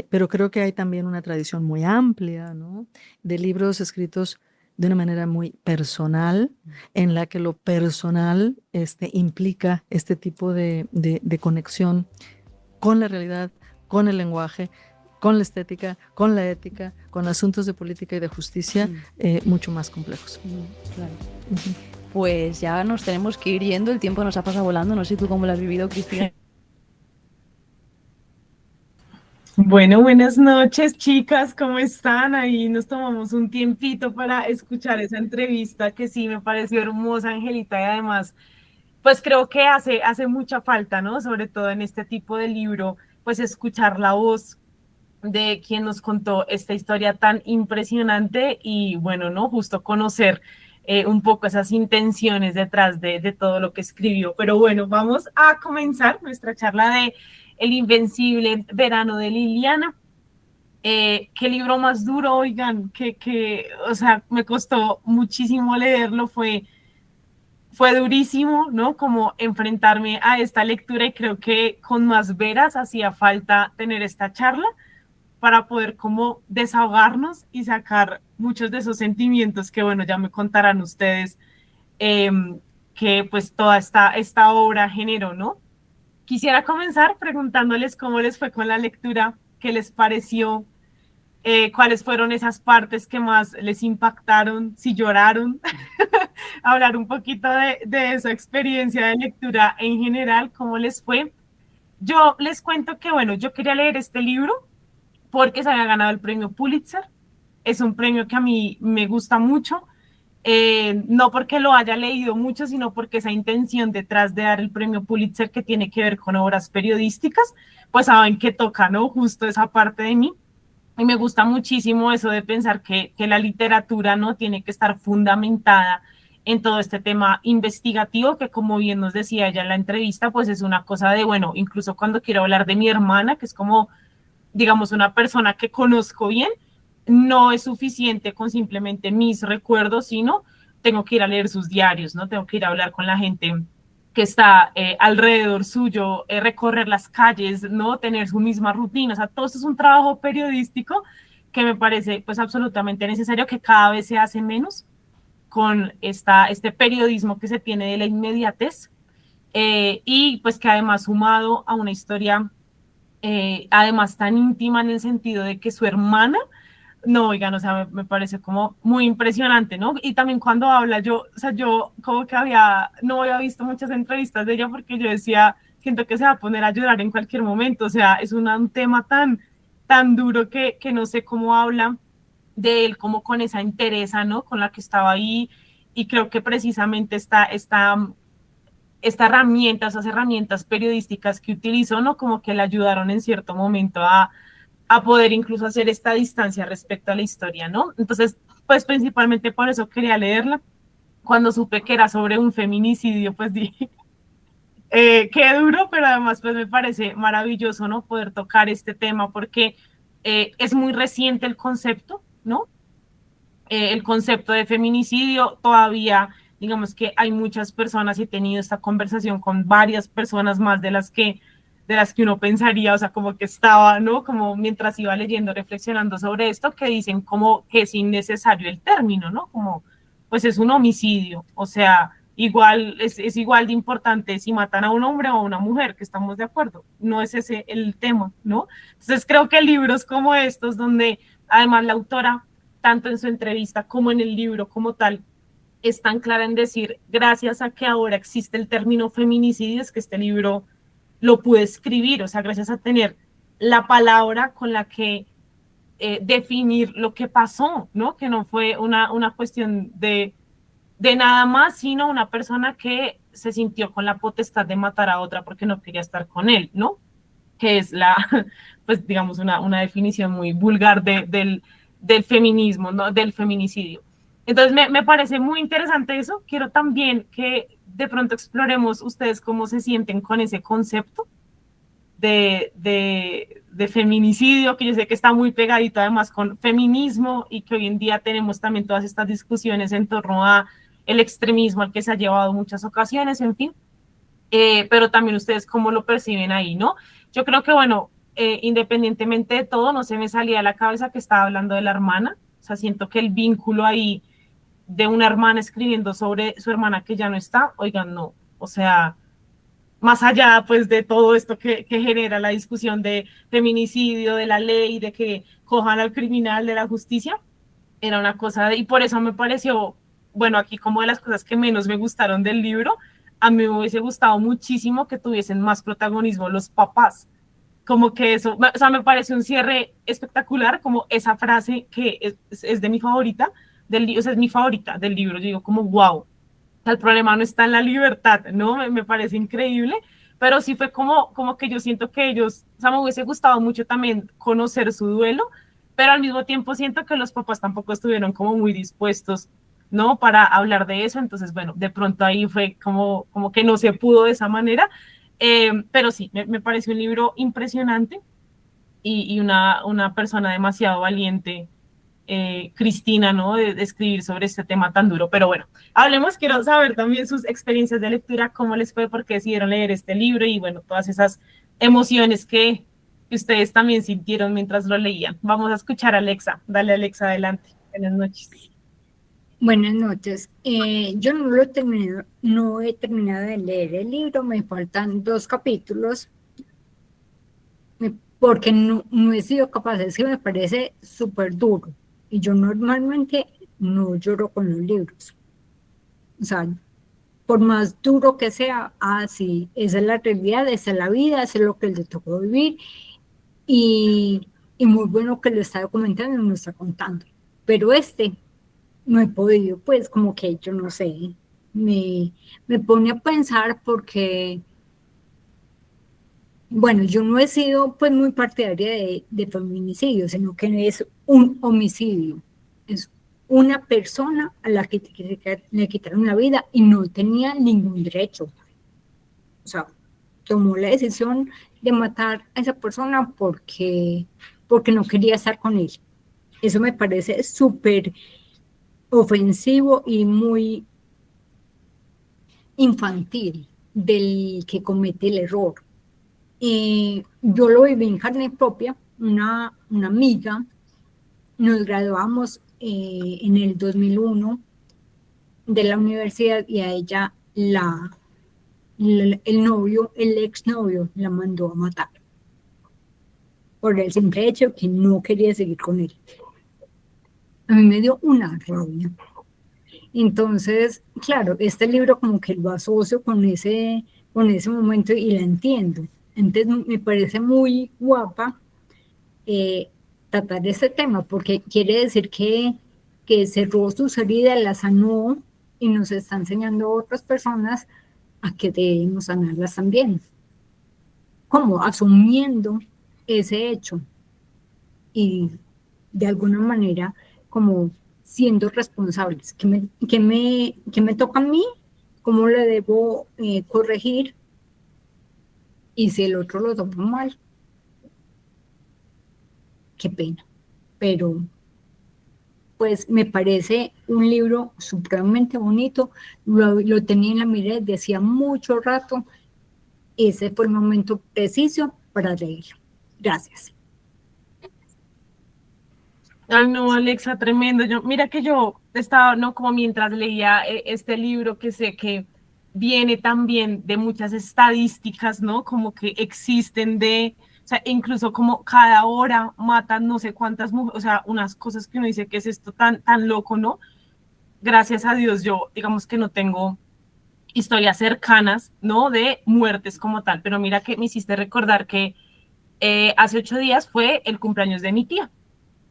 pero creo que hay también una tradición muy amplia, ¿no? De libros escritos de una manera muy personal, en la que lo personal implica este tipo de conexión con la realidad, con el lenguaje, con la estética, con la ética, con asuntos de política y de justicia mucho más complejos. Claro. Pues ya nos tenemos que ir yendo, el tiempo nos ha pasado volando, no sé tú cómo lo has vivido, Cristina. Bueno, buenas noches, chicas, ¿cómo están? Ahí nos tomamos un tiempito para escuchar esa entrevista que sí me pareció hermosa, Angelita, y además, pues creo que hace mucha falta, ¿no? Sobre todo en este tipo de libro, pues escuchar la voz de quien nos contó esta historia tan impresionante y bueno, ¿no? Justo conocer un poco esas intenciones detrás de todo lo que escribió. Pero bueno, vamos a comenzar nuestra charla de El Invencible Verano de Liliana. Qué libro más duro, oigan, o sea, me costó muchísimo leerlo, fue durísimo, ¿no? Como enfrentarme a esta lectura y creo que con más veras hacía falta tener esta charla para poder como desahogarnos y sacar muchos de esos sentimientos que, bueno, ya me contarán ustedes eh, que pues toda esta obra generó, ¿no? Quisiera comenzar preguntándoles cómo les fue con la lectura, qué les pareció, cuáles fueron esas partes que más les impactaron, si lloraron, hablar un poquito de esa experiencia de lectura en general, cómo les fue. Yo les cuento que, bueno, yo quería leer este libro porque se había ganado el premio Pulitzer. Es un premio que a mí me gusta mucho, no porque lo haya leído mucho, sino porque esa intención detrás de dar el premio Pulitzer que tiene que ver con obras periodísticas, pues saben que toca, ¿no? Justo esa parte de mí. Y me gusta muchísimo eso de pensar que la literatura no tiene que estar fundamentada en todo este tema investigativo, que como bien nos decía ella en la entrevista, pues es una cosa de, bueno, incluso cuando quiero hablar de mi hermana, que es como digamos, una persona que conozco bien, no es suficiente con simplemente mis recuerdos, sino tengo que ir a leer sus diarios, ¿no? Tengo que ir a hablar con la gente que está alrededor suyo, recorrer las calles, ¿no? Tener su misma rutina, o sea, todo eso es un trabajo periodístico que me parece pues absolutamente necesario, que cada vez se hace menos con este periodismo que se tiene de la inmediatez y pues que además sumado a una historia además tan íntima en el sentido de que su hermana, no, oigan, o sea, me parece como muy impresionante, ¿no? Y también cuando habla, o sea, yo como que no había visto muchas entrevistas de ella porque yo decía, siento que se va a poner a llorar en cualquier momento, o sea, es un tema tan duro que no sé cómo habla de él, como con esa entereza, ¿no? Con la que estaba ahí, y creo que precisamente esta herramienta, esas herramientas periodísticas que utilizó, ¿no? Como que le ayudaron en cierto momento a poder incluso hacer esta distancia respecto a la historia, ¿no? Entonces, pues principalmente por eso quería leerla. Cuando supe que era sobre un feminicidio, pues dije, qué duro, pero además pues me parece maravilloso, ¿no? Poder tocar este tema porque es muy reciente el concepto, ¿no? El concepto de feminicidio todavía, digamos que hay muchas personas, y he tenido esta conversación con varias personas más de las que uno pensaría, o sea, como que estaba, ¿no? Como mientras iba leyendo, reflexionando sobre esto, que dicen como que es innecesario el término, ¿no? Como, pues es un homicidio, o sea, es igual de importante si matan a un hombre o a una mujer, que estamos de acuerdo, no es ese el tema, ¿no? Entonces creo que libros como estos, donde además la autora tanto en su entrevista como en el libro como tal, es tan clara en decir, gracias a que ahora existe el término feminicidio, es que este libro lo pude escribir, o sea, gracias a tener la palabra con la que definir lo que pasó, ¿no? Que no fue una cuestión de nada más, sino una persona que se sintió con la potestad de matar a otra porque no quería estar con él, ¿no? Que es pues digamos, una definición muy vulgar del feminismo, ¿no? Del feminicidio. Entonces me parece muy interesante eso. Quiero también que de pronto exploremos ustedes cómo se sienten con ese concepto de feminicidio, que yo sé que está muy pegadito además con feminismo y que hoy en día tenemos también todas estas discusiones en torno a el extremismo al que se ha llevado muchas ocasiones, en fin. Pero también ustedes cómo lo perciben ahí, ¿no? Yo creo que, bueno, independientemente de todo, no se me salía de la cabeza que estaba hablando de la hermana. O sea, siento que el vínculo ahí de una hermana escribiendo sobre su hermana que ya no está, oigan, no, o sea, más allá pues de todo esto que genera la discusión de feminicidio, de la ley, de que cojan al criminal de la justicia, era una cosa, y por eso me pareció, bueno, aquí como de las cosas que menos me gustaron del libro, a mí me hubiese gustado muchísimo que tuviesen más protagonismo los papás, como que eso, o sea, me parece un cierre espectacular, como esa frase que es de mi favorita, o sea, es mi favorita del libro, yo digo como, wow, el problema no está en la libertad, ¿no? Me parece increíble, pero sí fue como que yo siento que ellos, o sea, me hubiese gustado mucho también conocer su duelo, pero al mismo tiempo siento que los papás tampoco estuvieron como muy dispuestos, ¿no? Para hablar de eso, entonces, bueno, de pronto ahí fue como que no se pudo de esa manera, pero sí, me pareció un libro impresionante y una persona demasiado valiente, Cristina, ¿no? De escribir sobre este tema tan duro. Pero bueno, hablemos, quiero saber también sus experiencias de lectura, cómo les fue, por qué decidieron leer este libro y bueno, todas esas emociones que ustedes también sintieron mientras lo leían. Vamos a escuchar a Alexa. Dale, Alexa, adelante. Buenas noches. Buenas noches. Yo no he terminado de leer el libro, me faltan 2 capítulos, porque no he sido capaz, es que me parece súper duro. Y yo normalmente no lloro con los libros. O sea, por más duro que sea, sí, esa es la realidad, esa es la vida, eso es lo que le tocó vivir. Y muy bueno que lo está documentando y lo está contando. Pero no he podido, pues como que yo no sé, me pone a pensar porque, bueno, yo no he sido pues muy partidaria de feminicidio, sino que es un homicidio, es una persona a la que le quitaron la vida y no tenía ningún derecho. O sea, tomó la decisión de matar a esa persona porque no quería estar con él. Eso me parece súper ofensivo y muy infantil del que comete el error. Yo lo viví en carne propia, una amiga, nos graduamos en el 2001 de la universidad y a ella el exnovio la mandó a matar por el simple hecho que no quería seguir con él. A mí me dio una rabia. Entonces, claro, este libro como que lo asocio con ese momento y la entiendo. Entonces me parece muy guapa tratar este tema, porque quiere decir que cerró sus heridas, las sanó y nos está enseñando a otras personas a que debemos sanarlas también. Como asumiendo ese hecho y de alguna manera como siendo responsables. ¿Qué me toca a mí? ¿Cómo le debo corregir? Y si el otro lo toma mal, qué pena. Pero pues me parece un libro supremamente bonito. Lo tenía en la mira desde hacía mucho rato. Ese fue el momento preciso para leerlo. Gracias. Ay, no, Alexa, tremendo. Mira que yo estaba, ¿no? Como mientras leía este libro que sé que viene también de muchas estadísticas, ¿no? Como que existen o sea, incluso como cada hora matan no sé cuántas mujeres, o sea, unas cosas que uno dice que es esto tan loco, ¿no? Gracias a Dios yo, digamos que no tengo historias cercanas, ¿no? De muertes como tal, pero mira que me hiciste recordar que hace 8 días fue el cumpleaños de mi tía.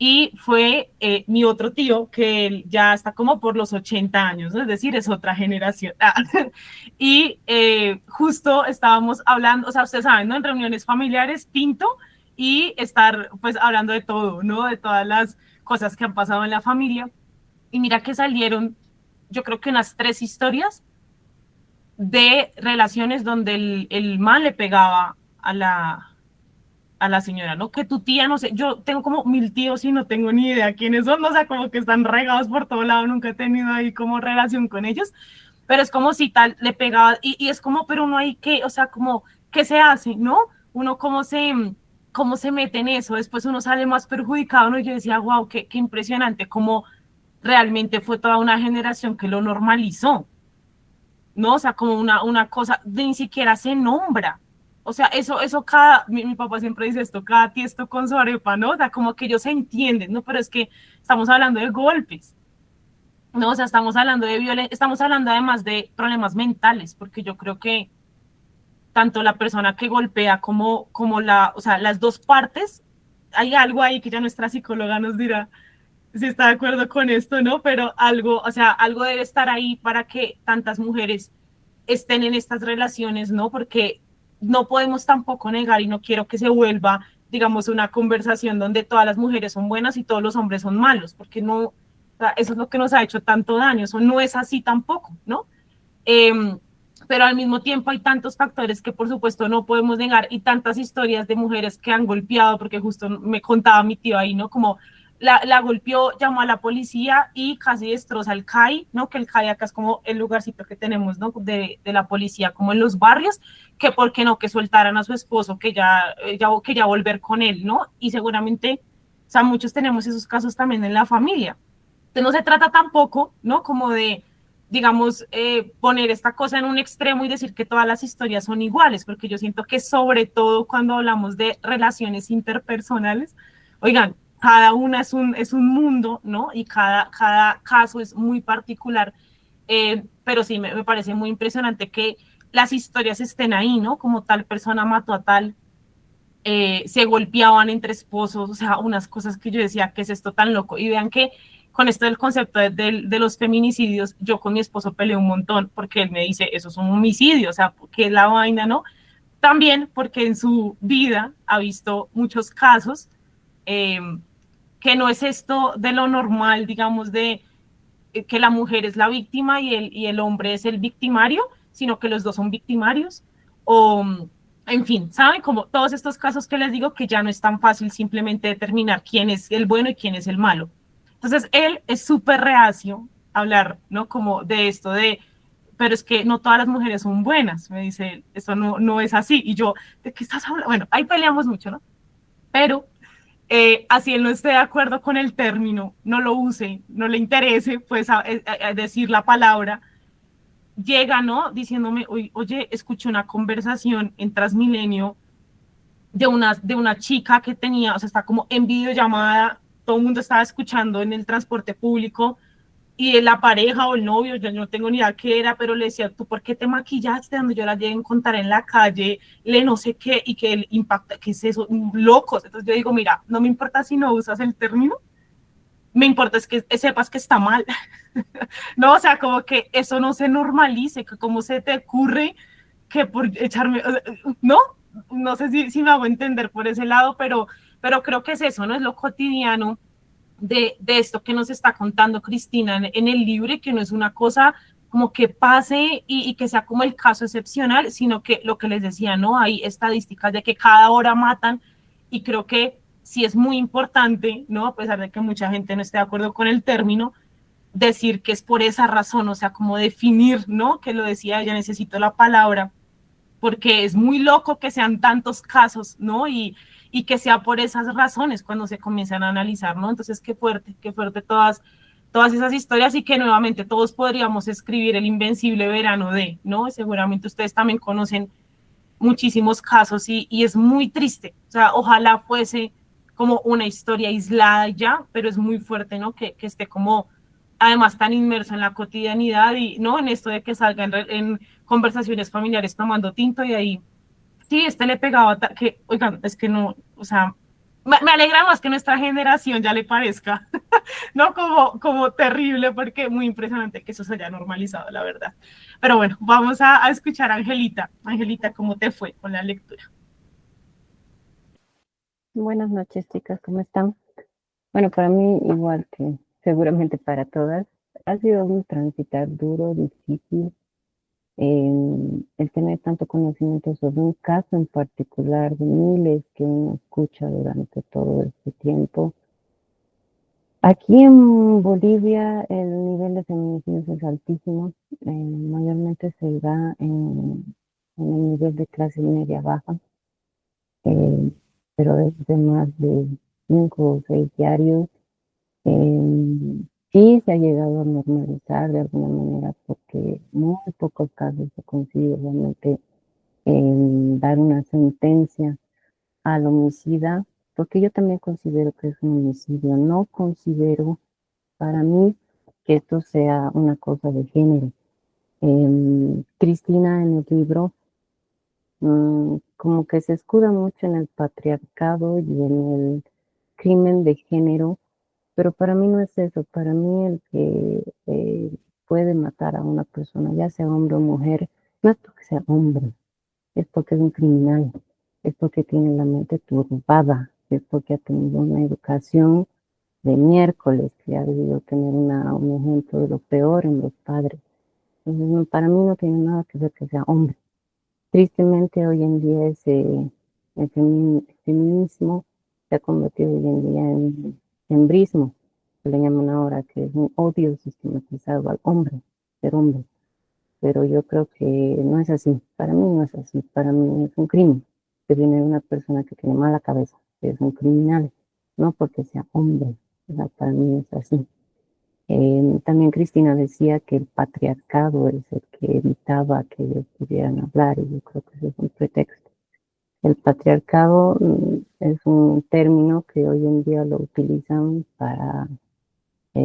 Y fue mi otro tío, que él ya está como por los 80 años, ¿no? Es decir, es otra generación. Y justo estábamos hablando, o sea, ustedes saben, ¿no? En reuniones familiares, tinto, y estar pues hablando de todo, ¿no? De todas las cosas que han pasado en la familia. Y mira que salieron, yo creo que unas 3 historias de relaciones donde el man le pegaba a la señora, ¿no? Que tu tía, no sé, yo tengo como 1000 tíos y no tengo ni idea quiénes son, o sea, como que están regados por todo lado, nunca he tenido ahí como relación con ellos, pero es como si tal le pegaba, y es como, pero uno hay que, o sea, como, ¿qué se hace, no? Uno como cómo se mete en eso, después uno sale más perjudicado, ¿no? Y yo decía, wow, qué impresionante, cómo realmente fue toda una generación que lo normalizó, ¿no? O sea, como una cosa, ni siquiera se nombra. O sea, eso mi papá siempre dice esto, cada tiesto con su arepa, ¿no? O sea, como que ellos se entienden, ¿no? Pero es que estamos hablando de golpes, ¿no? O sea, estamos hablando de violencia, estamos hablando además de problemas mentales, porque yo creo que tanto la persona que golpea como o sea, las dos partes, hay algo ahí que ya nuestra psicóloga nos dirá si está de acuerdo con esto, ¿no? Pero algo, o sea, algo debe estar ahí para que tantas mujeres estén en estas relaciones, ¿no? Porque no podemos tampoco negar y no quiero que se vuelva, digamos, una conversación donde todas las mujeres son buenas y todos los hombres son malos, porque no, o sea, eso es lo que nos ha hecho tanto daño, eso no es así tampoco, ¿no? Eh, pero al mismo tiempo hay tantos factores que por supuesto no podemos negar y tantas historias de mujeres que han golpeado, porque justo me contaba mi tío ahí, ¿no? Como la golpeó, llamó a la policía y casi destroza el CAI, ¿no? Que el CAI acá es como el lugarcito que tenemos, ¿no? De la policía, como en los barrios, que por qué no, que soltaran a su esposo, que ya quería volver con él, ¿no? Y seguramente, o sea, muchos tenemos esos casos también en la familia. Entonces no se trata tampoco, ¿no? Como de, digamos, poner esta cosa en un extremo y decir que todas las historias son iguales, porque yo siento que sobre todo cuando hablamos de relaciones interpersonales, oigan, cada una es un mundo, ¿no? Y cada caso es muy particular, pero sí, me parece muy impresionante que las historias estén ahí, ¿no? Como tal persona mató a tal, se golpeaban entre esposos, o sea, unas cosas que yo decía, ¿qué es esto tan loco? Y vean que con esto del concepto de los feminicidios, yo con mi esposo peleé un montón, porque él me dice, eso es un homicidio, o sea, ¿qué es la vaina, no? También porque en su vida ha visto muchos casos, eh, que no es esto de lo normal, digamos, de que la mujer es la víctima y el hombre es el victimario, sino que los dos son victimarios, o en fin, ¿saben? Como todos estos casos que les digo que ya no es tan fácil simplemente determinar quién es el bueno y quién es el malo. Entonces, él es súper reacio a hablar, ¿no? Como de esto de, pero es que no todas las mujeres son buenas, me dice, eso no es así. Y yo, ¿de qué estás hablando? Bueno, ahí peleamos mucho, ¿no? Pero así él no esté de acuerdo con el término, no lo use, no le interese, pues a decir la palabra, llega, ¿no? Diciéndome, oye, escuché una conversación en Transmilenio de una chica que tenía, o sea, está como en videollamada, todo el mundo estaba escuchando en el transporte público y la pareja o el novio, yo no tengo ni idea qué era, pero le decía, ¿tú por qué te maquillaste? Donde yo la llegué a encontrar en la calle, le no sé qué, y que el impacta, ¿qué es eso? Locos. Entonces yo digo, mira, no me importa si no usas el término, me importa es que sepas que está mal. No, o sea, como que eso no se normalice, que cómo se te ocurre que por echarme, o sea, no, no sé si me hago entender por ese lado, pero creo que es eso, ¿no? Es lo cotidiano de esto que nos está contando Cristina en el libro, que no es una cosa como que pase y que sea como el caso excepcional, sino que lo que les decía, ¿no? Hay estadísticas de que cada hora matan y creo que sí es muy importante, ¿no? A pesar de que mucha gente no esté de acuerdo con el término, decir que es por esa razón, o sea, como definir, ¿no? Que lo decía ella, necesito la palabra, porque es muy loco que sean tantos casos, ¿no? Y que sea por esas razones cuando se comienzan a analizar, ¿no? Entonces, qué fuerte todas esas historias y que nuevamente todos podríamos escribir el invencible verano de, ¿no? Seguramente ustedes también conocen muchísimos casos y es muy triste, o sea, ojalá fuese como una historia aislada ya, pero es muy fuerte, ¿no? Que esté como además tan inmerso en la cotidianidad y no en esto de que salga en conversaciones familiares tomando tinto y ahí, sí, este le pegaba, que, oigan, es que no, o sea, me alegra más que nuestra generación ya le parezca, ¿no? Como terrible, porque muy impresionante que eso se haya normalizado, la verdad. Pero bueno, vamos a escuchar a Angelita. Angelita, ¿cómo te fue con la lectura? Buenas noches, chicas, ¿cómo están? Bueno, para mí, igual que seguramente para todas, ha sido un transitar duro, difícil, el tener tanto conocimiento sobre un caso en particular de miles que uno escucha durante todo este tiempo. Aquí en Bolivia el nivel de feminicidios es altísimo, mayormente se da en el nivel de clase media baja. pero desde más de 5 o 6 diarios. Sí se ha llegado a normalizar de alguna manera porque muy pocos casos se consigue realmente dar una sentencia al homicida, porque yo también considero que es un homicidio. No considero para mí que esto sea una cosa de género. Cristina en el libro como que se escuda mucho en el patriarcado y en el crimen de género, pero para mí no es eso. Para mí el que puede matar a una persona, ya sea hombre o mujer, no es porque sea hombre, es porque es un criminal, es porque tiene la mente turbada, es porque ha tenido una educación de miércoles, que ha debido tener un ejemplo de lo peor en los padres. Entonces, para mí no tiene nada que ver que sea hombre. Tristemente hoy en día el feminismo se ha convertido hoy en día en embrismo, que le llaman ahora, que es un odio sistematizado al hombre, ser hombre. Pero yo creo que no es así. Para mí no es así. Para mí es un crimen que viene de una persona que tiene mala cabeza, que es un criminal, no porque sea hombre. O sea, para mí es así. También Cristina decía que el patriarcado es el que evitaba que ellos pudieran hablar, y yo creo que eso es un pretexto. El patriarcado es un término que hoy en día lo utilizan para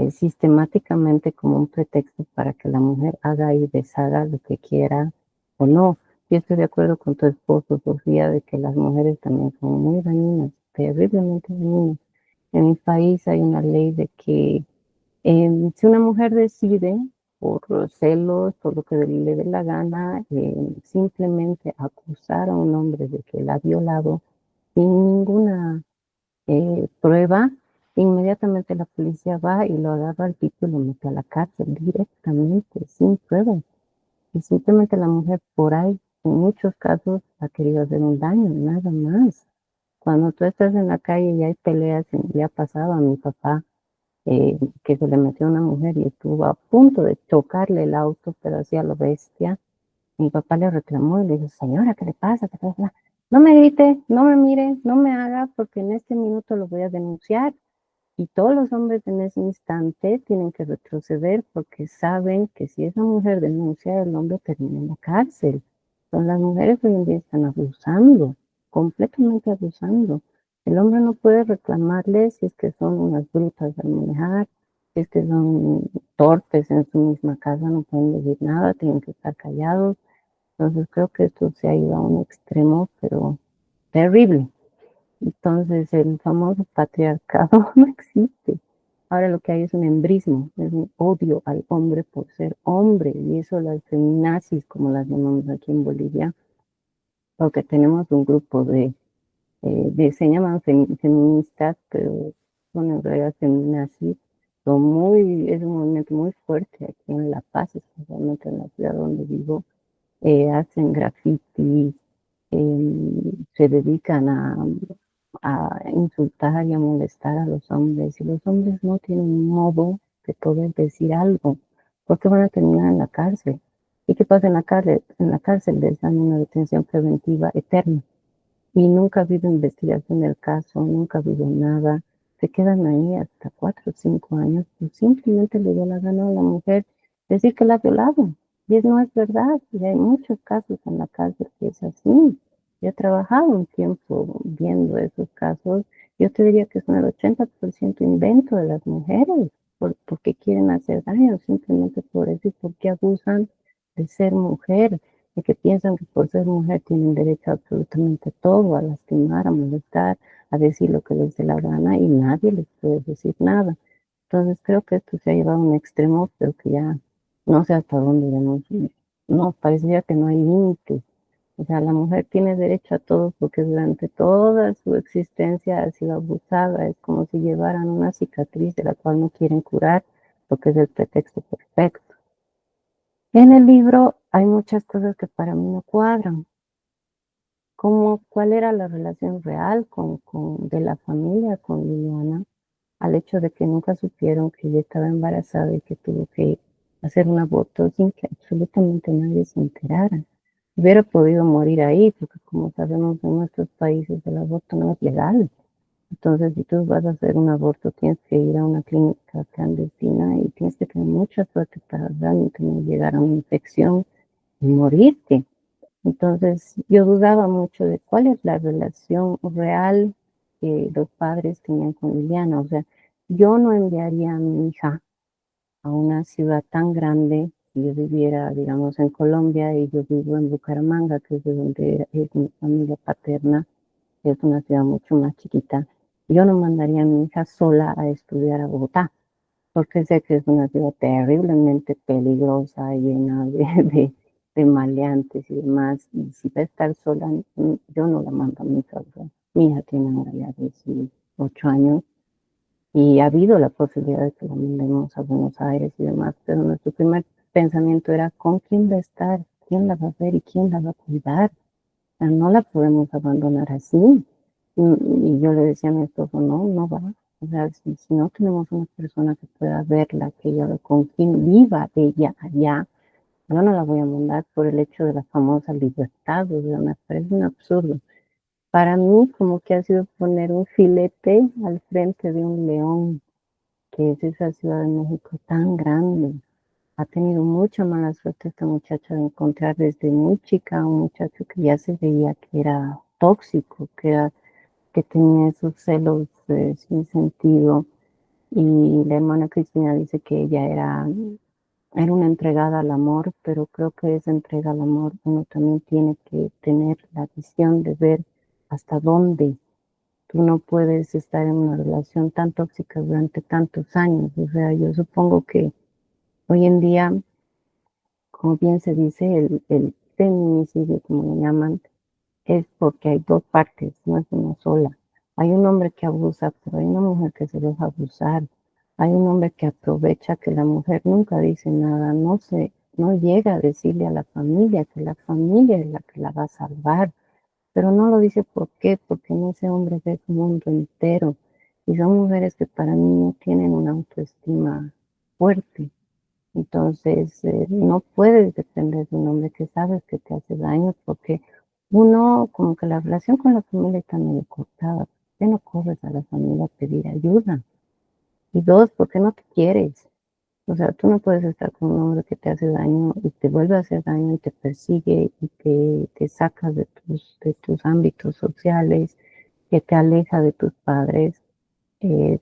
sistemáticamente como un pretexto para que la mujer haga y deshaga lo que quiera o no. Yo estoy de acuerdo con tu esposo, Sofía, de que las mujeres también son muy dañinas, terriblemente dañinas. En mi país hay una ley de que si una mujer decide por celos, por lo que le dé la gana, simplemente acusar a un hombre de que la ha violado sin ninguna prueba, inmediatamente la policía va y lo agarra al tipo y lo mete a la cárcel directamente, sin pruebas. Y simplemente la mujer por ahí, en muchos casos, ha querido hacer un daño, nada más. Cuando tú estás en la calle y hay peleas, y le ha pasado a mi papá, que se le metió una mujer y estuvo a punto de chocarle el auto, pero hacía lo bestia. Mi papá le reclamó y le dijo, señora, ¿qué le pasa? ¿Qué pasa? No me grite, no me mire, no me haga, porque en este minuto lo voy a denunciar. Y todos los hombres en ese instante tienen que retroceder porque saben que si esa mujer denuncia, el hombre termina en la cárcel. Entonces las mujeres hoy en día están abusando, completamente abusando. El hombre no puede reclamarle si es que son unas brutas al manejar, si es que son torpes en su misma casa, no pueden decir nada, tienen que estar callados. Entonces creo que esto se ha ido a un extremo, pero terrible. Entonces el famoso patriarcado no existe. Ahora lo que hay es un embrismo, es un odio al hombre por ser hombre, y eso las feminazis, como las llamamos aquí en Bolivia, porque tenemos un grupo se llaman feministas, pero son en realidad feminazis, es un movimiento muy fuerte aquí en La Paz, especialmente en la ciudad donde vivo. Hacen grafitis, se dedican a insultar y a molestar a los hombres, y los hombres no tienen un modo de poder decir algo, porque van a terminar en la cárcel. ¿Y qué pasa en la cárcel? En la cárcel les dan una detención preventiva eterna y nunca ha habido investigación del caso, nunca ha habido nada. Se quedan ahí hasta 4 o 5 años, y simplemente le dio la gana a la mujer decir que la ha violado. Y no es verdad, y hay muchos casos en la cárcel que es así. Yo he trabajado un tiempo viendo esos casos. Yo te diría que son el 80% invento de las mujeres, porque quieren hacer daño, simplemente por eso, y porque abusan de ser mujer, y que piensan que por ser mujer tienen derecho a absolutamente todo, a lastimar, a molestar, a decir lo que les dé la gana, y nadie les puede decir nada. Entonces creo que esto se ha llevado a un extremo, pero que ya no sé hasta dónde iremos. No, parecería que no hay límites. O sea, la mujer tiene derecho a todo porque durante toda su existencia ha sido abusada. Es como si llevaran una cicatriz de la cual no quieren curar, porque es el pretexto perfecto. En el libro hay muchas cosas que para mí no cuadran, como cuál era la relación real de la familia con Liliana, al hecho de que nunca supieron que ella estaba embarazada y que tuvo que hacer un aborto sin que absolutamente nadie se enterara. Hubiera podido morir ahí, porque como sabemos en nuestros países el aborto no es legal. Entonces, si tú vas a hacer un aborto, tienes que ir a una clínica clandestina y tienes que tener mucha suerte para realmente no llegar a una infección y morirte. Entonces, yo dudaba mucho de cuál es la relación real que los padres tenían con Liliana. O sea, yo no enviaría a mi hija a una ciudad tan grande. Si yo viviera, digamos, en Colombia y yo vivo en Bucaramanga, que es de donde es mi familia paterna, que es una ciudad mucho más chiquita, yo no mandaría a mi hija sola a estudiar a Bogotá, porque sé que es una ciudad terriblemente peligrosa, llena de maleantes y demás. Y si va a estar sola, yo no la mando a mi hija. O sea, mi hija tiene ahora ya 18 años y ha habido la posibilidad de que la mandemos a Buenos Aires y demás, pero nuestro primer pensamiento era con quién va a estar, quién la va a ver y quién la va a cuidar. O sea, no la podemos abandonar así. Y yo le decía a mi esposo, no, no va. O sea, si no tenemos una persona que pueda verla, que ella con quien viva ella allá, yo no la voy a mandar por el hecho de la famosa libertad. O sea, me parece un absurdo. Para mí, como que ha sido poner un filete al frente de un león, que es esa Ciudad de México tan grande. Ha tenido mucha mala suerte esta muchacha de encontrar desde muy chica a un muchacho que ya se veía que era tóxico, que tenía esos celos sin sentido. Y la hermana Cristina dice que ella era una entregada al amor, pero creo que esa entrega al amor uno también tiene que tener la visión de ver hasta dónde. Tú no puedes estar en una relación tan tóxica durante tantos años. O sea, yo supongo que hoy en día, como bien se dice, el feminicidio, como lo llaman, es porque hay dos partes, no es una sola. Hay un hombre que abusa, pero hay una mujer que se deja abusar. Hay un hombre que aprovecha que la mujer nunca dice nada, no llega a decirle a la familia que la familia es la que la va a salvar. Pero no lo dice ¿por qué? Porque en ese hombre ve su mundo entero. Y son mujeres que para mí no tienen una autoestima fuerte. Entonces, no puedes depender de un hombre que sabes que te hace daño porque uno, como que la relación con la familia está medio cortada. ¿Por qué no corres a la familia a pedir ayuda? Y dos, ¿por qué no te quieres? O sea, tú no puedes estar con un hombre que te hace daño y te vuelve a hacer daño y te persigue y te saca de tus ámbitos sociales, que te aleja de tus padres,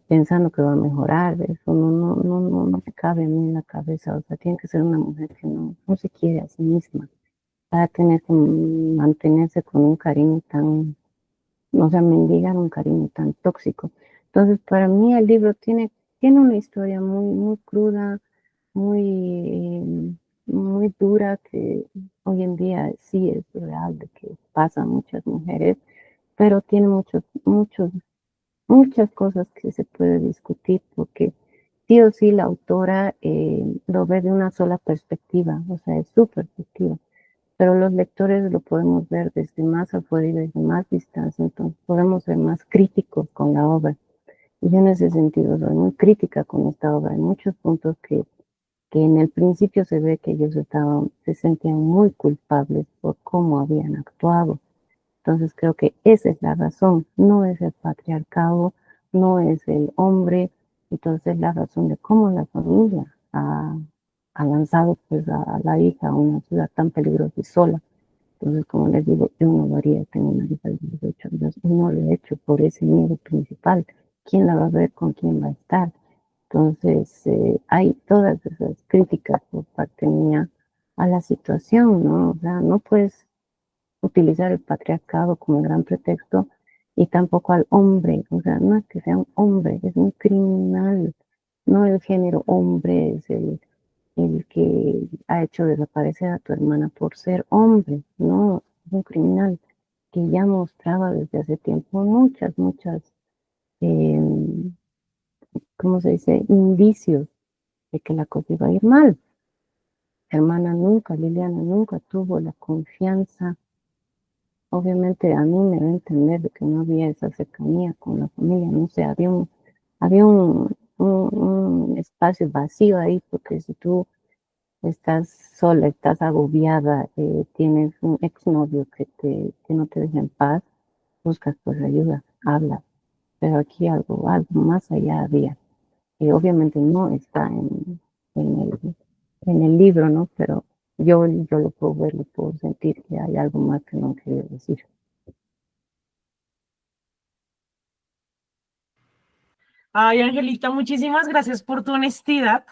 pensando que va a mejorar. Eso no me cabe a mí en la cabeza. O sea, tiene que ser una mujer que no se quiere a sí misma para tener que mantenerse con un cariño tan, o sea, mendigar un cariño tan tóxico. Entonces, para mí el libro tiene una historia muy cruda, muy dura, que hoy en día sí es real, de que pasan muchas mujeres, pero tiene muchas cosas que se puede discutir, porque sí o sí la autora lo ve de una sola perspectiva, o sea, es su perspectiva, pero los lectores lo podemos ver desde más afuera y desde más distancia, entonces podemos ser más críticos con la obra. Y yo en ese sentido soy muy crítica con esta obra. Hay muchos puntos que en el principio se ve que ellos se sentían muy culpables por cómo habían actuado. Entonces creo que esa es la razón, no es el patriarcado, no es el hombre, entonces la razón de cómo la familia ha lanzado pues a la hija a una ciudad tan peligrosa y sola. Entonces, como les digo, yo no lo haría, tengo una hija de 18 años y no lo he hecho por ese miedo principal. ¿Quién la va a ver? ¿Con quién va a estar? Entonces, hay todas esas críticas por parte mía a la situación, ¿no? O sea, no puedes utilizar el patriarcado como gran pretexto y tampoco al hombre. O sea, no es que sea un hombre, es un criminal. No el género hombre es el que ha hecho desaparecer a tu hermana por ser hombre. No, es un criminal que ya mostraba desde hace tiempo muchas, eh, ¿cómo se dice? Indicios de que la cosa iba a ir mal. Hermana nunca, Liliana nunca tuvo la confianza. Obviamente a mí me da a entender de que no había esa cercanía con la familia, no sé, había un espacio vacío ahí, porque si tú estás sola, estás agobiada, tienes un exnovio que no te deja en paz, buscas pues ayuda, habla. Pero aquí algo más allá había. Y obviamente no está en en el libro, ¿no? Pero yo lo puedo ver, lo puedo sentir que hay algo más que no quería decir. Ay, Angelita, muchísimas gracias por tu honestidad.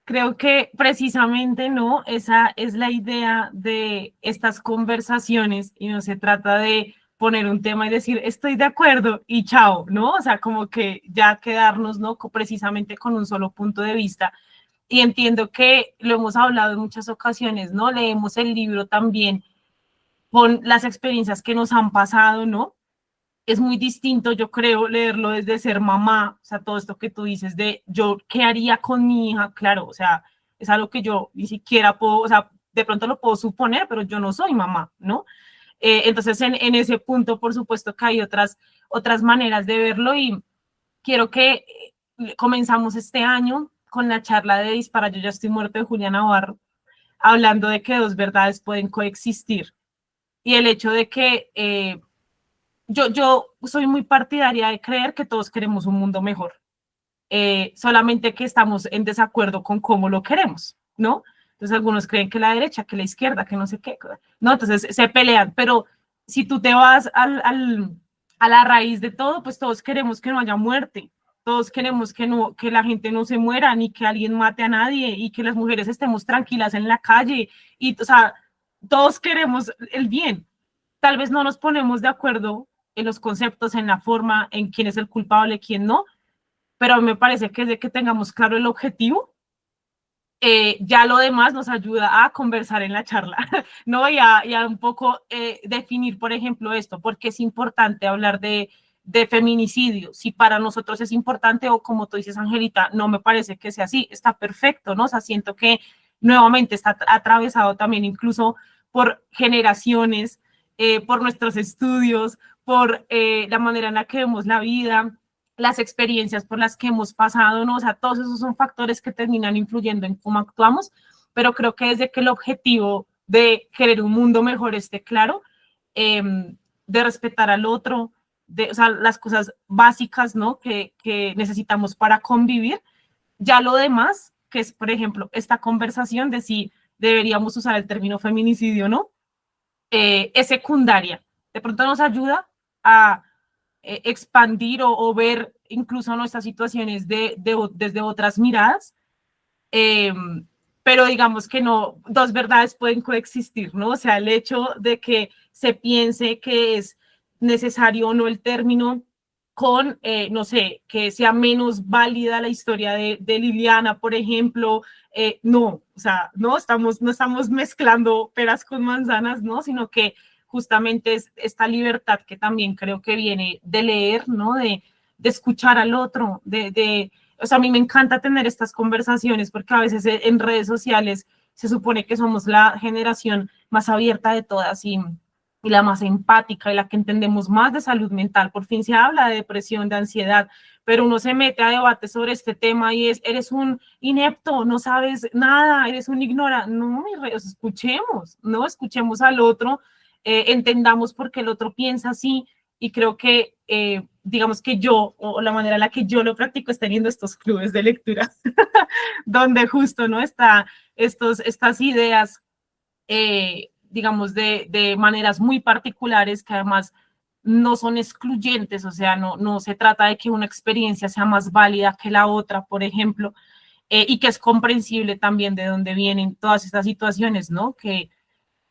Creo que precisamente, ¿no? Esa es la idea de estas conversaciones y no se trata de poner un tema y decir, estoy de acuerdo y chao, ¿no? O sea, como que ya quedarnos, ¿no? Precisamente con un solo punto de vista. Y entiendo que lo hemos hablado en muchas ocasiones, ¿no? Leemos el libro también con las experiencias que nos han pasado, ¿no? Es muy distinto, yo creo, leerlo desde ser mamá, o sea, todo esto que tú dices de yo, ¿qué haría con mi hija? Claro, o sea, es algo que yo ni siquiera puedo, o sea, de pronto lo puedo suponer, pero yo no soy mamá, ¿no? Entonces, en ese punto, por supuesto que hay otras maneras de verlo y quiero que comenzamos este año con la charla de Dispara, yo ya estoy muerto de Julia Navarro, hablando de que dos verdades pueden coexistir y el hecho de que yo soy muy partidaria de creer que todos queremos un mundo mejor, solamente que estamos en desacuerdo con cómo lo queremos, ¿no? Entonces algunos creen que la derecha, que la izquierda, que no sé qué, ¿no? Entonces se pelean, pero si tú te vas a la raíz de todo, pues todos queremos que no haya muerte, todos queremos que la gente no se muera, ni que alguien mate a nadie, y que las mujeres estemos tranquilas en la calle, y, o sea, todos queremos el bien. Tal vez no nos ponemos de acuerdo en los conceptos, en la forma, en quién es el culpable, quién no, pero a mí me parece que desde que tengamos claro el objetivo, ya lo demás nos ayuda a conversar en la charla, ¿no? Y a un poco definir, por ejemplo, esto, porque es importante hablar de feminicidio, si para nosotros es importante o como tú dices, Angelita, no me parece que sea así, está perfecto, ¿no? O sea, siento que nuevamente está atravesado también incluso por generaciones, por nuestros estudios, por la manera en la que vemos la vida, las experiencias por las que hemos pasado, ¿no? O sea, todos esos son factores que terminan influyendo en cómo actuamos, pero creo que desde que el objetivo de querer un mundo mejor esté claro, de respetar al otro, o sea, las cosas básicas, ¿no? Que necesitamos para convivir, ya lo demás, que es, por ejemplo, esta conversación de si deberíamos usar el término feminicidio o no, es secundaria. De pronto nos ayuda a expandir o ver incluso nuestras situaciones desde otras miradas, eh, pero digamos que no, dos verdades pueden coexistir, ¿no? O sea, el hecho de que se piense que es necesario o no el término con, no sé, que sea menos válida la historia de Liliana, por ejemplo, no, o sea, no estamos mezclando peras con manzanas, ¿no? Sino que justamente es esta libertad que también creo que viene de leer, ¿no? De escuchar al otro, o sea, a mí me encanta tener estas conversaciones porque a veces en redes sociales se supone que somos la generación más abierta de todas y la más empática y la que entendemos más de salud mental. Por fin se habla de depresión, de ansiedad, pero uno se mete a debate sobre este tema y eres un inepto, no sabes nada, eres un ignorante. No, escuchemos, ¿no? Escuchemos al otro, entendamos por qué el otro piensa así y creo que, digamos que yo, o la manera en la que yo lo practico es teniendo estos clubes de lectura, donde justo, ¿no? Está estas ideas, digamos, de maneras muy particulares que además no son excluyentes, o sea, no se trata de que una experiencia sea más válida que la otra, por ejemplo, y que es comprensible también de dónde vienen todas estas situaciones, ¿no? Que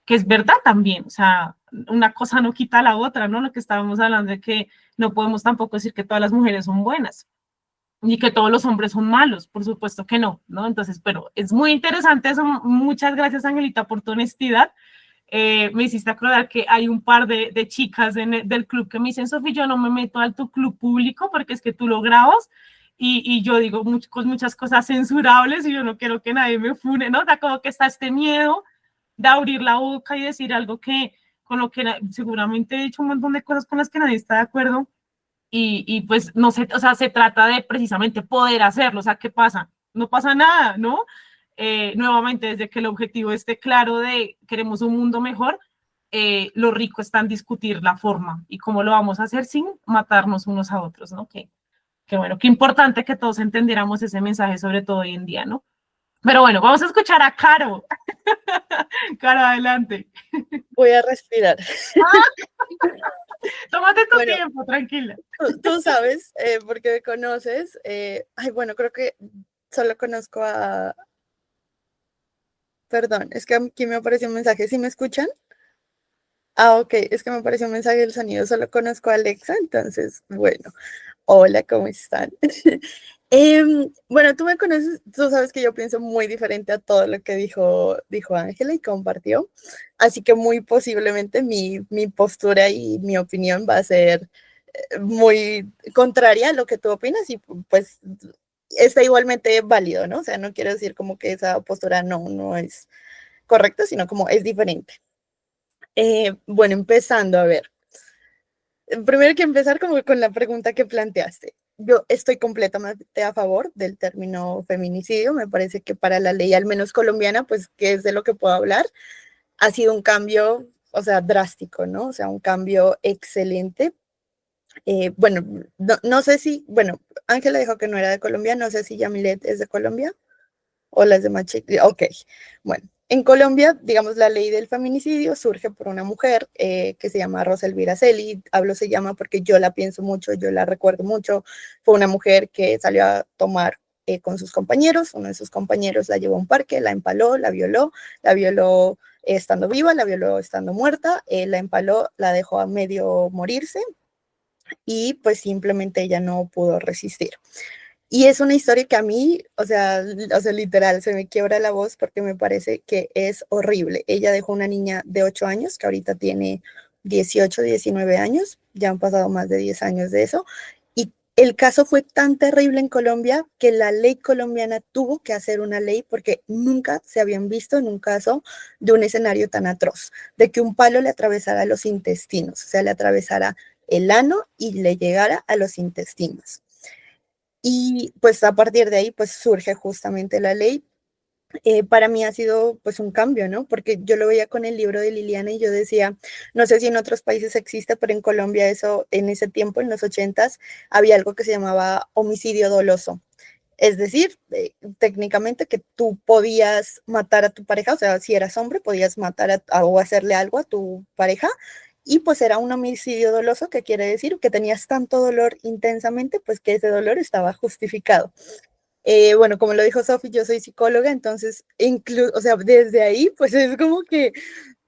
es verdad también, o sea, una cosa no quita a la otra, ¿no? Lo que estábamos hablando de que no podemos tampoco decir que todas las mujeres son buenas, ni que todos los hombres son malos, por supuesto que no, ¿no? Entonces, pero es muy interesante eso, muchas gracias, Angelita, por tu honestidad. Me hiciste acordar que hay un par de chicas del club que me dicen, Sofía, yo no me meto a tu club público porque es que tú lo grabas y yo digo muchas cosas censurables y yo no quiero que nadie me fune, ¿no? O sea, como que está este miedo de abrir la boca y decir algo con lo que seguramente he dicho un montón de cosas con las que nadie está de acuerdo y pues no sé, o sea, se trata de precisamente poder hacerlo, o sea, ¿qué pasa? No pasa nada, ¿no? nuevamente, desde que el objetivo esté claro de queremos un mundo mejor, lo rico está en discutir la forma y cómo lo vamos a hacer sin matarnos unos a otros, ¿no? Que bueno, qué importante que todos entendiéramos ese mensaje, sobre todo hoy en día, ¿no? Pero bueno, vamos a escuchar a Caro. Caro, adelante. Voy a respirar. Tómate tu Bueno, tiempo, tranquila. Tú sabes, porque me conoces. Ay, bueno, creo que solo conozco a... Perdón, es que aquí me apareció un mensaje. ¿Sí me escuchan? Ah, ok, es que me apareció un mensaje del sonido. Solo conozco a Alexa, entonces, bueno. Hola, ¿cómo están? Bueno, tú me conoces, tú sabes que yo pienso muy diferente a todo lo que dijo Ángela y compartió, así que muy posiblemente mi postura y mi opinión va a ser muy contraria a lo que tú opinas y pues está igualmente válido, ¿no? O sea, no quiero decir como que esa postura no es correcta, sino como es diferente. Bueno, empezando a ver. Primero que empezar como con la pregunta que planteaste. Yo estoy completamente a favor del término feminicidio. Me parece que para la ley, al menos colombiana, pues que es de lo que puedo hablar, ha sido un cambio, o sea, drástico, ¿no? O sea, un cambio excelente. Bueno, no sé si, bueno, Ángela dijo que no era de Colombia, no sé si Yamilet es de Colombia o las demás chicas. Ok, bueno. En Colombia, digamos, la ley del feminicidio surge por una mujer que se llama Rosa Elvira Celi. Hablo se llama porque yo la pienso mucho, yo la recuerdo mucho. Fue una mujer que salió a tomar con sus compañeros. Uno de sus compañeros la llevó a un parque, la empaló, la violó estando viva, la violó estando muerta, la empaló, la dejó a medio morirse y pues simplemente ella no pudo resistir. Y es una historia que a mí, o sea, literal, se me quiebra la voz porque me parece que es horrible. Ella dejó una niña de 8 años, que ahorita tiene 18, 19 años, ya han pasado más de 10 años de eso, y el caso fue tan terrible en Colombia que la ley colombiana tuvo que hacer una ley porque nunca se habían visto en un caso de un escenario tan atroz, de que un palo le atravesara los intestinos, o sea, le atravesara el ano y le llegara a los intestinos. Y pues a partir de ahí pues surge justamente la ley. Para mí ha sido pues un cambio, ¿no? Porque yo lo veía con el libro de Liliana y yo decía, no sé si en otros países existe, pero en Colombia eso, en ese tiempo, en los 80s, había algo que se llamaba homicidio doloso. Es decir, técnicamente que tú podías matar a tu pareja, o sea, si eras hombre, podías matar o hacerle algo a tu pareja, y pues era un homicidio doloso, que quiere decir que tenías tanto dolor intensamente, pues que ese dolor estaba justificado. Bueno, como lo dijo Sofi, yo soy psicóloga, entonces, o sea, desde ahí, pues es como que,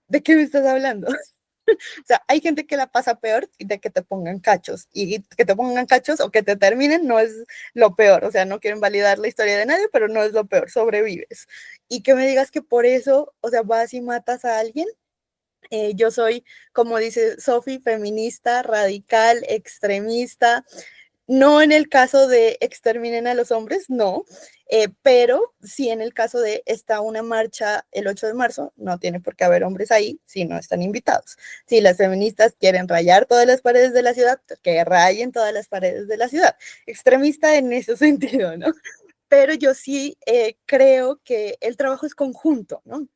¿de qué me estás hablando? O sea, hay gente que la pasa peor de que te pongan cachos y que te pongan cachos o que te terminen no es lo peor. O sea, no quiero invalidar la historia de nadie, pero no es lo peor, sobrevives. Y que me digas que por eso, o sea, vas y matas a alguien. Yo soy, como dice Sofi, feminista, radical, extremista, no en el caso de exterminen a los hombres, no, pero sí en el caso de está una marcha el 8 de marzo, no tiene por qué haber hombres ahí si no están invitados. Si las feministas quieren rayar todas las paredes de la ciudad, que rayen todas las paredes de la ciudad. Extremista en ese sentido, ¿no? Pero yo sí creo que el trabajo es conjunto, ¿no?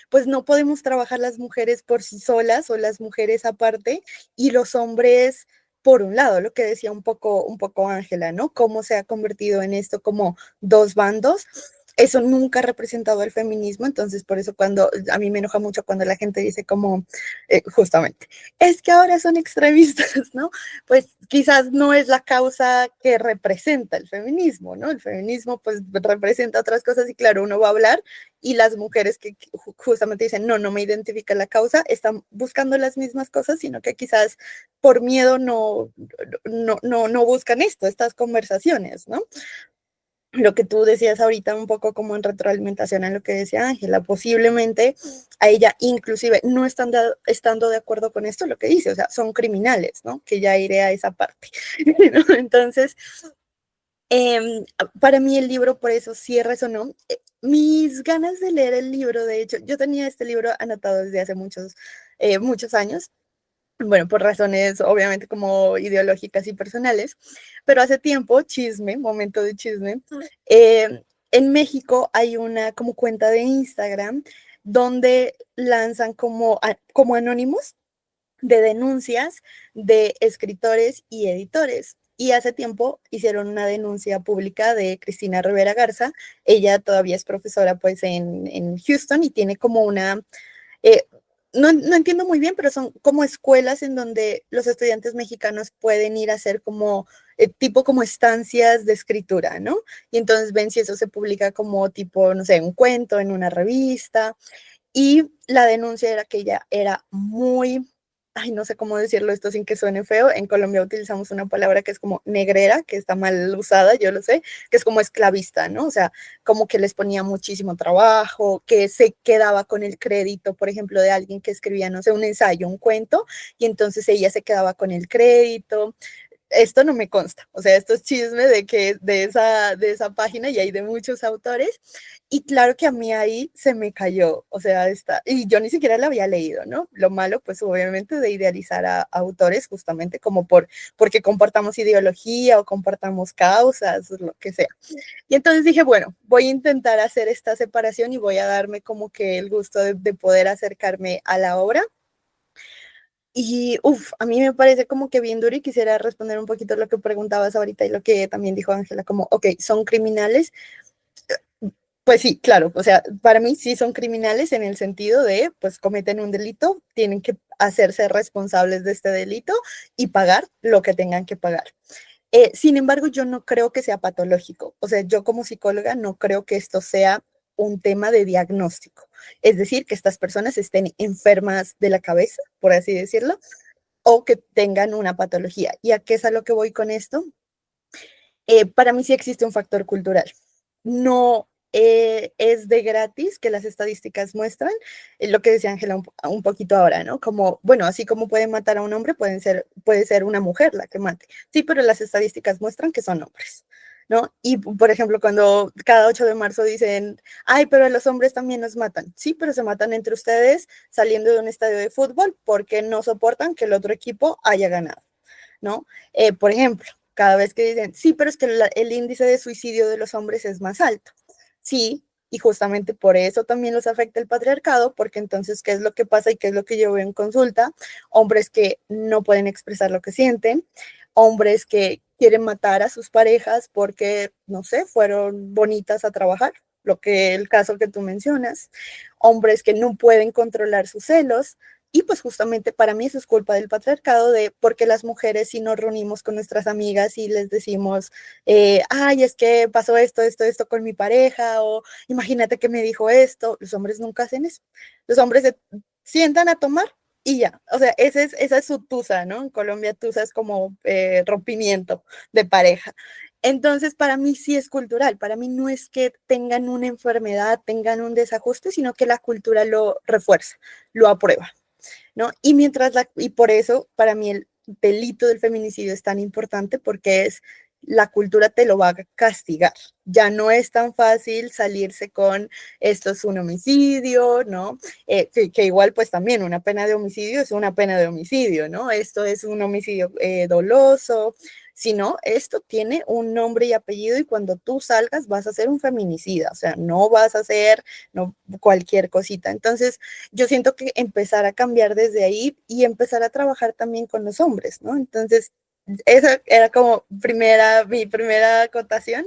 Pues no podemos trabajar las mujeres por sí solas o las mujeres aparte y los hombres por un lado, lo que decía un poco Ángela, ¿no? Cómo se ha convertido en esto como dos bandos. Eso nunca ha representado el feminismo, entonces por eso cuando a mí me enoja mucho cuando la gente dice como, justamente, es que ahora son extremistas, ¿no? Pues quizás no es la causa que representa el feminismo, ¿no? El feminismo pues representa otras cosas y claro, uno va a hablar y las mujeres que justamente dicen, no me identifica la causa, están buscando las mismas cosas, sino que quizás por miedo no buscan estas conversaciones, ¿no? Lo que tú decías ahorita un poco como en retroalimentación a lo que decía Ángela, posiblemente a ella inclusive no estando de acuerdo con esto, lo que dice, o sea, son criminales, ¿no? Que ya iré a esa parte, ¿no? Entonces, para mí el libro por eso sí resonó. Mis ganas de leer el libro, de hecho, yo tenía este libro anotado desde hace muchos años, bueno, por razones obviamente como ideológicas y personales, pero hace tiempo, momento de chisme, en México hay una como cuenta de Instagram donde lanzan como anónimos de denuncias de escritores y editores. Y hace tiempo hicieron una denuncia pública de Cristina Rivera Garza. Ella todavía es profesora pues en Houston y tiene como una, eh, no entiendo muy bien, pero son como escuelas en donde los estudiantes mexicanos pueden ir a hacer como tipo como estancias de escritura, ¿no? Y entonces ven si eso se publica como tipo, no sé, un cuento en una revista. Y la denuncia era que ella era muy, ay, no sé cómo decirlo esto sin que suene feo. En Colombia utilizamos una palabra que es como negrera, que está mal usada, yo lo sé, que es como esclavista, ¿no? O sea, como que les ponía muchísimo trabajo, que se quedaba con el crédito, por ejemplo, de alguien que escribía, no sé, un ensayo, un cuento, y entonces ella se quedaba con el crédito. Esto no me consta, o sea, esto es chisme de que de esa página y hay de muchos autores, y claro que a mí ahí se me cayó, o sea, y yo ni siquiera la había leído, ¿no? Lo malo, pues obviamente de idealizar a autores justamente como porque compartamos ideología o compartamos causas, lo que sea. Y entonces dije, bueno, voy a intentar hacer esta separación y voy a darme como que el gusto de poder acercarme a la obra. Y a mí me parece como que bien duro y quisiera responder un poquito lo que preguntabas ahorita y lo que también dijo Ángela, como, ok, ¿son criminales? Pues sí, claro, o sea, para mí sí son criminales en el sentido de, pues cometen un delito, tienen que hacerse responsables de este delito y pagar lo que tengan que pagar. Sin embargo, yo no creo que sea patológico. O sea, yo como psicóloga no creo que esto sea un tema de diagnóstico. Es decir, que estas personas estén enfermas de la cabeza, por así decirlo, o que tengan una patología. ¿Y a qué es a lo que voy con esto? Para mí sí existe un factor cultural. No es de gratis que las estadísticas muestran lo que decía Ángela un poquito ahora, ¿no? Como, bueno, así como pueden matar a un hombre, puede ser una mujer la que mate. Sí, pero las estadísticas muestran que son hombres, ¿no? Y, por ejemplo, cuando cada 8 de marzo dicen, ay, pero los hombres también nos matan. Sí, pero se matan entre ustedes saliendo de un estadio de fútbol porque no soportan que el otro equipo haya ganado, ¿no? Por ejemplo, cada vez que dicen, sí, pero es que el índice de suicidio de los hombres es más alto. Sí, y justamente por eso también los afecta el patriarcado, porque entonces, ¿qué es lo que pasa y qué es lo que yo veo en consulta? Hombres que no pueden expresar lo que sienten, hombres que quieren matar a sus parejas porque, no sé, fueron bonitas a trabajar, el caso que tú mencionas, hombres que no pueden controlar sus celos, y pues justamente para mí eso es culpa del patriarcado, de porque las mujeres si nos reunimos con nuestras amigas y les decimos, ay, es que pasó esto con mi pareja, o imagínate que me dijo esto, los hombres nunca hacen eso. Los hombres se sientan a tomar y ya, o sea, esa es su tusa, ¿no? En Colombia tusa es como rompimiento de pareja. Entonces, para mí sí es cultural, para mí no es que tengan una enfermedad, tengan un desajuste, sino que la cultura lo refuerza, lo aprueba, ¿no? Y por eso para mí el delito del feminicidio es tan importante porque la cultura te lo va a castigar. Ya no es tan fácil salirse con esto es un homicidio, ¿no? Que igual pues también una pena de homicidio es una pena de homicidio, ¿no? Esto es un homicidio doloso, sino esto tiene un nombre y apellido y cuando tú salgas vas a ser un feminicida, o sea, no vas a hacer no, cualquier cosita. Entonces, yo siento que empezar a cambiar desde ahí y empezar a trabajar también con los hombres, ¿no? Entonces, esa era como mi primera acotación.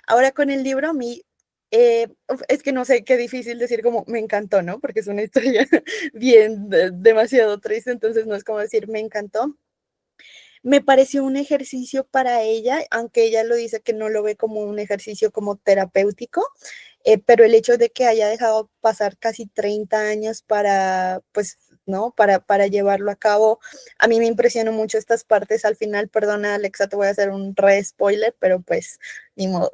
Ahora con el libro, a mí, es que no sé, qué difícil decir como me encantó, ¿no? Porque es una historia bien, demasiado triste, entonces no es como decir me encantó. Me pareció un ejercicio para ella, aunque ella lo dice que no lo ve como un ejercicio como terapéutico, pero el hecho de que haya dejado pasar casi 30 años para, pues, ¿no? Para llevarlo a cabo, a mí me impresionó mucho estas partes al final, perdona Alexa, te voy a hacer un re spoiler, pero pues, ni modo.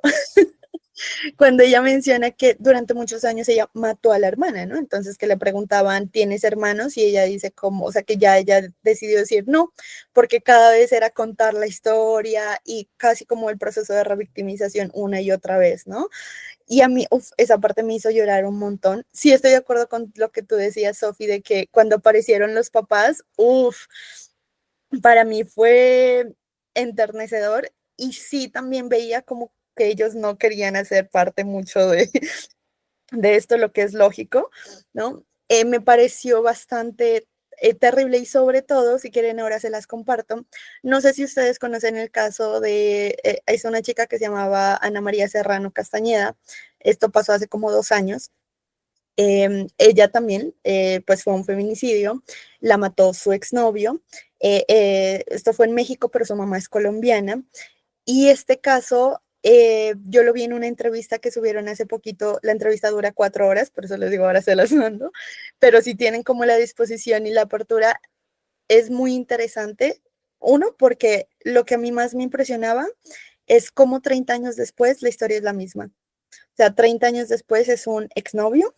Cuando ella menciona que durante muchos años ella mató a la hermana, ¿no? Entonces que le preguntaban, ¿tienes hermanos? Y ella dice como, o sea, que ya ella decidió decir no, porque cada vez era contar la historia y casi como el proceso de revictimización una y otra vez, ¿no? Y a mí, esa parte me hizo llorar un montón. Sí, estoy de acuerdo con lo que tú decías, Sofi, de que cuando aparecieron los papás, para mí fue enternecedor y sí también veía como que ellos no querían hacer parte mucho de esto, lo que es lógico, ¿no? Me pareció bastante terrible y sobre todo, si quieren ahora se las comparto. No sé si ustedes conocen el caso de, es una chica que se llamaba Ana María Serrano Castañeda. Esto pasó hace como 2 años. Ella también, pues fue un feminicidio, la mató su exnovio. Esto fue en México, pero su mamá es colombiana. Y este caso, yo lo vi en una entrevista que subieron hace poquito. La entrevista dura 4 horas, por eso les digo, ahora se las mando. Pero si tienen como la disposición y la apertura, es muy interesante. Uno, porque lo que a mí más me impresionaba es cómo 30 años después la historia es la misma. O sea, 30 años después es un exnovio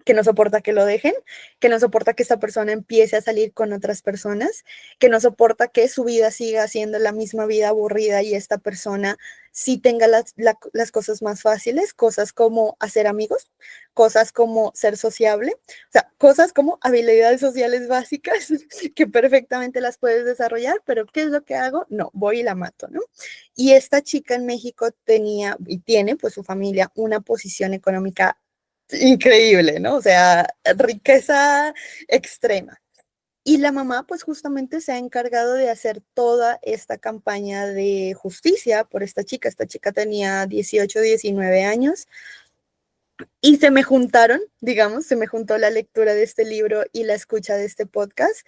que no soporta que lo dejen, que no soporta que esta persona empiece a salir con otras personas, que no soporta que su vida siga siendo la misma vida aburrida y esta persona sí tenga las cosas más fáciles, cosas como hacer amigos, cosas como ser sociable, o sea, cosas como habilidades sociales básicas que perfectamente las puedes desarrollar, pero ¿qué es lo que hago? No, voy y la mato, ¿no? Y esta chica en México tenía y tiene, pues su familia, una posición económica increíble, ¿no? O sea, riqueza extrema. Y la mamá, pues justamente se ha encargado de hacer toda esta campaña de justicia por esta chica. Esta chica tenía 18, 19 años y se me juntaron, digamos, se me juntó la lectura de este libro y la escucha de este podcast.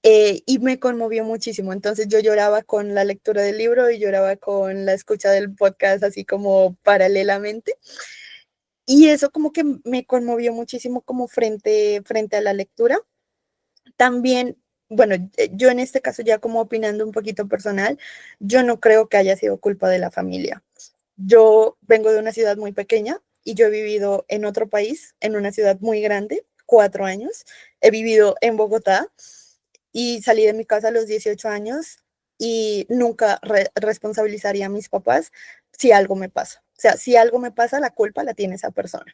Y me conmovió muchísimo. Entonces yo lloraba con la lectura del libro y lloraba con la escucha del podcast, así como paralelamente. Y eso como que me conmovió muchísimo como frente a la lectura. También, bueno, yo en este caso ya como opinando un poquito personal, yo no creo que haya sido culpa de la familia. Yo vengo de una ciudad muy pequeña y yo he vivido en otro país, en una ciudad muy grande, 4 años. He vivido en Bogotá y salí de mi casa a los 18 años y nunca responsabilizaría a mis papás si algo me pasa. O sea, si algo me pasa, la culpa la tiene esa persona.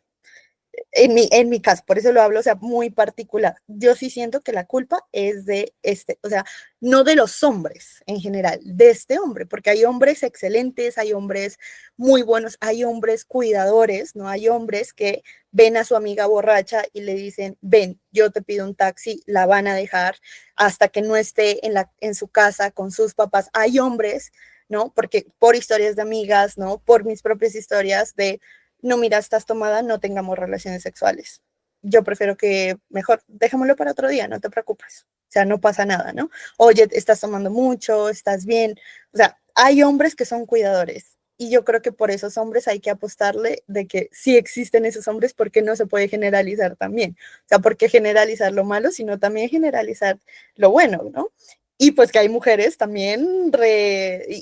En mi caso, por eso lo hablo, o sea, muy particular. Yo sí siento que la culpa es de este, o sea, no de los hombres en general, de este hombre, porque hay hombres excelentes, hay hombres muy buenos, hay hombres cuidadores, ¿no? Hay hombres que ven a su amiga borracha y le dicen, ven, yo te pido un taxi, la van a dejar hasta que no esté en su casa con sus papás. Hay hombres, ¿no? Porque por historias de amigas, ¿no? Por mis propias historias de no, mira, estás tomada, no tengamos relaciones sexuales. Yo prefiero que mejor dejémoslo para otro día, no te preocupes. O sea, no pasa nada, ¿no? Oye, estás tomando mucho, estás bien. O sea, hay hombres que son cuidadores y yo creo que por esos hombres hay que apostarle de que sí existen esos hombres porque no se puede generalizar también. O sea, ¿por qué generalizar lo malo, sino también generalizar lo bueno, ¿no? Y pues que hay mujeres también,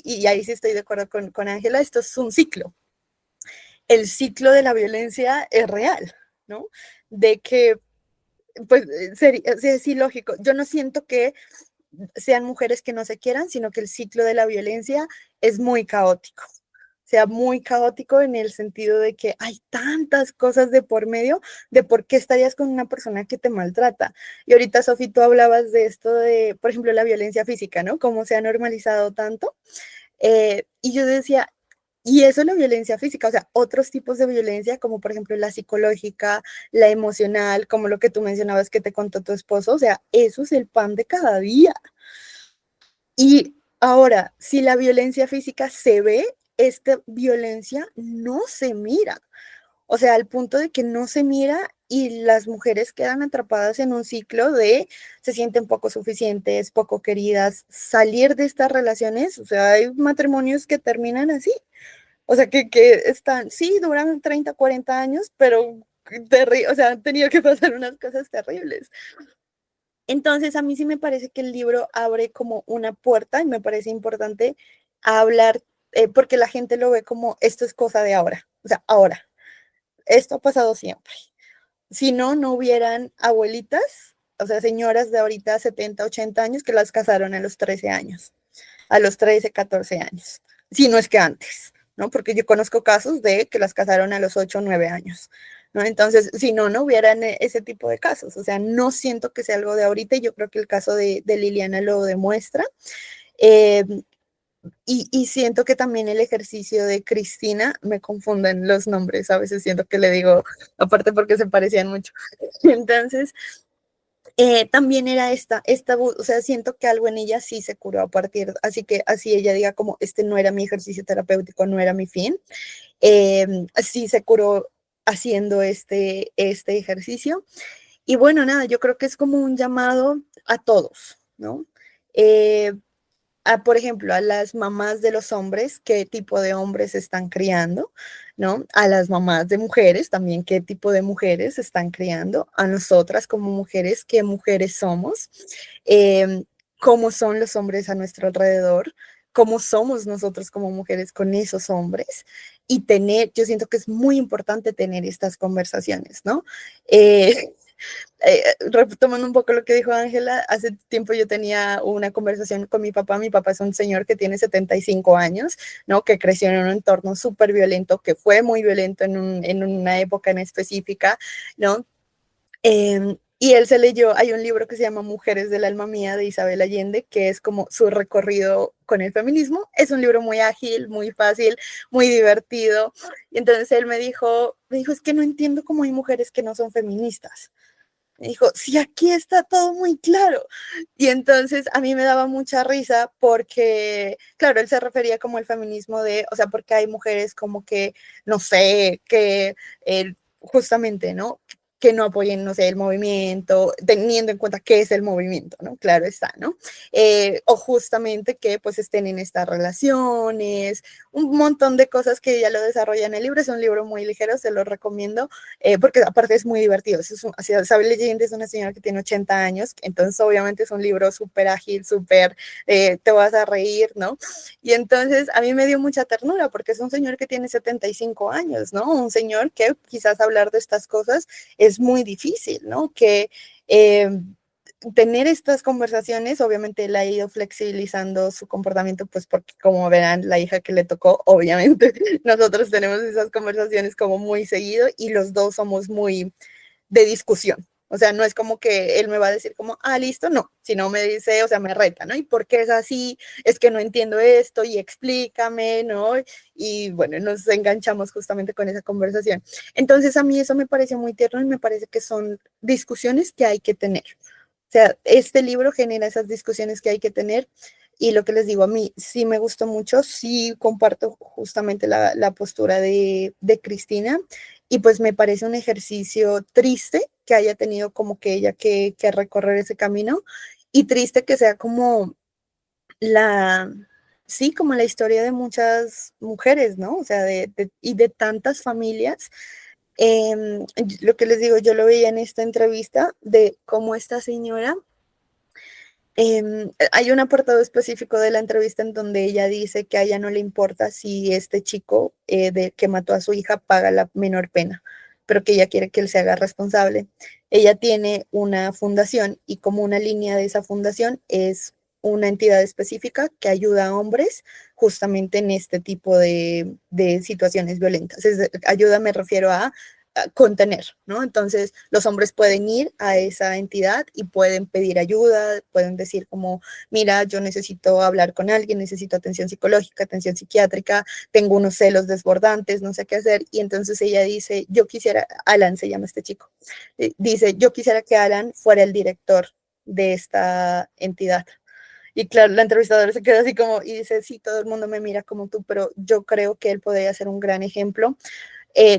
y ahí sí estoy de acuerdo con Ángela, esto es un ciclo. El ciclo de la violencia es real, ¿no? De que, pues, sería, es ilógico. Yo no siento que sean mujeres que no se quieran, sino que el ciclo de la violencia es muy caótico. O sea, muy caótico en el sentido de que hay tantas cosas de por medio de por qué estarías con una persona que te maltrata. Y ahorita, Sofi, tú hablabas de esto de, por ejemplo, la violencia física, ¿no? Cómo se ha normalizado tanto. Y yo decía, y eso es la violencia física, o sea, otros tipos de violencia, como por ejemplo la psicológica, la emocional, como lo que tú mencionabas que te contó tu esposo, o sea, eso es el pan de cada día. Y ahora, si la violencia física se ve, esta violencia no se mira. O sea, al punto de que no se mira y las mujeres quedan atrapadas en un ciclo de se sienten poco suficientes, poco queridas, salir de estas relaciones, o sea, hay matrimonios que terminan así, o sea, que están, sí, duran 30, 40 años, pero o sea, han tenido que pasar unas cosas terribles. Entonces, a mí sí me parece que el libro abre como una puerta y me parece importante hablar, porque la gente lo ve como esto es cosa de ahora, o sea, ahora, esto ha pasado siempre. Si no, no hubieran abuelitas, o sea, señoras de ahorita 70, 80 años que las casaron a los 13 años, a los 13, 14 años, si no es que antes, ¿no? Porque yo conozco casos de que las casaron a los 8 o 9 años, ¿no? Entonces, si no, no hubieran ese tipo de casos, o sea, no siento que sea algo de ahorita y yo creo que el caso de Liliana lo demuestra. Eh, y siento que también el ejercicio de Cristina, me confunden los nombres, a veces siento que le digo, aparte porque se parecían mucho. Entonces, también era o sea, siento que algo en ella sí se curó a partir, así que así ella diga como, este no era mi ejercicio terapéutico, no era mi fin, sí se curó haciendo este ejercicio. Y bueno, nada, yo creo que es como un llamado a todos, ¿no? Eh, por ejemplo, a las mamás de los hombres, qué tipo de hombres están criando, ¿no? A las mamás de mujeres también, qué tipo de mujeres están criando, a nosotras como mujeres, qué mujeres somos, eh, cómo son los hombres a nuestro alrededor, cómo somos nosotros como mujeres con esos hombres y yo siento que es muy importante tener estas conversaciones, ¿no? Retomando un poco lo que dijo Ángela, hace tiempo yo tenía una conversación con mi papá es un señor que tiene 75 años, ¿no? Que creció en un entorno súper violento, que fue muy violento en una época en específica, ¿no? Y él se leyó, hay un libro que se llama Mujeres del alma mía de Isabel Allende, que es como su recorrido con el feminismo. Es un libro muy ágil, muy fácil, muy divertido. Y entonces él me dijo, es que no entiendo cómo hay mujeres que no son feministas. Me dijo, sí, aquí está todo muy claro. Y entonces a mí me daba mucha risa porque, claro, él se refería como el feminismo o sea, porque hay mujeres como que, no sé, que justamente, ¿no? Que no apoyen, no sé, el movimiento, teniendo en cuenta qué es el movimiento, ¿no? Claro está, ¿no? O justamente que pues estén en estas relaciones, un montón de cosas que ya lo desarrolla en el libro. Es un libro muy ligero, se lo recomiendo porque aparte es muy divertido. Isabel Allende es una señora que tiene 80 años, entonces obviamente es un libro súper ágil, súper, te vas a reír, ¿no? Y entonces a mí me dio mucha ternura porque es un señor que tiene 75 años, ¿no? Un señor que quizás hablar de estas cosas es muy difícil, ¿no? Que tener estas conversaciones, obviamente él ha ido flexibilizando su comportamiento, pues porque como verán, la hija que le tocó, obviamente nosotros tenemos esas conversaciones como muy seguido y los dos somos muy de discusión. O sea, no es como que él me va a decir como, listo, no, sino me dice, o sea, me reta, ¿no? ¿Y por qué es así? Es que no entiendo esto y explícame, ¿no? Y bueno, nos enganchamos justamente con esa conversación. Entonces, a mí eso me parece muy tierno y me parece que son discusiones que hay que tener. O sea, este libro genera esas discusiones que hay que tener y lo que les digo, a mí sí me gustó mucho, sí comparto justamente la postura de Cristina y pues me parece un ejercicio triste que haya tenido como que ella que recorrer ese camino y triste que sea como la, sí, como la historia de muchas mujeres, ¿no? O sea, y de tantas familias. Lo que les digo, yo lo veía en esta entrevista de cómo esta señora, hay un apartado específico de la entrevista en donde ella dice que a ella no le importa si este chico que mató a su hija paga la menor pena, pero que ella quiere que él se haga responsable. Ella tiene una fundación y como una línea de esa fundación es una entidad específica que ayuda a hombres justamente en este tipo de situaciones violentas. Ayuda me refiero a contener, ¿no? Entonces los hombres pueden ir a esa entidad y pueden pedir ayuda, pueden decir como, mira, yo necesito hablar con alguien, necesito atención psicológica, atención psiquiátrica, tengo unos celos desbordantes, no sé qué hacer. Y entonces ella dice, yo quisiera, Alan se llama este chico, dice, yo quisiera que Alan fuera el director de esta entidad. Y claro, la entrevistadora se queda así como, y dice, sí, todo el mundo me mira como tú, pero yo creo que él podría ser un gran ejemplo.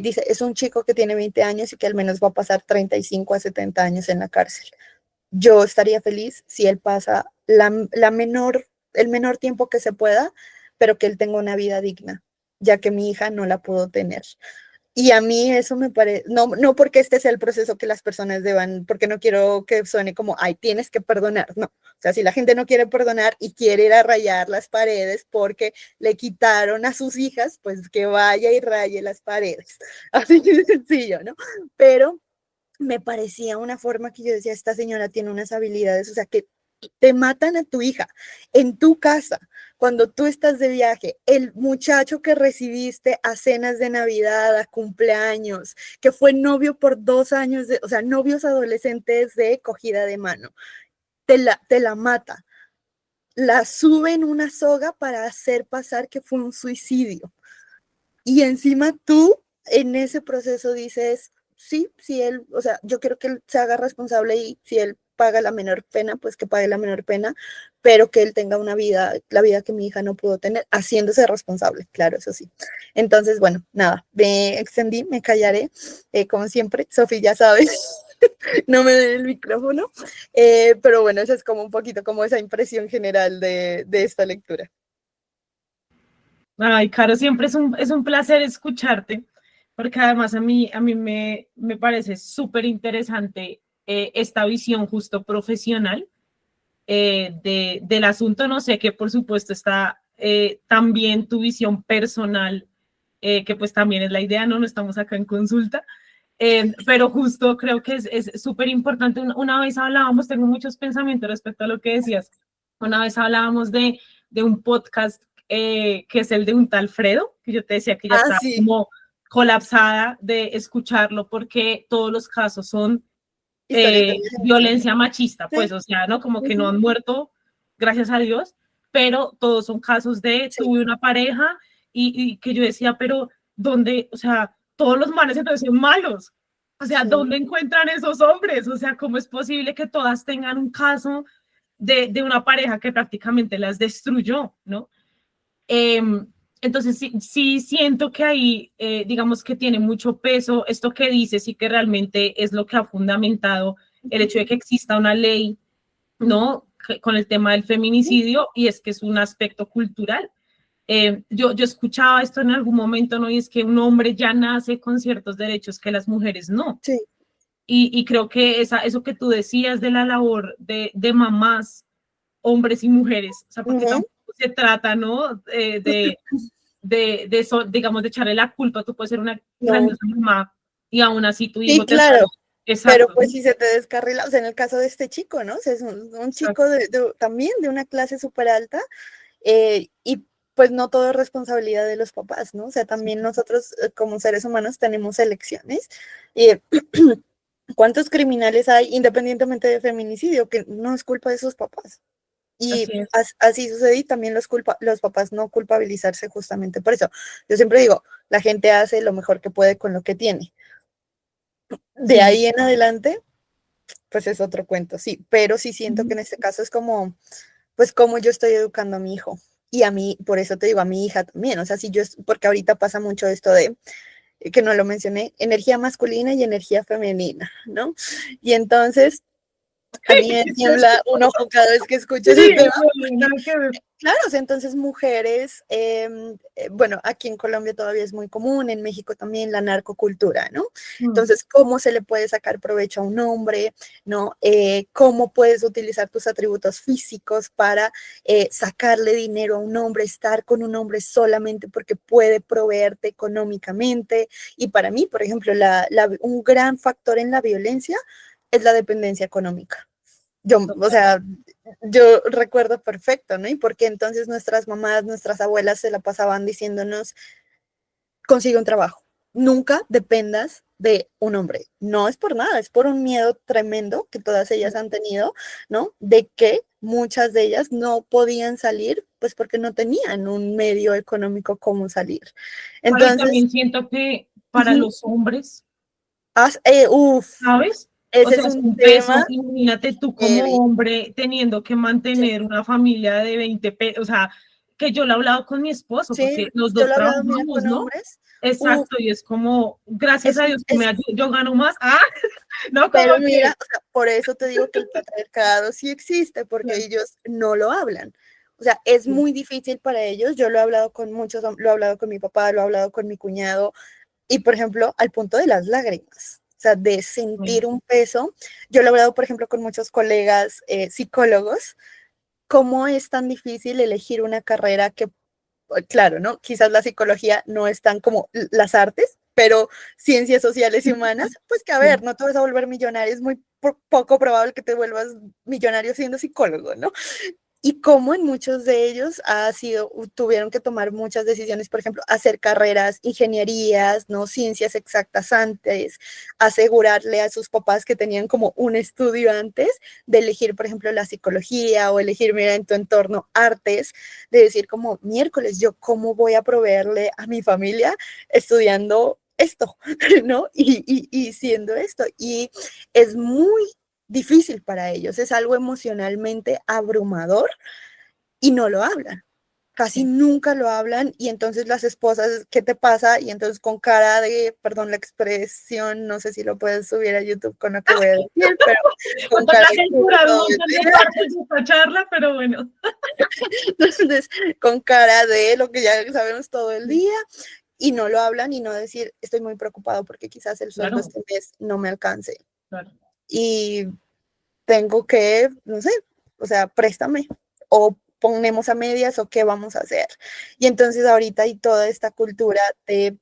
Dice, es un chico que tiene 20 años y que al menos va a pasar 35 a 70 años en la cárcel. Yo estaría feliz si él pasa el menor tiempo que se pueda, pero que él tenga una vida digna, ya que mi hija no la pudo tener. Y a mí eso me parece, no porque este sea el proceso que las personas deban, porque no quiero que suene como, ay, tienes que perdonar, no. O sea, si la gente no quiere perdonar y quiere ir a rayar las paredes porque le quitaron a sus hijas, pues que vaya y raye las paredes. Así de sencillo, ¿no? Pero me parecía una forma que yo decía, esta señora tiene unas habilidades, o sea, que te matan a tu hija en tu casa, cuando tú estás de viaje, el muchacho que recibiste a cenas de Navidad, a cumpleaños, que fue novio por 2 años, o sea, novios adolescentes de cogida de mano, te la mata. la sube en una soga para hacer pasar que fue un suicidio. Y encima tú en ese proceso dices, sí, si él, o sea, yo quiero que él se haga responsable y si él paga la menor pena, pues que pague la menor pena, pero que él tenga una vida, la vida que mi hija no pudo tener, haciéndose responsable, claro, eso sí. Entonces, bueno, nada, me extendí, me callaré, como siempre, Sofi ya sabes. No me den el micrófono, pero bueno, esa es como un poquito como esa impresión general de esta lectura. Ay, Caro, siempre es un placer escucharte, porque además a mí me parece súper interesante esta visión justo profesional del asunto. No sé, que por supuesto está también tu visión personal, que pues también es la idea, ¿no? No estamos acá en consulta, pero justo creo que es súper importante. Una vez hablábamos, tengo muchos pensamientos respecto a lo que decías, una vez hablábamos de un podcast que es el de un tal Fredo, que yo te decía que ya está Sí. como colapsada de escucharlo porque todos los casos son violencia machista, pues, o sea, ¿no? Como que no han muerto, gracias a Dios, pero todos son casos de tuve una pareja y que yo decía, pero ¿dónde? O sea, todos los manes entonces son malos. O sea, ¿dónde encuentran esos hombres? O sea, ¿cómo es posible que todas tengan un caso de una pareja que prácticamente las destruyó, ¿no? Entonces, sí siento que ahí, digamos que tiene mucho peso esto que dices y que realmente es lo que ha fundamentado el hecho de que exista una ley, ¿no? Con el tema del feminicidio, y es que es un aspecto cultural. Yo escuchaba esto en algún momento, ¿no? Y es que un hombre ya nace con ciertos derechos que las mujeres no. Sí. Y creo que eso que tú decías de la labor de mamás, hombres y mujeres, o sea, porque tampoco se trata, ¿no? De eso, digamos, de echarle la culpa. Tú puedes ser una grandiosa mamá y aún así tu hijo te claro. Exacto. Pero pues si se te descarrila, o sea, en el caso de este chico, ¿no? O sea, es un chico también de una clase súper alta, y pues no todo es responsabilidad de los papás, ¿no? O sea, también nosotros como seres humanos tenemos elecciones. ¿Cuántos criminales hay independientemente de feminicidio que no es culpa de sus papás? Y así sucede, y también los papás no culpabilizarse justamente por eso. Yo siempre digo, la gente hace lo mejor que puede con lo que tiene. De ahí en adelante, pues es otro cuento, sí, pero sí siento que en este caso es como, pues como yo estoy educando a mi hijo, y a mí, por eso te digo, a mi hija también, o sea, si yo, porque ahorita pasa mucho esto de, que no lo mencioné, energía masculina y energía femenina, ¿no? Y entonces, a mí me tiembla un ojo cada vez que escucho ese tema. Claro, o sea, entonces mujeres, bueno, aquí en Colombia todavía es muy común, en México también la narcocultura, ¿no? Entonces, ¿cómo se le puede sacar provecho a un hombre, ¿no? ¿Cómo puedes utilizar tus atributos físicos para sacarle dinero a un hombre, estar con un hombre solamente porque puede proveerte económicamente? Y para mí, por ejemplo, un gran factor en la violencia es la dependencia económica. O sea, yo recuerdo perfecto, ¿no? Y porque entonces nuestras mamás, nuestras abuelas se la pasaban diciéndonos, consigue un trabajo, nunca dependas de un hombre. No es por nada, es por un miedo tremendo que todas ellas han tenido, ¿no? De que muchas de ellas no podían salir, pues porque no tenían un medio económico cómo salir. Entonces, también siento que para los hombres, ¿sabes? Ese o sea, es un peso. tema. Imagínate tú como hombre teniendo que mantener una familia de 20 pesos, o sea, que yo lo he hablado con mi esposo, porque los dos trabajamos, ¿no? Hombres. Exacto, y es como, gracias a Dios que yo gano más. No, pero mira, o sea, por eso te digo que el patriarcado sí existe, porque ellos no lo hablan. O sea, es muy difícil para ellos. Yo lo he hablado con muchos, lo he hablado con mi papá, lo he hablado con mi cuñado, y por ejemplo, al punto de las lágrimas. O sea, de sentir un peso. Yo lo he hablado, por ejemplo, con muchos colegas psicólogos, cómo es tan difícil elegir una carrera que, claro, ¿no? Quizás la psicología no es tan como las artes, pero ciencias sociales y humanas, pues que a ver, no te vas a volver millonario, es muy poco probable que te vuelvas millonario siendo psicólogo, ¿no? y cómo en muchos de ellos tuvieron que tomar muchas decisiones, por ejemplo, hacer carreras, ingenierías, ¿no? Ciencias exactas antes, asegurarle a sus papás que tenían como un estudio antes de elegir, por ejemplo, la psicología o elegir, mira, en tu entorno, artes, de decir como, miércoles, ¿yo cómo voy a proveerle a mi familia estudiando esto, ¿no? Y siendo esto. Y es muy difícil para ellos, es algo emocionalmente abrumador y no lo hablan. Casi nunca lo hablan y entonces las esposas, ¿qué te pasa? Y entonces con cara de, perdón la expresión, no sé si lo puedes subir a YouTube con lo que voy a decir, pero con cara de charla, pero bueno. Entonces, con cara de lo que ya sabemos todo el día y no lo hablan y no decir, estoy muy preocupado porque quizás el sueldo este mes no me alcance. Claro. Y tengo que, no sé, o sea, préstame o ponemos a medias o qué vamos a hacer. Y entonces ahorita hay toda esta cultura de,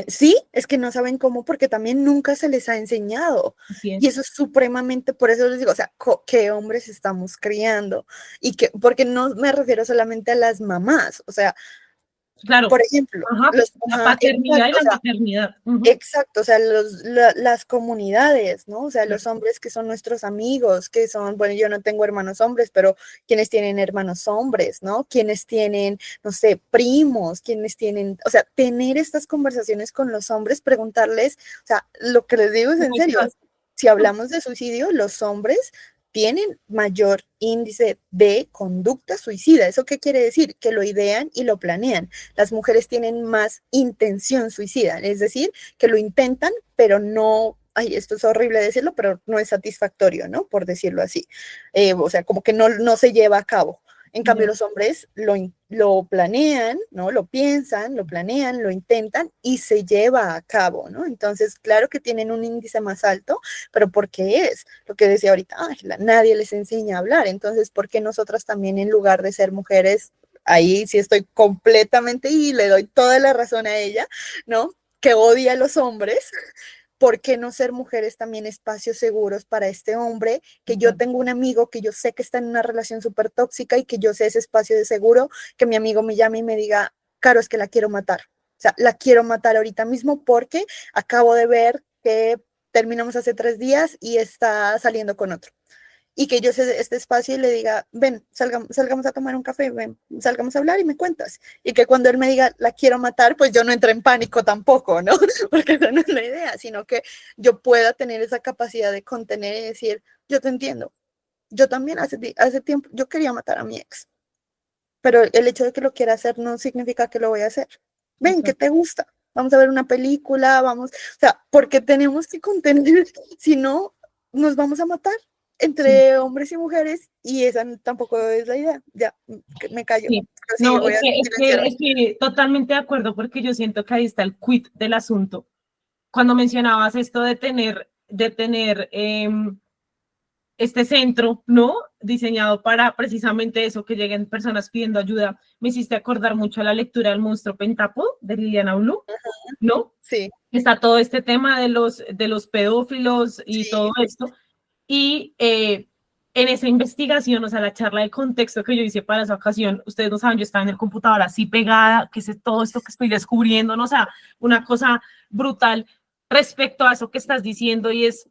sí, es que no saben cómo porque también nunca se les ha enseñado. Y eso es supremamente, por eso les digo, o sea, ¿qué hombres estamos criando? Y que, porque no me refiero solamente a las mamás, o sea, claro, por ejemplo, la paternidad y la maternidad. Exacto, o sea, las comunidades, ¿no? O sea, los hombres que son nuestros amigos, que son, bueno, yo no tengo hermanos hombres, pero quienes tienen hermanos hombres, ¿no? Quienes tienen, no sé, primos, quienes tienen, o sea, tener estas conversaciones con los hombres, preguntarles, o sea, lo que les digo es en serio, si hablamos de suicidio, los hombres tienen mayor índice de conducta suicida. ¿Eso qué quiere decir? Que lo idean y lo planean. Las mujeres tienen más intención suicida, es decir, que lo intentan, pero no, ay, esto es horrible decirlo, pero no es satisfactorio, ¿no? Por decirlo así. O sea, como que no se lleva a cabo. En cambio, los hombres lo planean, ¿no? Lo piensan, lo planean, lo intentan y se lleva a cabo, ¿no? Entonces, claro que tienen un índice más alto, pero ¿por qué es? Lo que decía ahorita Ángela, nadie les enseña a hablar. Entonces, ¿por qué nosotras también en lugar de ser mujeres, ahí sí estoy completamente y le doy toda la razón a ella, ¿no? Que odia a los hombres. ¿Por qué no ser mujeres también espacios seguros para este hombre? Que yo tengo un amigo que yo sé que está en una relación súper tóxica y que yo sé ese espacio de seguro, que mi amigo me llame y me diga, Caro, es que la quiero matar. O sea, la quiero matar ahorita mismo porque acabo de ver que terminamos hace 3 días y está saliendo con otro. Y que yo sé este espacio y le diga, ven, salgamos a tomar un café, ven, salgamos a hablar y me cuentas. Y que cuando él me diga, la quiero matar, pues yo no entre en pánico tampoco, ¿no? Porque esa no es la idea, sino que yo pueda tener esa capacidad de contener y decir, yo te entiendo. Yo también hace tiempo, yo quería matar a mi ex, pero el hecho de que lo quiera hacer no significa que lo voy a hacer. Ven, ¿qué te gusta? Vamos a ver una película, vamos, o sea, porque tenemos que contener, si no, nos vamos a matar entre hombres y mujeres y esa tampoco es la idea. Ya, me callo. Sí. No, es que totalmente de acuerdo porque yo siento que ahí está el quid del asunto. Cuando mencionabas esto de tener este centro, ¿no? Diseñado para precisamente eso, que lleguen personas pidiendo ayuda, me hiciste acordar mucho a la lectura del monstruo Pentápodo de Liliana Blue, ¿no? Sí. Está todo este tema de los pedófilos y todo esto. Y en esa investigación, o sea, la charla de contexto que yo hice para esa ocasión, ustedes no saben, yo estaba en el computador así pegada, que sé todo esto que estoy descubriendo, ¿no? O sea, una cosa brutal respecto a eso que estás diciendo y es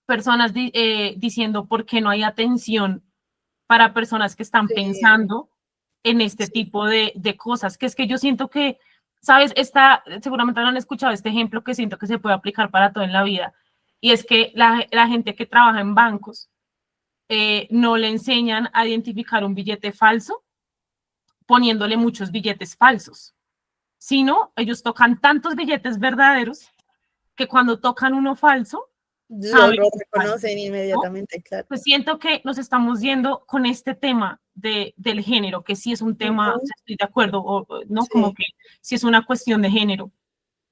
personas diciendo por qué no hay atención para personas que están pensando en este tipo de cosas, que es que yo siento que, ¿sabes? Seguramente han escuchado este ejemplo que siento que se puede aplicar para todo en la vida, y es que la gente que trabaja en bancos no le enseñan a identificar un billete falso poniéndole muchos billetes falsos, sino ellos tocan tantos billetes verdaderos que cuando tocan uno falso, lo reconocen inmediatamente, ¿no? Claro. Pues siento que nos estamos yendo con este tema del género, que sí es un tema, o sea, estoy de acuerdo, ¿no? Sí. Como que sí es una cuestión de género.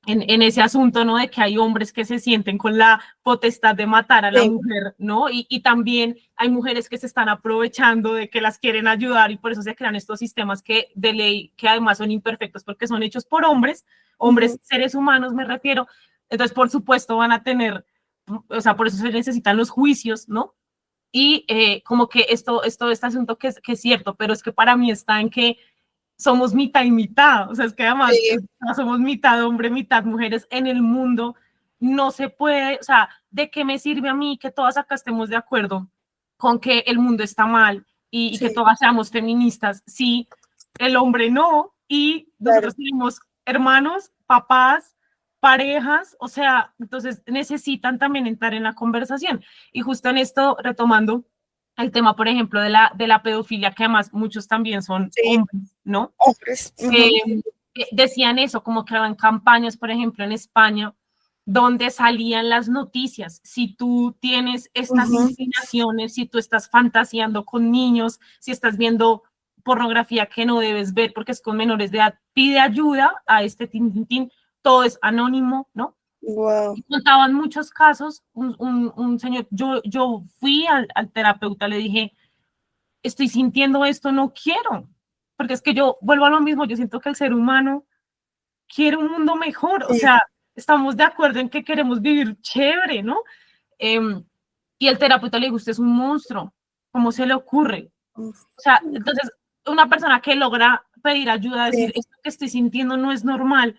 En ese asunto, ¿no? De que hay hombres que se sienten con la potestad de matar a la mujer, ¿no? Y también hay mujeres que se están aprovechando de que las quieren ayudar y por eso se crean estos sistemas que de ley, que además son imperfectos porque son hechos por hombres, seres humanos me refiero. Entonces, por supuesto, van a tener, o sea, por eso se necesitan los juicios, ¿no? y como que este asunto que es cierto, pero es que para mí está en que somos mitad y mitad, o sea, es que además Sí, somos mitad hombre, mitad mujeres en el mundo, no se puede, o sea, ¿de qué me sirve a mí que todas acá estemos de acuerdo con que el mundo está mal y que sí, todas seamos feministas si el hombre no y claro. nosotros tenemos hermanos, papás, parejas, o sea, entonces necesitan también entrar en la conversación. Y justo en esto, retomando el tema, por ejemplo, de la pedofilia, que además muchos también son Sí, hombres, ¿no? hombres. Eh, Ujú. Decían eso, como que eran campañas, por ejemplo, en España, donde salían las noticias. Si tú tienes estas Ujú. inclinaciones, si tú estás fantaseando con niños, si estás viendo pornografía que no debes ver porque es con menores de edad, pide ayuda a este tin, todo es anónimo, ¿no? Wow. Y contaban muchos casos, un señor, yo fui al terapeuta, le dije, estoy sintiendo esto, no quiero, porque es que yo vuelvo a lo mismo, yo siento que el ser humano quiere un mundo mejor, o Sí. sea, estamos de acuerdo en que queremos vivir chévere, ¿no? Y el terapeuta le dijo, usted es un monstruo, ¿cómo se le ocurre? O sea, entonces, una persona que logra pedir ayuda, Sí, decir, esto que estoy sintiendo no es normal,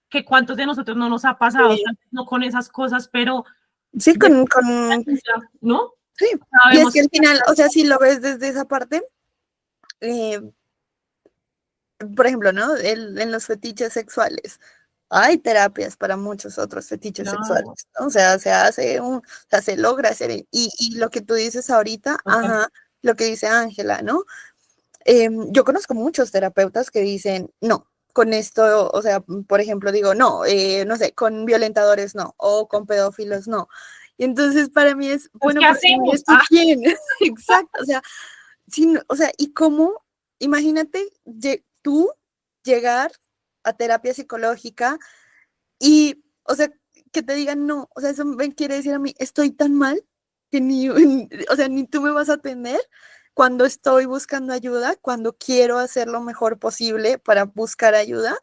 que cuántos de nosotros no nos ha pasado, sí. no con esas cosas, pero Sí, de ¿no? sí. Y es Sabemos que al final, o sea, si lo ves desde esa parte, eh, por ejemplo, ¿no? En los fetiches sexuales, hay terapias para muchos otros fetiches sexuales, no, ¿no? O sea, o sea, se logra hacer, y lo que tú dices ahorita, ajá, lo que dice Ángela, ¿no? Yo conozco muchos terapeutas que dicen, no, con esto, o sea, por ejemplo, digo, no, no sé, con violentadores no, o con pedófilos no. Y entonces para mí es, pues, bueno, ¿qué pero ¿y hacemos? esto quién? Exacto, o sea, o sea, ¿y cómo? Imagínate tú llegar a terapia psicológica y, o sea, que te digan no, o sea, eso me quiere decir a mí, estoy tan mal que ni, o sea, ni tú me vas a atender cuando estoy buscando ayuda, cuando quiero hacer lo mejor posible para buscar ayuda,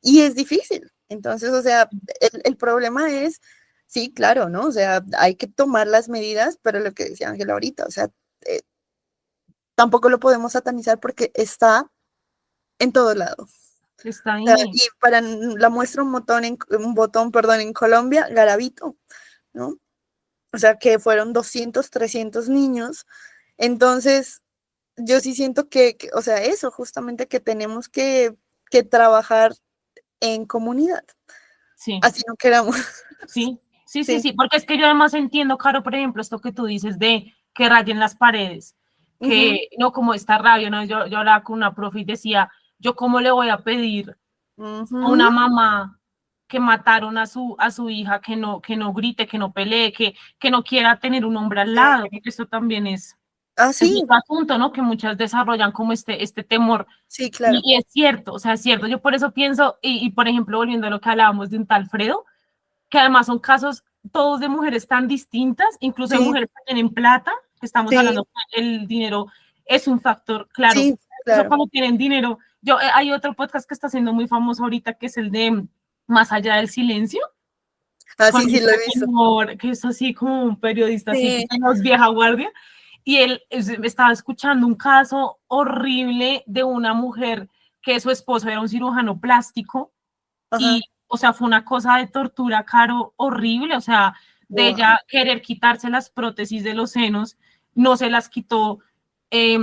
y es difícil. Entonces, o sea, el problema es, sí, claro, ¿no? O sea, hay que tomar las medidas, pero lo que decía Ángela ahorita, o sea, eh, tampoco lo podemos satanizar porque está en todo lado. Está Sea, ahí. y para la muestra un botón, perdón, en Colombia, Garavito, ¿no? O sea, que fueron 200 300 niños. Entonces, yo sí siento o sea, eso, justamente que tenemos que trabajar en comunidad, Sí, así no queramos. sí, sí, sí, Sí. sí, porque es que yo además entiendo, Caro, por ejemplo, esto que tú dices de que rayen las paredes, Ujú, que no como esta rabia, ¿no? Yo hablaba con una profe y decía, yo cómo le voy a pedir a ujú, una mamá que mataron a su hija, que no grite, que no pelee, que no quiera tener un hombre al sí. lado, porque eso también Ah, es sí, otro asunto, ¿no? Que muchas desarrollan como este temor. sí, claro. Y es cierto, o sea, es cierto. Yo por eso pienso, por ejemplo, volviendo a lo que hablábamos de un tal Fredo, que además son casos todos de mujeres tan distintas, incluso de Sí, mujeres que tienen plata, que estamos sí, hablando, el dinero es un factor, claro. sí, Eso claro. cuando tienen dinero. Hay otro podcast que está siendo muy famoso ahorita, que es el de Más allá del silencio, Ah, con sí, sí, lo este he visto. señor, que es así como un periodista, así que Sí, nos vieja guardia, y él estaba escuchando un caso horrible de una mujer que su esposo era un cirujano plástico y, ajá. o sea, fue una cosa de tortura, Caro, horrible, o sea, de Wow. ella querer quitarse las prótesis de los senos, no se las quitó, eh,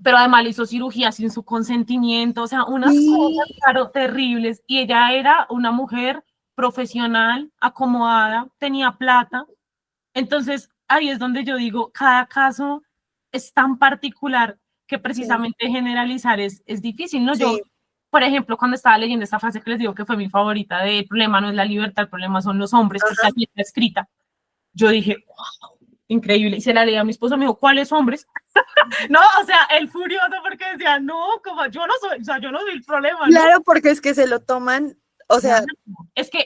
pero además le hizo cirugía sin su consentimiento, o sea, unas cosas, Sí, Caro, terribles, y ella era una mujer profesional, acomodada, tenía plata, entonces ahí es donde yo digo, cada caso es tan particular que sí, precisamente generalizar es difícil, ¿no? Yo, sí. por ejemplo, cuando estaba leyendo esta frase que les digo que fue mi favorita, de el problema no es la libertad, el problema son los hombres, porque Ajá. así está escrita, yo dije, wow, increíble, y se la leí a mi esposo, me dijo, ¿cuáles hombres? No, o sea, el furioso porque decía, no, como yo no soy, o sea, yo no soy el problema, ¿no? Claro, porque es que se lo toman, o Claro. sea, Es que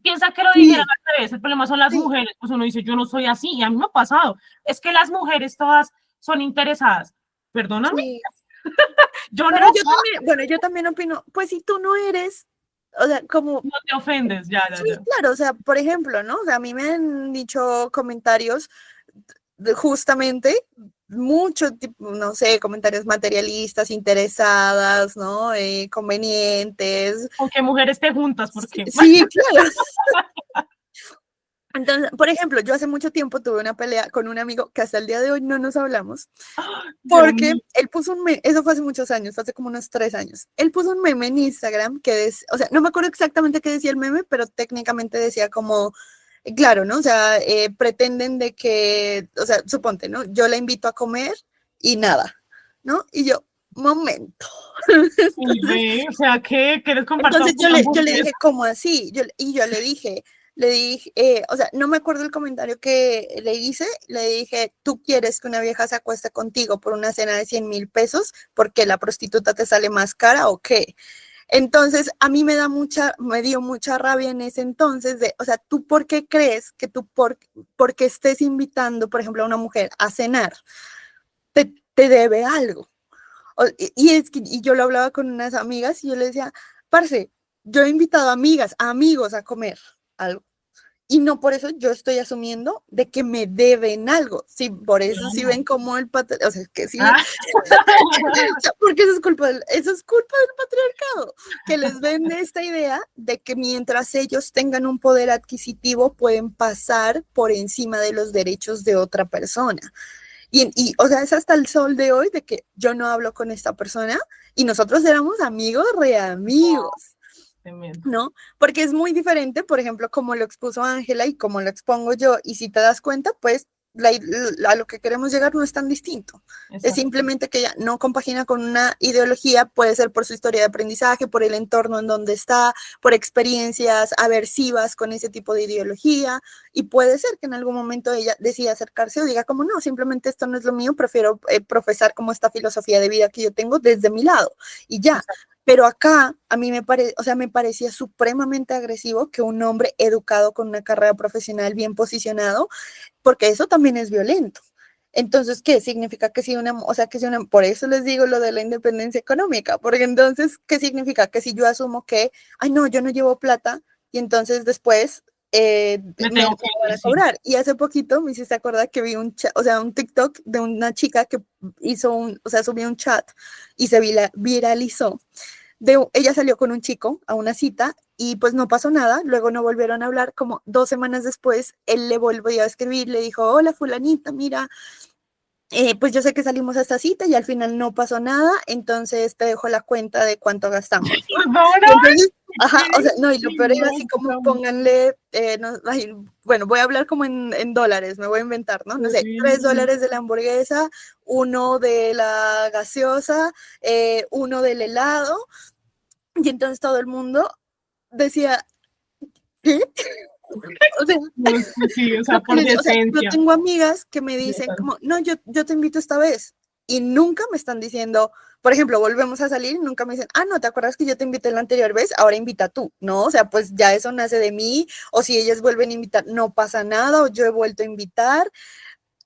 piensa que lo dijeran sí, al revés, el problema son las sí, mujeres, pues uno dice, yo no soy así, y a mí me ha pasado, es que las mujeres todas son interesadas, perdóname, sí. yo Pero no, yo también, bueno, yo también opino, pues si tú no eres, o sea, como, no te ofendes, ya, ya, sí, ya. claro, o sea, por ejemplo, ¿no? O sea, a mí me han dicho comentarios justamente mucho tipo, no sé, comentarios materialistas, interesadas, ¿no? Convenientes. Con que mujeres esté juntas, porque Sí, claro. Entonces, por ejemplo, yo hace mucho tiempo tuve una pelea con un amigo que hasta el día de hoy no nos hablamos, porque él puso un meme, eso fue hace muchos años, fue hace como unos 3 años. Él puso un meme en Instagram que o sea, no me acuerdo exactamente qué decía el meme, pero técnicamente decía como, claro, ¿no? O sea, pretenden de que, o sea, suponte, ¿no? Yo la invito a comer y nada, ¿no? Y yo, momento. Entonces, o sea, ¿qué les comparto? Entonces yo le dije, ¿cómo así? Y yo le dije, o sea, no me acuerdo el comentario que le hice, le dije, ¿tú quieres que una vieja se acueste contigo por una cena de 100,000 pesos porque la prostituta te sale más cara o qué? Entonces, a mí me dio mucha rabia en ese entonces o sea, ¿tú por qué crees que porque estés invitando, por ejemplo, a una mujer a cenar, te debe algo? Y yo lo hablaba con unas amigas y yo le decía, parce, yo he invitado amigos a comer algo. Y no por eso yo estoy asumiendo de que me deben algo. Sí, por eso sí ven como el patriarcado, o sea, que sí ven, porque eso es culpa del patriarcado, que les vende esta idea de que mientras ellos tengan un poder adquisitivo pueden pasar por encima de los derechos de otra persona. O sea, es hasta el sol de hoy de que yo no hablo con esta persona y nosotros éramos amigos, re amigos, ¿no? Porque es muy diferente, por ejemplo, como lo expuso Ángela y como lo expongo yo, y si te das cuenta, pues a lo que queremos llegar no es tan distinto. Exacto. Es simplemente que ella no compagina con una ideología, puede ser por su historia de aprendizaje, por el entorno en donde está, por experiencias aversivas con ese tipo de ideología, y puede ser que en algún momento ella decida acercarse o diga como no, simplemente esto no es lo mío, prefiero profesar como esta filosofía de vida que yo tengo desde mi lado, y ya. Exacto. Pero acá a mí me parecía supremamente agresivo que un hombre educado con una carrera profesional bien posicionado, porque eso también es violento. Entonces, ¿qué significa que si por eso les digo lo de la independencia económica, porque entonces, ¿qué significa? Que si yo asumo que, ay, no, yo no llevo plata, y entonces después me tengo que cobrar. Y hace poquito me hiciste acordar que vi un TikTok de una chica que subió un chat y se viralizó. Ella salió con un chico a una cita y pues no pasó nada, luego no volvieron a hablar, como 2 semanas después, él le volvió a escribir, le dijo, hola fulanita, mira, pues yo sé que salimos a esta cita y al final no pasó nada, entonces te dejo la cuenta de cuánto gastamos. Entonces, o sea, no, y lo peor era así como pónganle, bueno, voy a hablar como en dólares, me voy a inventar, ¿no? No sé, $3 de la hamburguesa, 1 de la gaseosa, 1 del helado, y entonces todo el mundo decía, ¿qué? O sea, por decencia. Yo tengo amigas que me dicen como, no, yo te invito esta vez, y nunca me están diciendo, por ejemplo, volvemos a salir, nunca me dicen, no, ¿te acuerdas que yo te invité la anterior vez? Ahora invita tú, ¿no? O sea, pues ya eso nace de mí, o si ellas vuelven a invitar, no pasa nada, o yo he vuelto a invitar.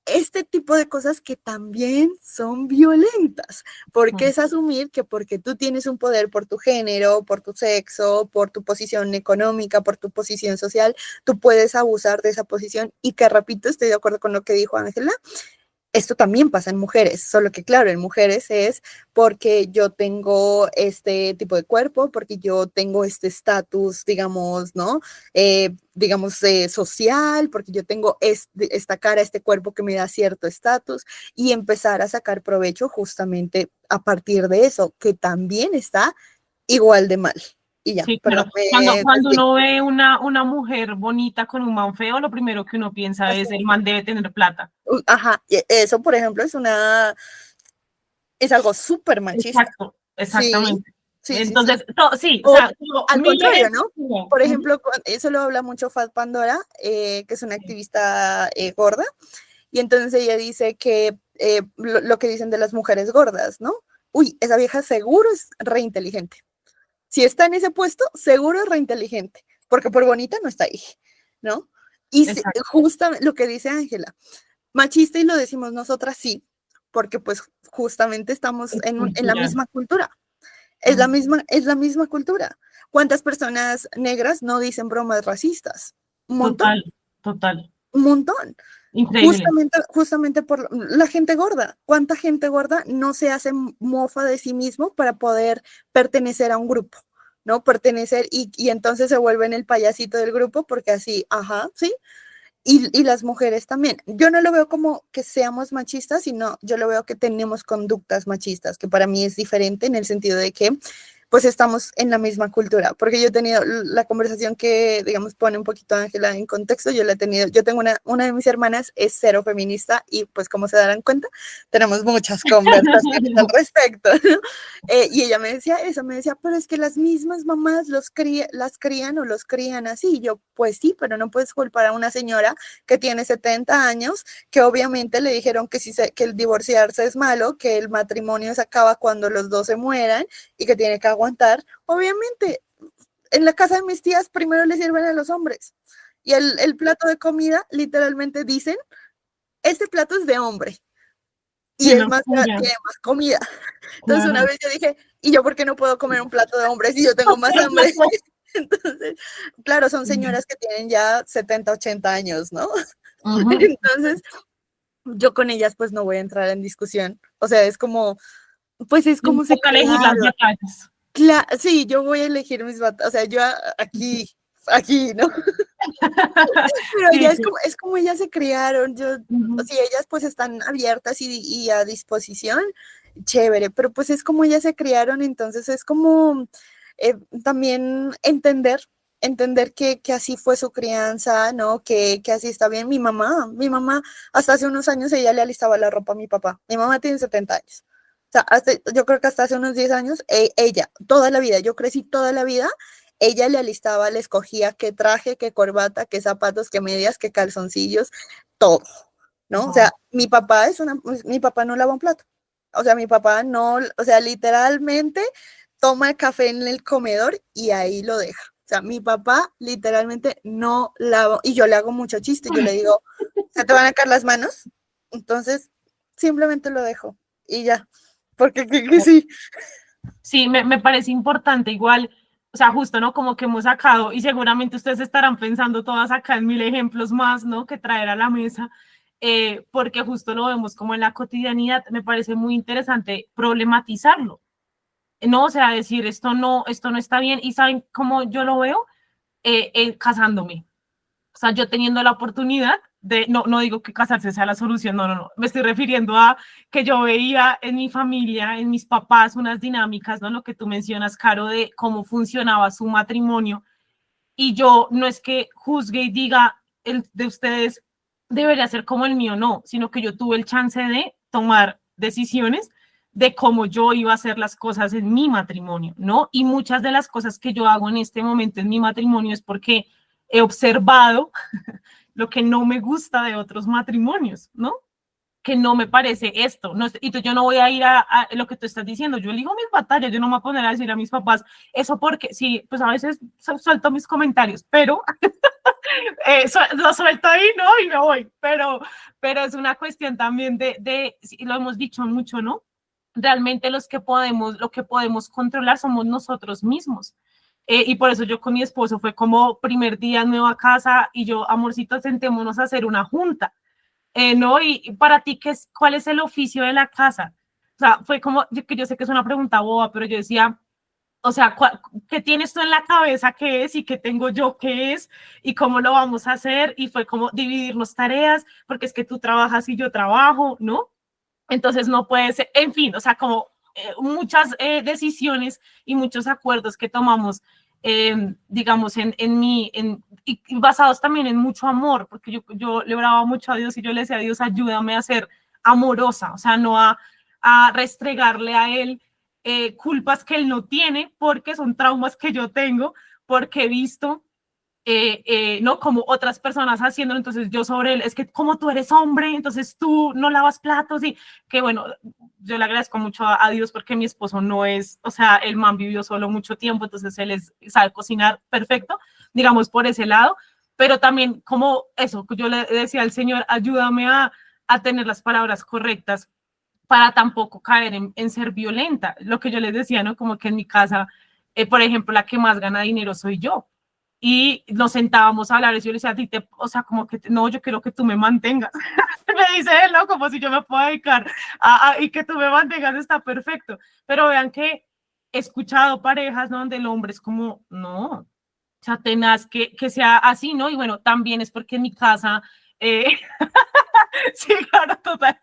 Este tipo de cosas que también son violentas, porque es asumir que porque tú tienes un poder por tu género, por tu sexo, por tu posición económica, por tu posición social, tú puedes abusar de esa posición y que, repito, estoy de acuerdo con lo que dijo Ángela, esto también pasa en mujeres, solo que claro, en mujeres es porque yo tengo este tipo de cuerpo, porque yo tengo este estatus, digamos, ¿no? Social, porque yo tengo esta cara, este cuerpo que me da cierto estatus, y empezar a sacar provecho justamente a partir de eso, que también está igual de mal. Y ya, sí, claro. Cuando uno ve una mujer bonita con un man feo, lo primero que uno piensa es el man debe tener plata. Ajá, eso por ejemplo es algo súper machista. Exacto, exactamente. Sí, entonces, sí. O sea, al contrario, ¿no? Por ejemplo, eso lo habla mucho Fat Pandora, que es una activista gorda, y entonces ella dice que lo que dicen de las mujeres gordas, ¿no? Uy, esa vieja seguro es re inteligente. Si está en ese puesto, seguro es re inteligente, porque por bonita no está ahí, ¿no? Y justamente lo que dice Ángela, machista, y lo decimos nosotras sí, porque pues justamente estamos en la misma cultura. Es la misma cultura. ¿Cuántas personas negras no dicen bromas racistas? Un montón. Total. Un montón, Increíble. Justamente por la gente gorda. ¿Cuánta gente gorda no se hace mofa de sí mismo para poder pertenecer a un grupo? ¿No? Pertenecer y entonces se vuelven el payasito del grupo porque así, ajá, sí. Y las mujeres también. Yo no lo veo como que seamos machistas, sino yo lo veo que tenemos conductas machistas, que para mí es diferente en el sentido de que pues estamos en la misma cultura, porque yo he tenido la conversación que, digamos, pone un poquito a Ángela en contexto, yo la he tenido, yo tengo una de mis hermanas es cero feminista y pues como se darán cuenta, tenemos muchas conversaciones al respecto, ¿no? Y ella me decía eso, me decía, pero es que las mismas mamás las crían o los crían así, y yo, pues sí, pero no puedes culpar a una señora que tiene 70 años, que obviamente le dijeron que, que el divorciarse es malo, que el matrimonio se acaba cuando los dos se mueran, y que tiene que aguantar. Obviamente, en la casa de mis tías primero le sirven a los hombres y el plato de comida literalmente dicen, este plato es de hombre y es más, tiene más comida. Entonces una vez yo dije, ¿y yo por qué no puedo comer un plato de hombre si yo tengo más hambre? Entonces, claro, son señoras que tienen ya 70, 80 años, ¿no? Entonces, yo con ellas pues no voy a entrar en discusión. O sea, es como, pues es como se elegir las batallas. Claro, sí, yo voy a elegir mis batallas, o sea, yo aquí, ¿no? Pero Sí, ya sí. es como ellas se criaron, yo, si ellas pues están abiertas y a disposición, chévere, pero pues es como ellas se criaron, entonces es como también entender que así fue su crianza, ¿no? Que así está bien. Mi mamá, hasta hace unos años ella le alistaba la ropa a mi papá. Mi mamá tiene 70 años. O sea, yo creo que hasta hace unos 10 años, ella, toda la vida, yo crecí toda la vida, ella le alistaba, le escogía qué traje, qué corbata, qué zapatos, qué medias, qué calzoncillos, todo, ¿no? O sea, mi papá mi papá no lava un plato. O sea, mi papá no, o sea, literalmente toma el café en el comedor y ahí lo deja. O sea, mi papá literalmente no lava, y yo le hago mucho chiste, yo le digo, ¿se te van a caer las manos? Entonces, simplemente lo dejo y ya, porque sí. Sí, me parece importante igual, o sea, justo, ¿no? Como que hemos sacado, y seguramente ustedes estarán pensando todas acá en 1000 ejemplos más, ¿no? Que traer a la mesa, porque justo lo vemos como en la cotidianidad, me parece muy interesante problematizarlo, ¿no? O sea, decir, esto no está bien, y ¿saben cómo yo lo veo? Casándome. O sea, yo teniendo la oportunidad de, no digo que casarse sea la solución, no, me estoy refiriendo a que yo veía en mi familia, en mis papás, unas dinámicas, ¿no? Lo que tú mencionas, Caro, de cómo funcionaba su matrimonio, y yo no es que juzgue y diga, el de ustedes debería ser como el mío, no, sino que yo tuve el chance de tomar decisiones de cómo yo iba a hacer las cosas en mi matrimonio, ¿no? Y muchas de las cosas que yo hago en este momento en mi matrimonio es porque he observado lo que no me gusta de otros matrimonios, ¿no? Que no me parece esto, no, y yo no voy a ir a lo que tú estás diciendo, yo elijo mis batallas, yo no me voy a poner a decir a mis papás, eso porque, sí, pues a veces suelto mis comentarios, pero lo suelto ahí, ¿no? Y me voy, pero es una cuestión también lo hemos dicho mucho, ¿no? Realmente lo que podemos controlar somos nosotros mismos. Y por eso yo con mi esposo fue como primer día nueva casa y yo, amorcito, sentémonos a hacer una junta, ¿no? Y para ti, ¿cuál es el oficio de la casa? O sea, fue como, que yo sé que es una pregunta boba, pero yo decía, o sea, ¿qué tienes tú en la cabeza qué es y qué tengo yo qué es y cómo lo vamos a hacer? Y fue como dividirnos tareas, porque es que tú trabajas y yo trabajo, ¿no? Entonces no puede ser, en fin, o sea, como muchas decisiones y muchos acuerdos que tomamos, digamos, y basados también en mucho amor, porque yo le oraba mucho a Dios y yo le decía a Dios, ayúdame a ser amorosa, o sea, no a restregarle a Él culpas que Él no tiene, porque son traumas que yo tengo, porque he visto no como otras personas haciéndolo, entonces yo sobre él, es que como tú eres hombre, entonces tú no lavas platos, y que bueno, yo le agradezco mucho a Dios porque mi esposo no es, o sea, el man vivió solo mucho tiempo, entonces él sabe cocinar perfecto, digamos por ese lado, pero también como eso, yo le decía al Señor, ayúdame a tener las palabras correctas para tampoco caer en ser violenta, lo que yo les decía, ¿no? Como que en mi casa, por ejemplo, la que más gana dinero soy yo, y nos sentábamos a hablar, y yo le decía a ti, o sea, como que, no, yo quiero que tú me mantengas. Me dice él, ¿no? Como si yo me pueda dedicar y que tú me mantengas está perfecto. Pero vean que he escuchado parejas, ¿no? Donde el hombre es como, no, o sea, tenaz que sea así, ¿no? Y bueno, también es porque en mi casa, sí, claro, total.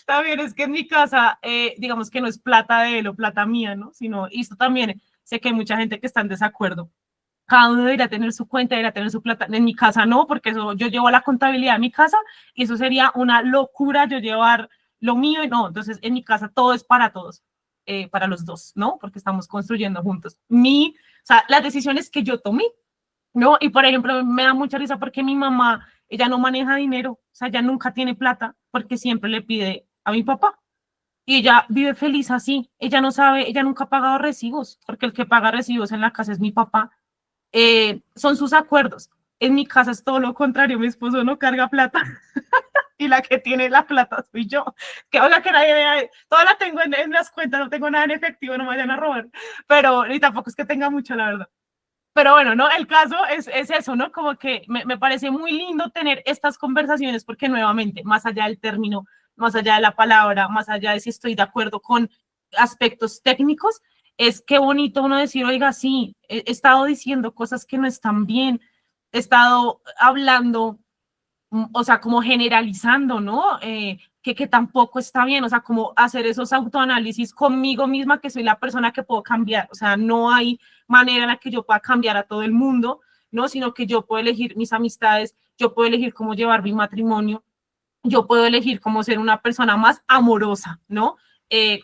También es que en mi casa, digamos que no es plata de él o plata mía, ¿no? Sino, y esto también, sé que hay mucha gente que está en desacuerdo. Cada uno debería tener su cuenta, debería tener su plata. En mi casa no, porque eso, yo llevo la contabilidad de mi casa y eso sería una locura yo llevar lo mío y no. Entonces, en mi casa todo es para todos, para los dos, ¿no? Porque estamos construyendo juntos. O sea, las decisiones que yo tomé, ¿no? Y por ejemplo, me da mucha risa porque mi mamá, ella no maneja dinero, o sea, ella nunca tiene plata porque siempre le pide a mi papá. Y ella vive feliz así. Ella no sabe, ella nunca ha pagado recibos, porque el que paga recibos en la casa es mi papá. Son sus acuerdos. En mi casa es todo lo contrario, mi esposo no carga plata y la que tiene la plata soy yo. Que oiga que nadie vea, toda la tengo en las cuentas, no tengo nada en efectivo, no me vayan a robar, pero ni tampoco es que tenga mucho, la verdad. Pero bueno, ¿no? El caso es eso, ¿no? Como que me parece muy lindo tener estas conversaciones porque nuevamente, más allá del término, más allá de la palabra, más allá de si estoy de acuerdo con aspectos técnicos, es qué bonito uno decir, oiga, sí, he estado diciendo cosas que no están bien, he estado hablando, o sea, como generalizando, ¿no? Que tampoco está bien, o sea, como hacer esos autoanálisis conmigo misma, que soy la persona que puedo cambiar, o sea, no hay manera en la que yo pueda cambiar a todo el mundo, ¿no? Sino que yo puedo elegir mis amistades, yo puedo elegir cómo llevar mi matrimonio, yo puedo elegir cómo ser una persona más amorosa, ¿no?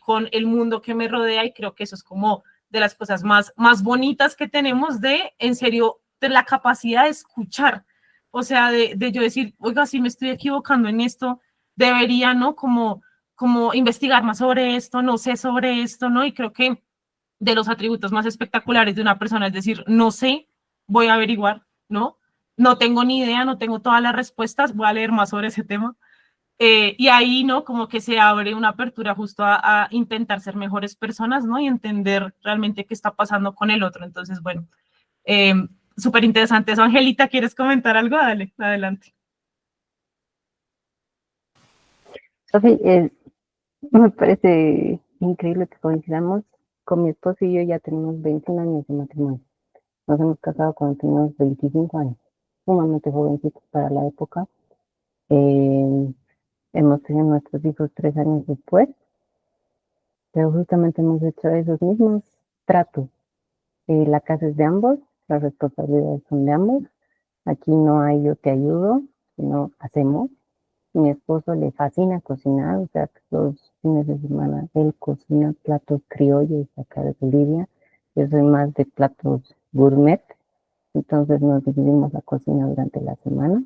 Con el mundo que me rodea y creo que eso es como de las cosas más bonitas que tenemos de, en serio, de la capacidad de escuchar, o sea, de yo decir, oiga, si me estoy equivocando en esto, debería, ¿no? Como investigar más sobre esto, no sé sobre esto, ¿no? Y creo que de los atributos más espectaculares de una persona es decir, no sé, voy a averiguar, ¿no? No tengo ni idea, no tengo todas las respuestas, voy a leer más sobre ese tema. Y ahí, ¿no? Como que se abre una apertura justo a intentar ser mejores personas, ¿no? Y entender realmente qué está pasando con el otro. Entonces, bueno, eh, súper interesante eso. Angelita, ¿quieres comentar algo? Dale, adelante. Sofi, me parece increíble que coincidamos. Con mi esposo y yo ya tenemos 21 años de matrimonio. Nos hemos casado cuando teníamos 25 años, sumamente jovencitos para la época. Hemos tenido nuestros hijos 3 años después, pero justamente hemos hecho esos mismos tratos. La casa es de ambos, las responsabilidades son de ambos. Aquí no hay yo te ayudo, sino hacemos. Mi esposo le fascina cocinar, o sea, que los fines de semana él cocina platos criollos acá de Bolivia. Yo soy más de platos gourmet, entonces nos dividimos la cocina durante la semana.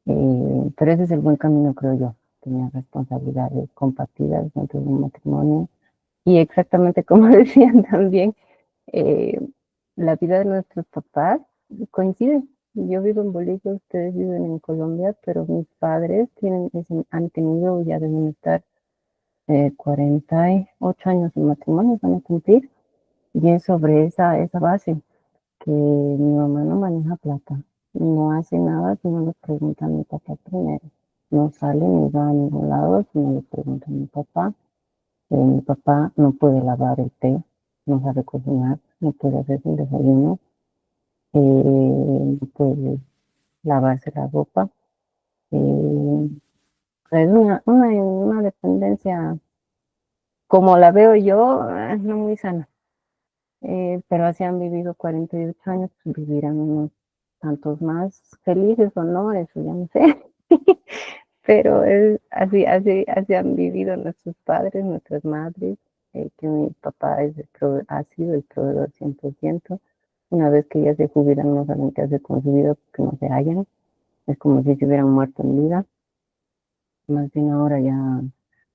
Pero ese es el buen camino, creo yo, tener responsabilidades compartidas dentro de un matrimonio. Y exactamente como decían también, eh, la vida de nuestros papás coincide. Yo vivo en Bolivia, ustedes viven en Colombia, pero mis padres han tenido, ya deben estar 48 años de matrimonio, van a cumplir, y es sobre esa base que mi mamá no maneja plata, no hace nada si no le pregunta a mi papá primero, no sale ni va a ningún lado si no le pregunta a mi papá no puede lavar el té, no sabe cocinar, no puede hacer un desayuno, no puede lavarse la ropa. Es una dependencia, como la veo yo, no muy sana. Pero así han vivido 48 años, pues vivirán unos tantos más felices o no, eso ya no sé. Pero así han vivido nuestros padres, nuestras madres, que mi papá ha sido el proveedor 100%. Una vez que ya se jubilan, no saben qué hacer con su vida porque no se hallan. Es como si se hubieran muerto en vida. Más bien ahora ya,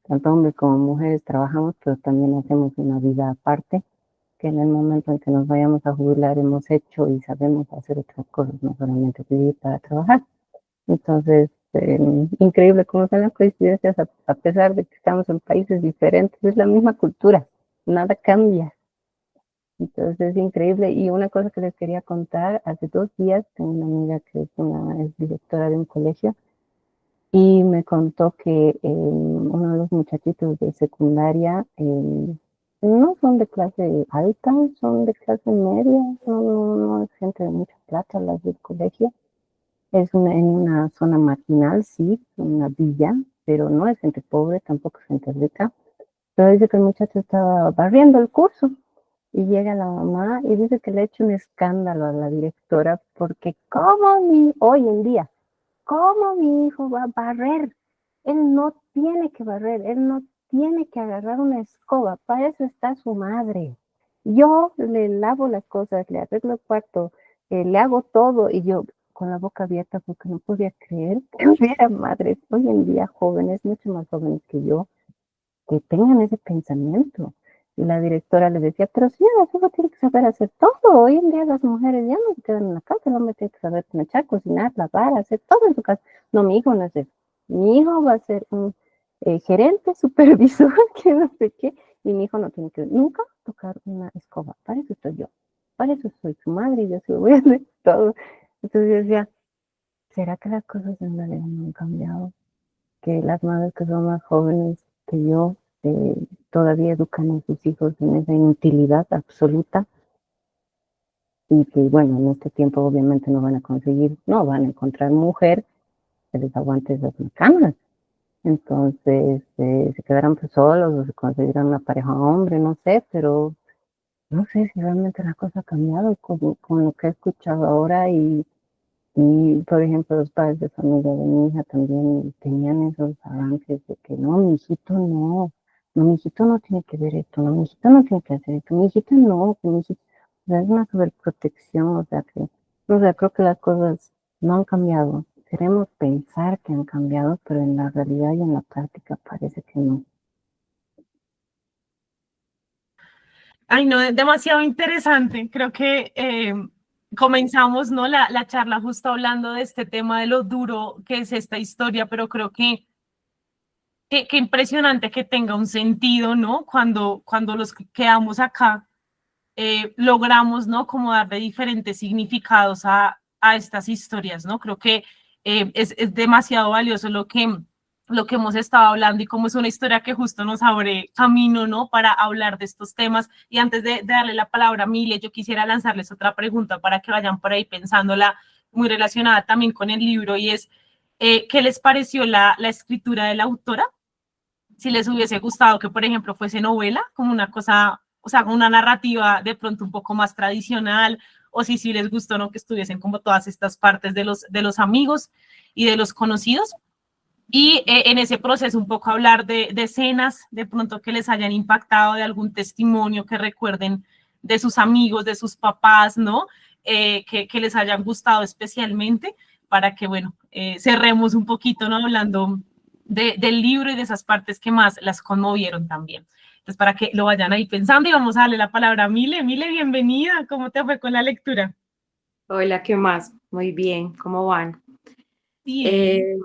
tanto hombres como mujeres trabajamos, pero también hacemos una vida aparte, que en el momento en que nos vayamos a jubilar hemos hecho y sabemos hacer otras cosas, no solamente vivir para trabajar. Entonces, increíble cómo son las coincidencias, a pesar de que estamos en países diferentes, es la misma cultura, nada cambia. Entonces es increíble. Y una cosa que les quería contar, hace 2 días tengo una amiga que es directora de un colegio y me contó que uno de los muchachitos de secundaria no son de clase alta, son de clase media, no es gente de mucha plata las del colegio. En una zona marginal, sí, una villa, pero no es gente pobre, tampoco es gente rica. Pero dice que el muchacho estaba barriendo el curso y llega la mamá y dice que le ha hecho un escándalo a la directora porque hoy en día, ¿cómo mi hijo va a barrer? Él no tiene que barrer, él no tiene que agarrar una escoba, para eso está su madre. Yo le lavo las cosas, le arreglo el cuarto, le hago todo y yo con la boca abierta porque no podía creer que hubiera madres hoy en día jóvenes, mucho más jóvenes que yo, que tengan ese pensamiento. Y la directora le decía, pero sí, el hombre tiene que saber hacer todo. Hoy en día las mujeres ya no se quedan en la casa, el hombre tiene que saber planchar, cocinar, lavar, hacer todo en su casa. No, mi hijo no es eso. Mi hijo va a ser un gerente, supervisor, que no sé qué, y mi hijo no tiene que nunca tocar una escoba. Para eso estoy yo. Para eso soy su madre y yo se lo voy a hacer todo. Entonces yo decía, ¿será que las cosas en realidad no han cambiado? Que las madres que son más jóvenes que yo todavía educan a sus hijos en esa inutilidad absoluta y que bueno, en este tiempo obviamente no van a encontrar mujer que les aguante esas macanas. Entonces se quedarán pues solos o se conseguirán una pareja hombre, no sé, pero no sé si realmente la cosa ha cambiado con lo que he escuchado ahora y, por ejemplo, los padres de familia de mi hija también tenían esos arranques de que no, mi hijito no tiene que ver esto, no, mi hijito no tiene que hacer esto, mi hijito no, que mi hijito, o sea, es una sobreprotección, o sea, creo que las cosas no han cambiado. Queremos pensar que han cambiado, pero en la realidad y en la práctica parece que no. Ay, no, es demasiado interesante. Creo que comenzamos, ¿no? La charla justo hablando de este tema de lo duro que es esta historia, pero creo que qué impresionante que tenga un sentido, ¿no? Cuando los que quedamos acá logramos, ¿no? Como darle diferentes significados a estas historias, ¿no? Creo que es demasiado valioso lo que hemos estado hablando y como es una historia que justo nos abre camino, ¿no? Para hablar de estos temas. Y antes de darle la palabra a Mile, yo quisiera lanzarles otra pregunta para que vayan por ahí pensándola, muy relacionada también con el libro, y es, ¿qué les pareció la escritura de la autora? Si les hubiese gustado que, por ejemplo, fuese novela, como una cosa, o sea, una narrativa de pronto un poco más tradicional, o si les gustó, ¿no? Que estuviesen como todas estas partes de los amigos y de los conocidos. Y en ese proceso un poco hablar de escenas de pronto que les hayan impactado, de algún testimonio que recuerden de sus amigos, de sus papás, ¿no? Que les hayan gustado especialmente para que, bueno, cerremos un poquito, ¿no? Hablando del libro y de esas partes que más las conmovieron también. Entonces, para que lo vayan ahí pensando y vamos a darle la palabra a Mile. Mile, bienvenida. ¿Cómo te fue con la lectura? Hola, ¿qué más? Muy bien, ¿cómo van? Bien.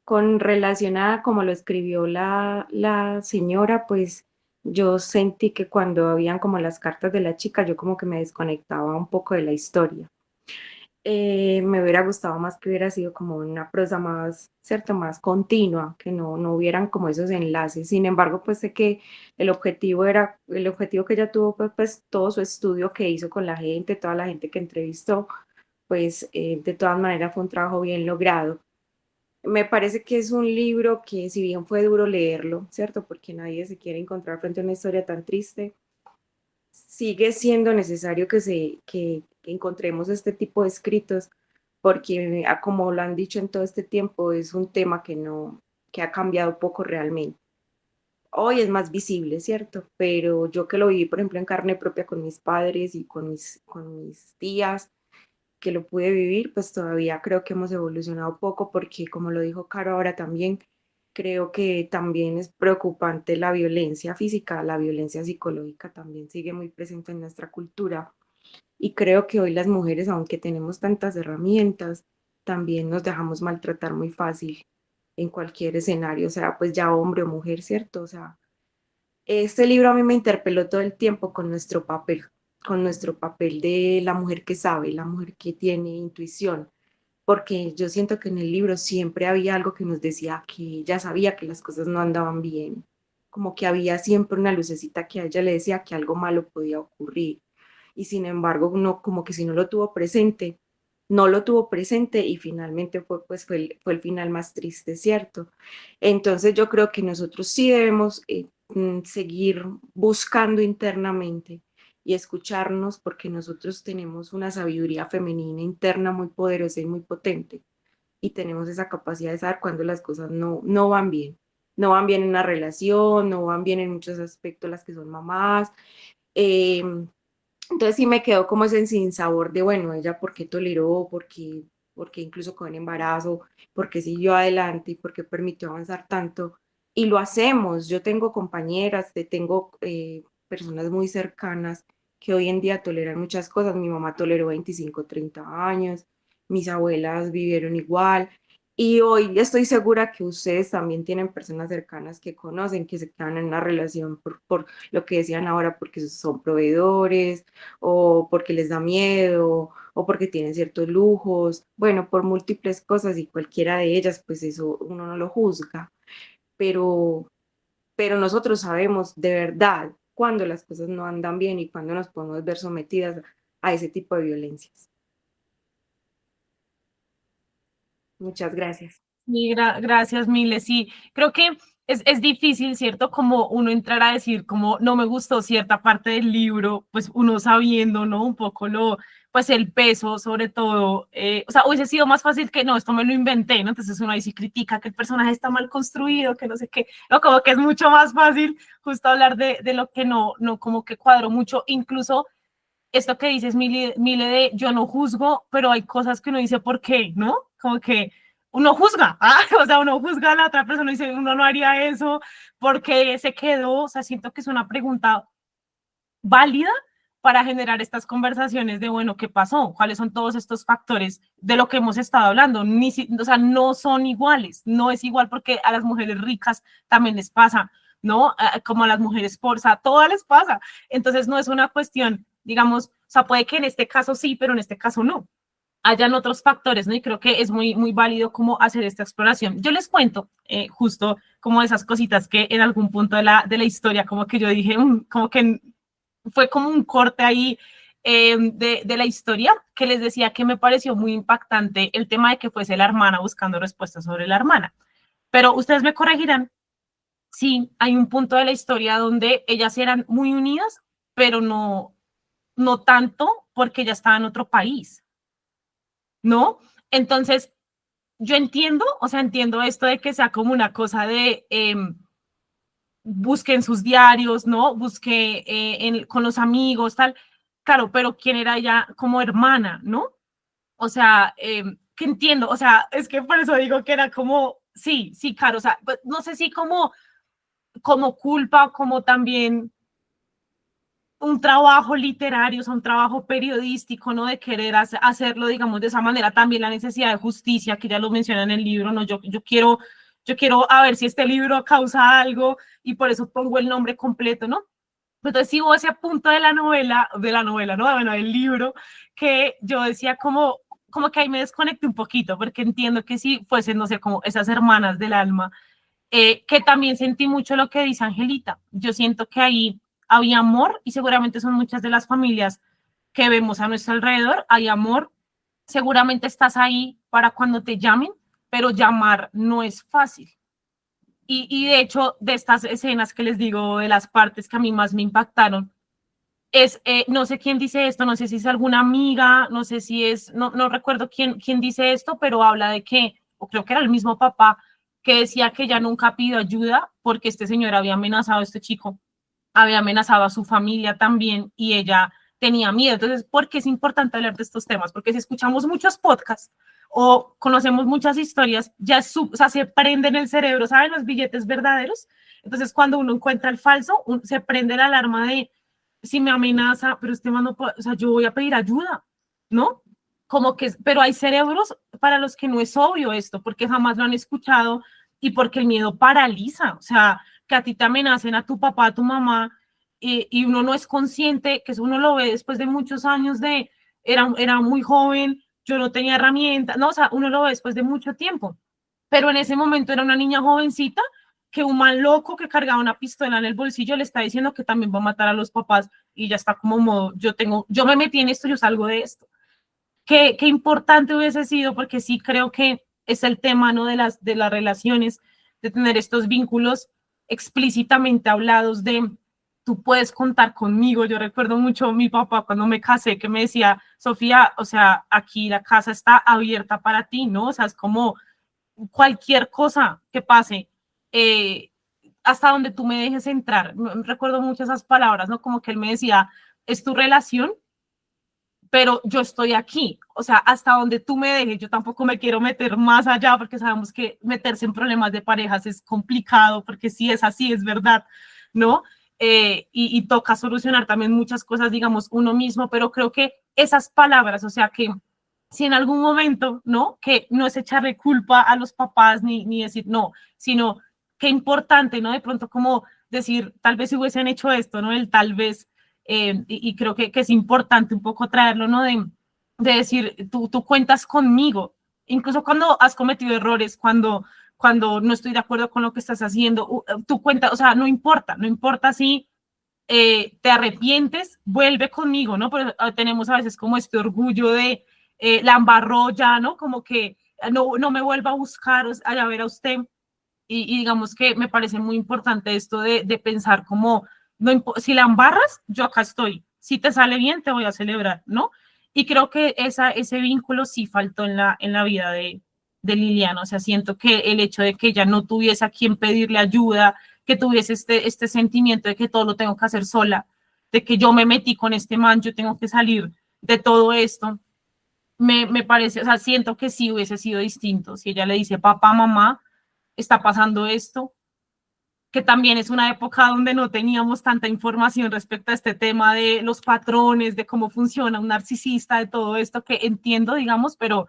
Con relación a cómo lo escribió la señora, pues yo sentí que cuando habían como las cartas de la chica, yo como que me desconectaba un poco de la historia. Me hubiera gustado más que hubiera sido como una prosa más, ¿cierto? Más continua, que no hubieran como esos enlaces. Sin embargo, pues sé que el objetivo que ella tuvo, pues todo su estudio que hizo con la gente, toda la gente que entrevistó, pues de todas maneras fue un trabajo bien logrado. Me parece que es un libro que si bien fue duro leerlo, ¿cierto? Porque nadie se quiere encontrar frente a una historia tan triste, sigue siendo necesario que encontremos este tipo de escritos, porque como lo han dicho en todo este tiempo, es un tema que ha cambiado poco realmente. Hoy es más visible, ¿cierto? Pero yo que lo viví, por ejemplo, en carne propia con mis padres y con mis tías, que lo pude vivir, pues todavía creo que hemos evolucionado poco porque, como lo dijo Caro ahora también, creo que también es preocupante la violencia física, la violencia psicológica también sigue muy presente en nuestra cultura y creo que hoy las mujeres, aunque tenemos tantas herramientas, también nos dejamos maltratar muy fácil en cualquier escenario, o sea, pues ya hombre o mujer, ¿cierto? O sea, este libro a mí me interpeló todo el tiempo con nuestro papel, con nuestro papel de la mujer que sabe, la mujer que tiene intuición, porque yo siento que en el libro siempre había algo que nos decía que ella sabía que las cosas no andaban bien, como que había siempre una lucecita que a ella le decía que algo malo podía ocurrir, y sin embargo, no, como que si no lo tuvo presente, no lo tuvo presente y finalmente fue el final más triste, ¿cierto? Entonces yo creo que nosotros sí debemos seguir buscando internamente y escucharnos porque nosotros tenemos una sabiduría femenina interna muy poderosa y muy potente y tenemos esa capacidad de saber cuando las cosas no van bien. No van bien en una relación, no van bien en muchos aspectos las que son mamás. Eh, entonces sí me quedó como ese sinsabor de, bueno, ella por qué toleró, por qué incluso con el embarazo, por qué siguió adelante y por qué permitió avanzar tanto. Y lo hacemos. Yo tengo compañeras, tengo personas muy cercanas que hoy en día toleran muchas cosas. Mi mamá toleró 25, 30 años, mis abuelas vivieron igual. Y hoy estoy segura que ustedes también tienen personas cercanas que conocen, que se quedan en una relación por lo que decían ahora, porque son proveedores, o porque les da miedo, o porque tienen ciertos lujos, bueno, por múltiples cosas y cualquiera de ellas, pues eso uno no lo juzga, pero, pero nosotros sabemos de verdad cuando las cosas no andan bien y cuando nos podemos ver sometidas a ese tipo de violencias. Muchas gracias. Sí, gracias, Mile. Sí, creo que es difícil, ¿cierto? Como uno entrar a decir, como no me gustó cierta parte del libro, pues uno sabiendo, ¿no? Un poco pues el peso, sobre todo. O sea, hubiese sido más fácil que no, esto me lo inventé, ¿no? Entonces uno ahí sí critica que el personaje está mal construido, que no sé qué. No, como que es mucho más fácil justo hablar de lo que no como que cuadro mucho. Incluso esto que dices, Mile, de yo no juzgo, pero hay cosas que uno dice, ¿por qué? ¿No? Como que uno juzga, o sea, uno juzga a la otra persona y dice, uno no haría eso, porque se quedó, o sea, siento que es una pregunta válida para generar estas conversaciones de, bueno, ¿qué pasó? ¿Cuáles son todos estos factores de lo que hemos estado hablando? O sea, no son iguales, no es igual porque a las mujeres ricas también les pasa, ¿no? Como a las mujeres por, o sea, todas les pasa. Entonces, no es una cuestión, digamos, o sea, puede que en este caso sí, pero en este caso no. Hayan otros factores, ¿no? Y creo que es muy válido como hacer esta exploración. Yo les cuento justo como esas cositas que en algún punto de la historia, como que yo dije, como que fue como un corte ahí de la historia que les decía que me pareció muy impactante el tema de que fuese la hermana buscando respuestas sobre la hermana. Pero ustedes me corregirán, sí, hay un punto de la historia donde ellas eran muy unidas, pero no tanto porque ella estaba en otro país, ¿no? Entonces, yo entiendo, o sea, entiendo esto de que sea como una cosa de busque en sus diarios, ¿no? Busque con los amigos, tal. Claro, pero ¿quién era ella como hermana, no? O sea, que entiendo, o sea, es que por eso digo que era como, sí, claro, o sea, pues, no sé si como culpa, como también un trabajo literario, o sea, un trabajo periodístico, ¿no? De querer hacerlo, digamos, de esa manera. También la necesidad de justicia, que ya lo menciona en el libro, ¿no? Yo quiero a ver si este libro causa algo y por eso pongo el nombre completo, ¿no? Entonces sí hubo ese punto de la novela, ¿no? Bueno, del libro, que yo decía como que ahí me desconecté un poquito, porque entiendo que si fuesen, no sé, como esas hermanas del alma, que también sentí mucho lo que dice Angelita. Yo siento que ahí había amor y seguramente son muchas de las familias que vemos a nuestro alrededor, hay amor, seguramente estás ahí para cuando te llamen, pero llamar no es fácil. Y de hecho, de estas escenas que les digo, de las partes que a mí más me impactaron, no sé quién dice esto, no sé si es alguna amiga, no sé si es, no recuerdo quién dice esto, pero habla de que, o creo que era el mismo papá, que decía que ella nunca pidió ayuda porque este señor había amenazado a este chico, había amenazado a su familia también y ella tenía miedo. Entonces, ¿por qué es importante hablar de estos temas? Porque si escuchamos muchos podcasts o conocemos muchas historias, o sea, se prende en el cerebro, ¿saben? Los billetes verdaderos. Entonces, cuando uno encuentra el falso, se prende la alarma de si me amenaza, pero este man no puede, o sea, yo voy a pedir ayuda, ¿no? Como que, pero hay cerebros para los que no es obvio esto, porque jamás lo han escuchado y porque el miedo paraliza, o sea, que a ti te amenacen, a tu papá, a tu mamá, y uno no es consciente, que eso uno lo ve después de muchos años de, era muy joven, yo no tenía herramientas, no, o sea, uno lo ve después de mucho tiempo, pero en ese momento era una niña jovencita que un man loco que cargaba una pistola en el bolsillo le está diciendo que también va a matar a los papás y ya está como modo, yo me metí en esto, yo salgo de esto. Qué importante hubiese sido, porque sí creo que es el tema, ¿no? de las relaciones, de tener estos vínculos explícitamente hablados de tú puedes contar conmigo. Yo recuerdo mucho a mi papá cuando me casé que me decía, Sofía, o sea, aquí la casa está abierta para ti, ¿no? O sea, es como cualquier cosa que pase, hasta donde tú me dejes entrar. Recuerdo mucho esas palabras, ¿no? Como que él me decía, es tu relación, pero yo estoy aquí, o sea, hasta donde tú me dejes, yo tampoco me quiero meter más allá, porque sabemos que meterse en problemas de parejas es complicado, porque sí es así, es verdad, ¿no? Y toca solucionar también muchas cosas, digamos, uno mismo, pero creo que esas palabras, o sea, que si en algún momento, ¿no? Que no es echarle culpa a los papás ni decir no, sino qué importante, ¿no? De pronto como decir, tal vez si hubiesen hecho esto, ¿no? El tal vez, y creo que es importante un poco traerlo, ¿no? De decir, tú cuentas conmigo, incluso cuando has cometido errores, cuando no estoy de acuerdo con lo que estás haciendo, tú cuentas, o sea, no importa si te arrepientes, vuelve conmigo, ¿no? Pero tenemos a veces como este orgullo de la embarró ya, ¿no? Como que no me vuelva a buscar, a ver a usted. Y digamos que me parece muy importante esto de pensar como, no, si la embarras, yo acá estoy. Si te sale bien, te voy a celebrar, ¿no? Y creo que ese vínculo sí faltó en la vida de Liliana. O sea, siento que el hecho de que ella no tuviese a quien pedirle ayuda, que tuviese este sentimiento de que todo lo tengo que hacer sola, de que yo me metí con este man, yo tengo que salir de todo esto, me parece, o sea, siento que sí hubiese sido distinto. Si ella le dice, papá, mamá, está pasando esto, que también es una época donde no teníamos tanta información respecto a este tema de los patrones, de cómo funciona un narcisista, de todo esto que entiendo, digamos, pero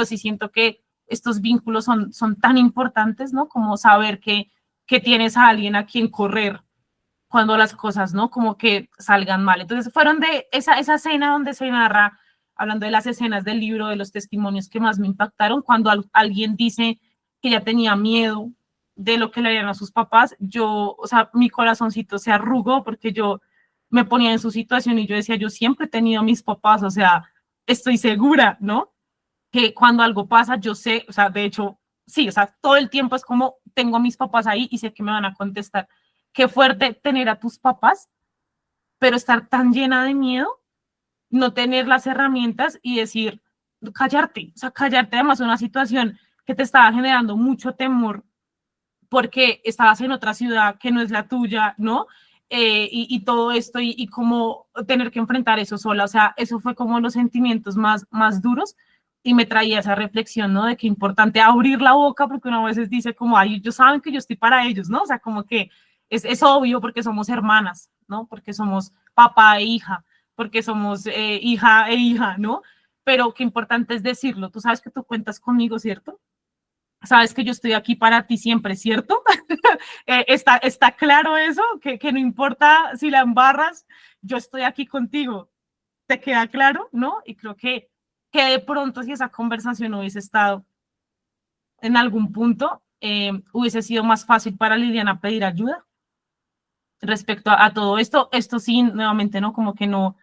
sí siento que estos vínculos son tan importantes, ¿no? Como saber que tienes a alguien a quien correr cuando las cosas, ¿no? Como que salgan mal. Entonces fueron de esa escena donde se narra, hablando de las escenas del libro, de los testimonios que más me impactaron, cuando alguien dice que ya tenía miedo de lo que le harían a sus papás, yo, o sea, mi corazoncito se arrugó porque yo me ponía en su situación y yo decía, yo siempre he tenido a mis papás, o sea, estoy segura, ¿no? Que cuando algo pasa, yo sé, o sea, de hecho, sí, o sea, todo el tiempo es como, tengo a mis papás ahí y sé que me van a contestar. Qué fuerte tener a tus papás, pero estar tan llena de miedo, no tener las herramientas y decir, callarte, o sea, callarte además de una situación que te estaba generando mucho temor porque estabas en otra ciudad que no es la tuya, ¿no? Y todo esto y como tener que enfrentar eso sola, o sea, eso fue como los sentimientos más duros y me traía esa reflexión, ¿no? De que importante abrir la boca porque una veces dice como, ay, ellos saben que yo estoy para ellos, ¿no? O sea, como que es obvio porque somos hermanas, ¿no? Porque somos papá e hija, porque somos hija e hija, ¿no? Pero qué importante es decirlo, tú sabes que tú cuentas conmigo, ¿cierto? Sabes que yo estoy aquí para ti siempre, ¿cierto? Está claro eso, que no importa si la embarras, yo estoy aquí contigo. ¿Te queda claro? ¿No? Y creo que de pronto si esa conversación hubiese estado en algún punto, hubiese sido más fácil para Liliana pedir ayuda respecto a todo esto. Esto sí, nuevamente, ¿no? Como que no,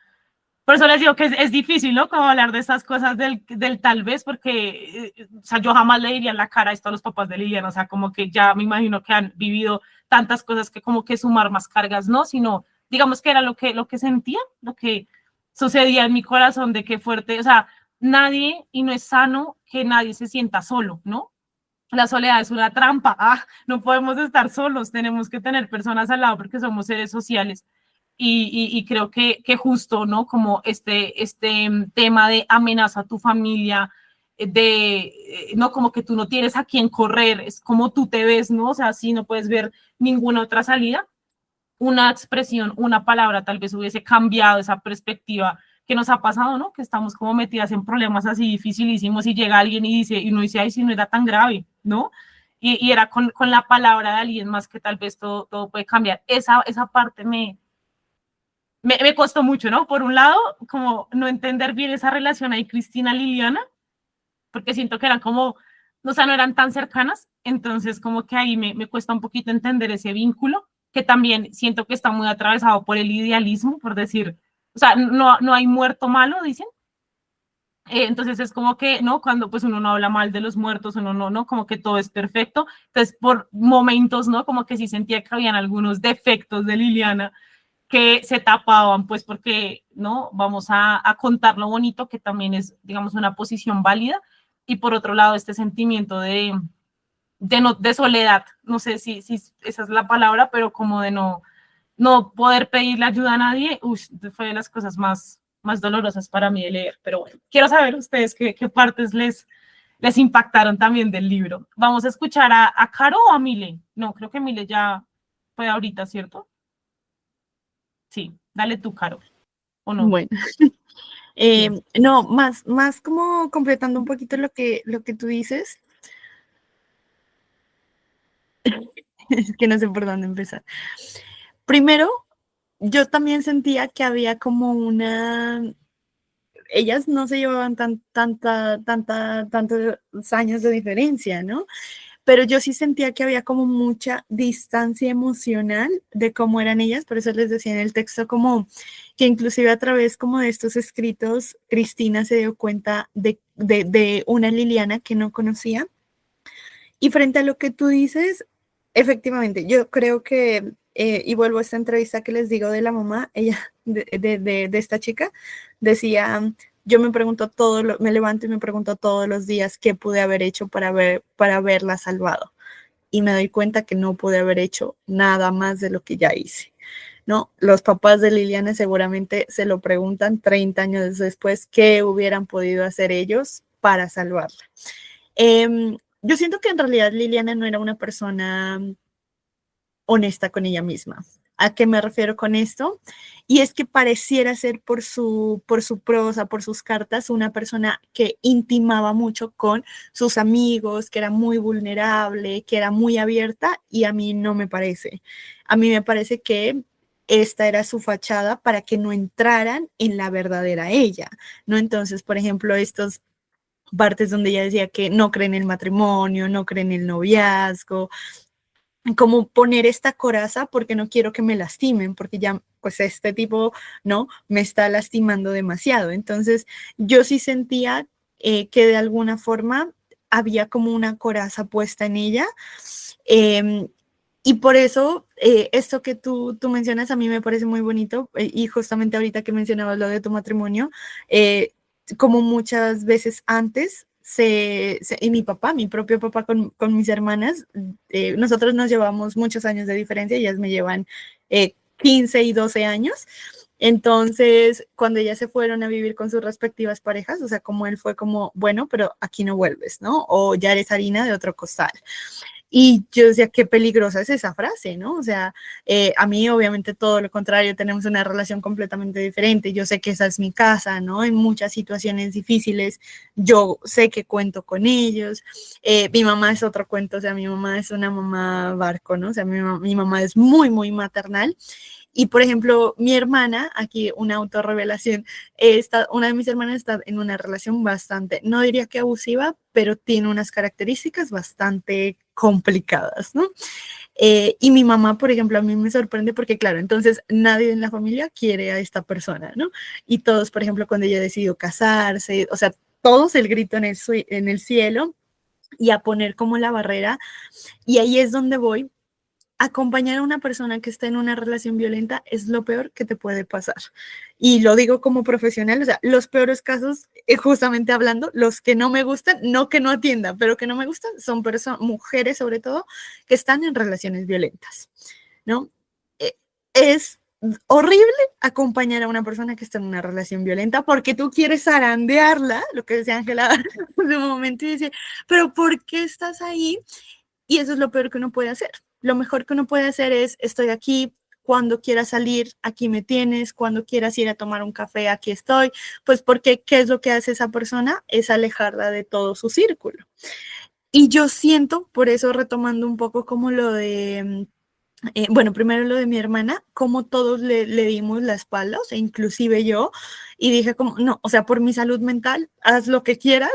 por eso les digo que es difícil, ¿no? Como hablar de esas cosas del tal vez, porque, o sea, yo jamás le diría en la cara esto a los papás de Liliana, o sea, como que ya me imagino que han vivido tantas cosas que como que sumar más cargas, ¿no? Sino, digamos que era lo que sentía, lo que sucedía en mi corazón de que fuerte, o sea, nadie, y no es sano que nadie se sienta solo, ¿no? La soledad es una trampa, no podemos estar solos, tenemos que tener personas al lado porque somos seres sociales. Y creo que justo, ¿no? Como este tema de amenaza a tu familia, no como que tú no tienes a quién correr, es como tú te ves, ¿no? O sea, si no puedes ver ninguna otra salida, una expresión, una palabra tal vez hubiese cambiado esa perspectiva que nos ha pasado, ¿no? Que estamos como metidas en problemas así dificilísimos y llega alguien y dice, y uno dice, ay, si no era tan grave, ¿no? Y era con la palabra de alguien más que tal vez todo puede cambiar. Esa parte me costó mucho, ¿no? Por un lado, como no entender bien esa relación ahí Cristina-Liliana, porque siento que eran como, o sea, no eran tan cercanas, entonces como que ahí me cuesta un poquito entender ese vínculo, que también siento que está muy atravesado por el idealismo, por decir, o sea, no hay muerto malo, dicen. Entonces es como que, ¿no? Cuando pues uno no habla mal de los muertos, uno no, como que todo es perfecto. Entonces por momentos, ¿no? Como que sí sentía que habían algunos defectos de Liliana que se tapaban, pues porque, ¿no? Vamos a contar lo bonito, que también es, digamos, una posición válida. Y por otro lado, este sentimiento de soledad, no sé si esa es la palabra, pero como de no poder pedirle ayuda a nadie, fue de las cosas más dolorosas para mí de leer. Pero bueno, quiero saber ustedes qué partes les impactaron también del libro. Vamos a escuchar a Caro o a Mile. No, creo que Mile ya fue ahorita, ¿cierto? Sí, dale tú, Caro, ¿o no? Bueno, Bien. no, más como completando un poquito lo que tú dices, es que no sé por dónde empezar. Primero, yo también sentía que había como ellas no se llevaban tantos años de diferencia, ¿no? Pero yo sí sentía que había como mucha distancia emocional de cómo eran ellas, por eso les decía en el texto como que inclusive a través como de estos escritos, Cristina se dio cuenta de una Liliana que no conocía. Y frente a lo que tú dices, efectivamente, yo creo que, y vuelvo a esta entrevista que les digo de la mamá, ella, de esta chica, decía, yo me pregunto me levanto y me pregunto todos los días qué pude haber hecho para haberla salvado. Y me doy cuenta que no pude haber hecho nada más de lo que ya hice. ¿No? Los papás de Liliana seguramente se lo preguntan 30 años después qué hubieran podido hacer ellos para salvarla. Yo siento que en realidad Liliana no era una persona honesta con ella misma. ¿A qué me refiero con esto? Y es que pareciera ser por su prosa, por sus cartas, una persona que intimaba mucho con sus amigos, que era muy vulnerable, que era muy abierta, y a mí no me parece. A mí me parece que esta era su fachada para que no entraran en la verdadera ella, ¿no? Entonces, por ejemplo, estos partes donde ella decía que no cree en el matrimonio, no cree en el noviazgo, como poner esta coraza porque no quiero que me lastimen, porque ya pues este tipo, ¿no? Me está lastimando demasiado. Entonces yo sí sentía que de alguna forma había como una coraza puesta en ella. Eh, y por eso, esto que tú mencionas a mí me parece muy bonito, y justamente ahorita que mencionabas lo de tu matrimonio, como muchas veces antes, y mi propio papá con mis hermanas, nosotros nos llevamos muchos años de diferencia, ellas me llevan 15 y 12 años. Entonces, cuando ellas se fueron a vivir con sus respectivas parejas, o sea, como él fue como, bueno, pero aquí no vuelves, ¿no? O ya eres harina de otro costal. Y yo decía, qué peligrosa es esa frase, ¿no? O sea, a mí obviamente todo lo contrario, tenemos una relación completamente diferente. Yo sé que esa es mi casa, ¿no? En muchas situaciones difíciles, yo sé que cuento con ellos. Mi mamá es otro cuento, o sea, mi mamá es una mamá barco, ¿no? O sea, mi mamá es muy, muy maternal. Y, por ejemplo, mi hermana, aquí una autorrevelación, una de mis hermanas está en una relación bastante, no diría que abusiva, pero tiene unas características bastante complicadas, ¿no? Y mi mamá, por ejemplo, a mí me sorprende porque, claro, entonces nadie en la familia quiere a esta persona, ¿no? Y todos, por ejemplo, cuando ella decidió casarse, o sea, todos el grito en el cielo y a poner como la barrera. Y ahí es donde voy. Acompañar a una persona que está en una relación violenta es lo peor que te puede pasar. Y lo digo como profesional, o sea, los peores casos, justamente hablando, los que no me gustan, no que no atienda, pero que no me gustan, son mujeres sobre todo, que están en relaciones violentas, ¿no? Es horrible acompañar a una persona que está en una relación violenta porque tú quieres zarandearla, lo que decía Ángela hace un momento, y dice, pero ¿por qué estás ahí? Y eso es lo peor que uno puede hacer. Lo mejor que uno puede hacer es, estoy aquí, cuando quieras salir, aquí me tienes, cuando quieras ir a tomar un café, aquí estoy, pues porque ¿qué es lo que hace esa persona? Es alejarla de todo su círculo. Y yo siento, por eso retomando un poco como lo de bueno, primero lo de mi hermana, como todos le dimos la espalda, o sea, inclusive yo, y dije como, no, o sea, por mi salud mental, haz lo que quieras,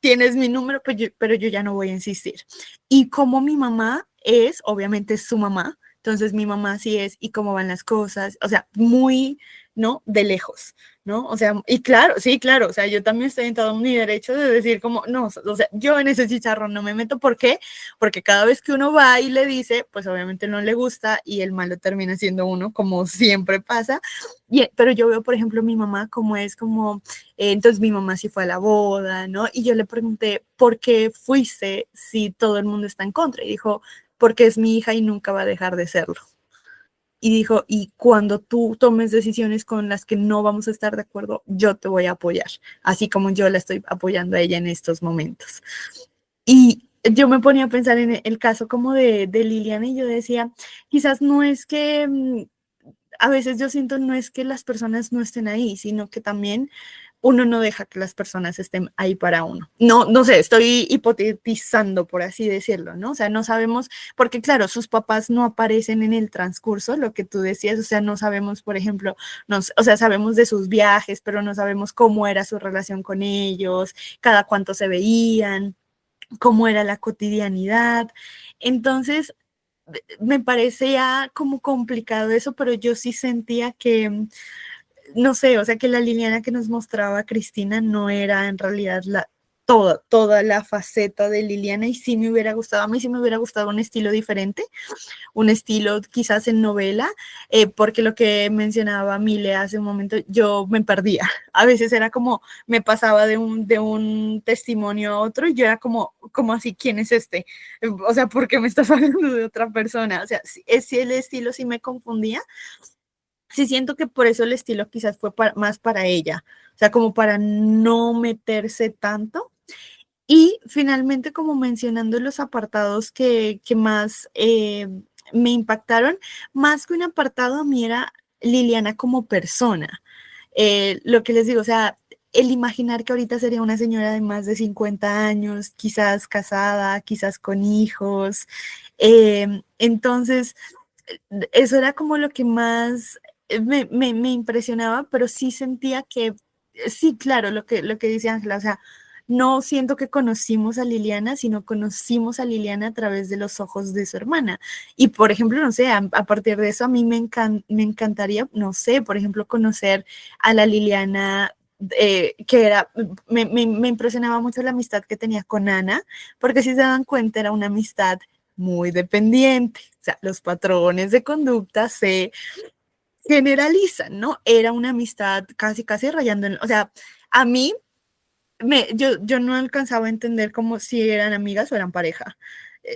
tienes mi número, pero yo ya no voy a insistir. Y como mi mamá es, obviamente es su mamá, entonces mi mamá sí es, y cómo van las cosas, o sea, muy, ¿no? De lejos, ¿no? O sea, y claro, sí, claro, o sea, yo también estoy en todo mi derecho de decir como, no, o sea, yo en ese chicharrón no me meto, ¿por qué? Porque cada vez que uno va y le dice, pues obviamente no le gusta y el malo termina siendo uno, como siempre pasa. Pero yo veo, por ejemplo, mi mamá como es como, entonces mi mamá sí fue a la boda, ¿no? Y yo le pregunté, ¿por qué fuiste si todo el mundo está en contra? Y dijo, porque es mi hija y nunca va a dejar de serlo. Y dijo, y cuando tú tomes decisiones con las que no vamos a estar de acuerdo, yo te voy a apoyar, así como yo la estoy apoyando a ella en estos momentos. Y yo me ponía a pensar en el caso como de Liliana y yo decía, quizás no es que, a veces yo siento no es que las personas no estén ahí, sino que también uno no deja que las personas estén ahí para uno. No, no sé, estoy hipotetizando, por así decirlo, ¿no? O sea, no sabemos, porque claro, sus papás no aparecen en el transcurso, lo que tú decías, o sea, no sabemos, por ejemplo, o sea, sabemos de sus viajes, pero no sabemos cómo era su relación con ellos, cada cuánto se veían, cómo era la cotidianidad. Entonces, me parecía como complicado eso, pero yo sí sentía que, no sé, o sea, que la Liliana que nos mostraba Cristina no era en realidad toda la faceta de Liliana y sí me hubiera gustado, a mí sí me hubiera gustado un estilo diferente, un estilo quizás en novela, porque lo que mencionaba Mile hace un momento, yo me perdía. A veces era como, me pasaba de un testimonio a otro y yo era como así, ¿quién es este? O sea, ¿por qué me estás hablando de otra persona? O sea, si el estilo sí me confundía, sí siento que por eso el estilo quizás fue más para ella, o sea, como para no meterse tanto. Y finalmente, como mencionando los apartados que más me impactaron, más que un apartado a mí era Liliana como persona. Lo que les digo, o sea, el imaginar que ahorita sería una señora de más de 50 años, quizás casada, quizás con hijos. Entonces, eso era como lo que más me impresionaba, pero sí sentía que, sí, claro, lo que dice Ángela, o sea, no siento que conocimos a Liliana, sino conocimos a Liliana a través de los ojos de su hermana. Y, por ejemplo, no sé, a partir de eso a mí me encantaría, no sé, por ejemplo, conocer a la Liliana que era, me impresionaba mucho la amistad que tenía con Ana, porque si se dan cuenta era una amistad muy dependiente, o sea, los patrones de conducta se generalizan, ¿no? Era una amistad casi rayando o sea, a mí yo no alcanzaba a entender como si eran amigas o eran pareja,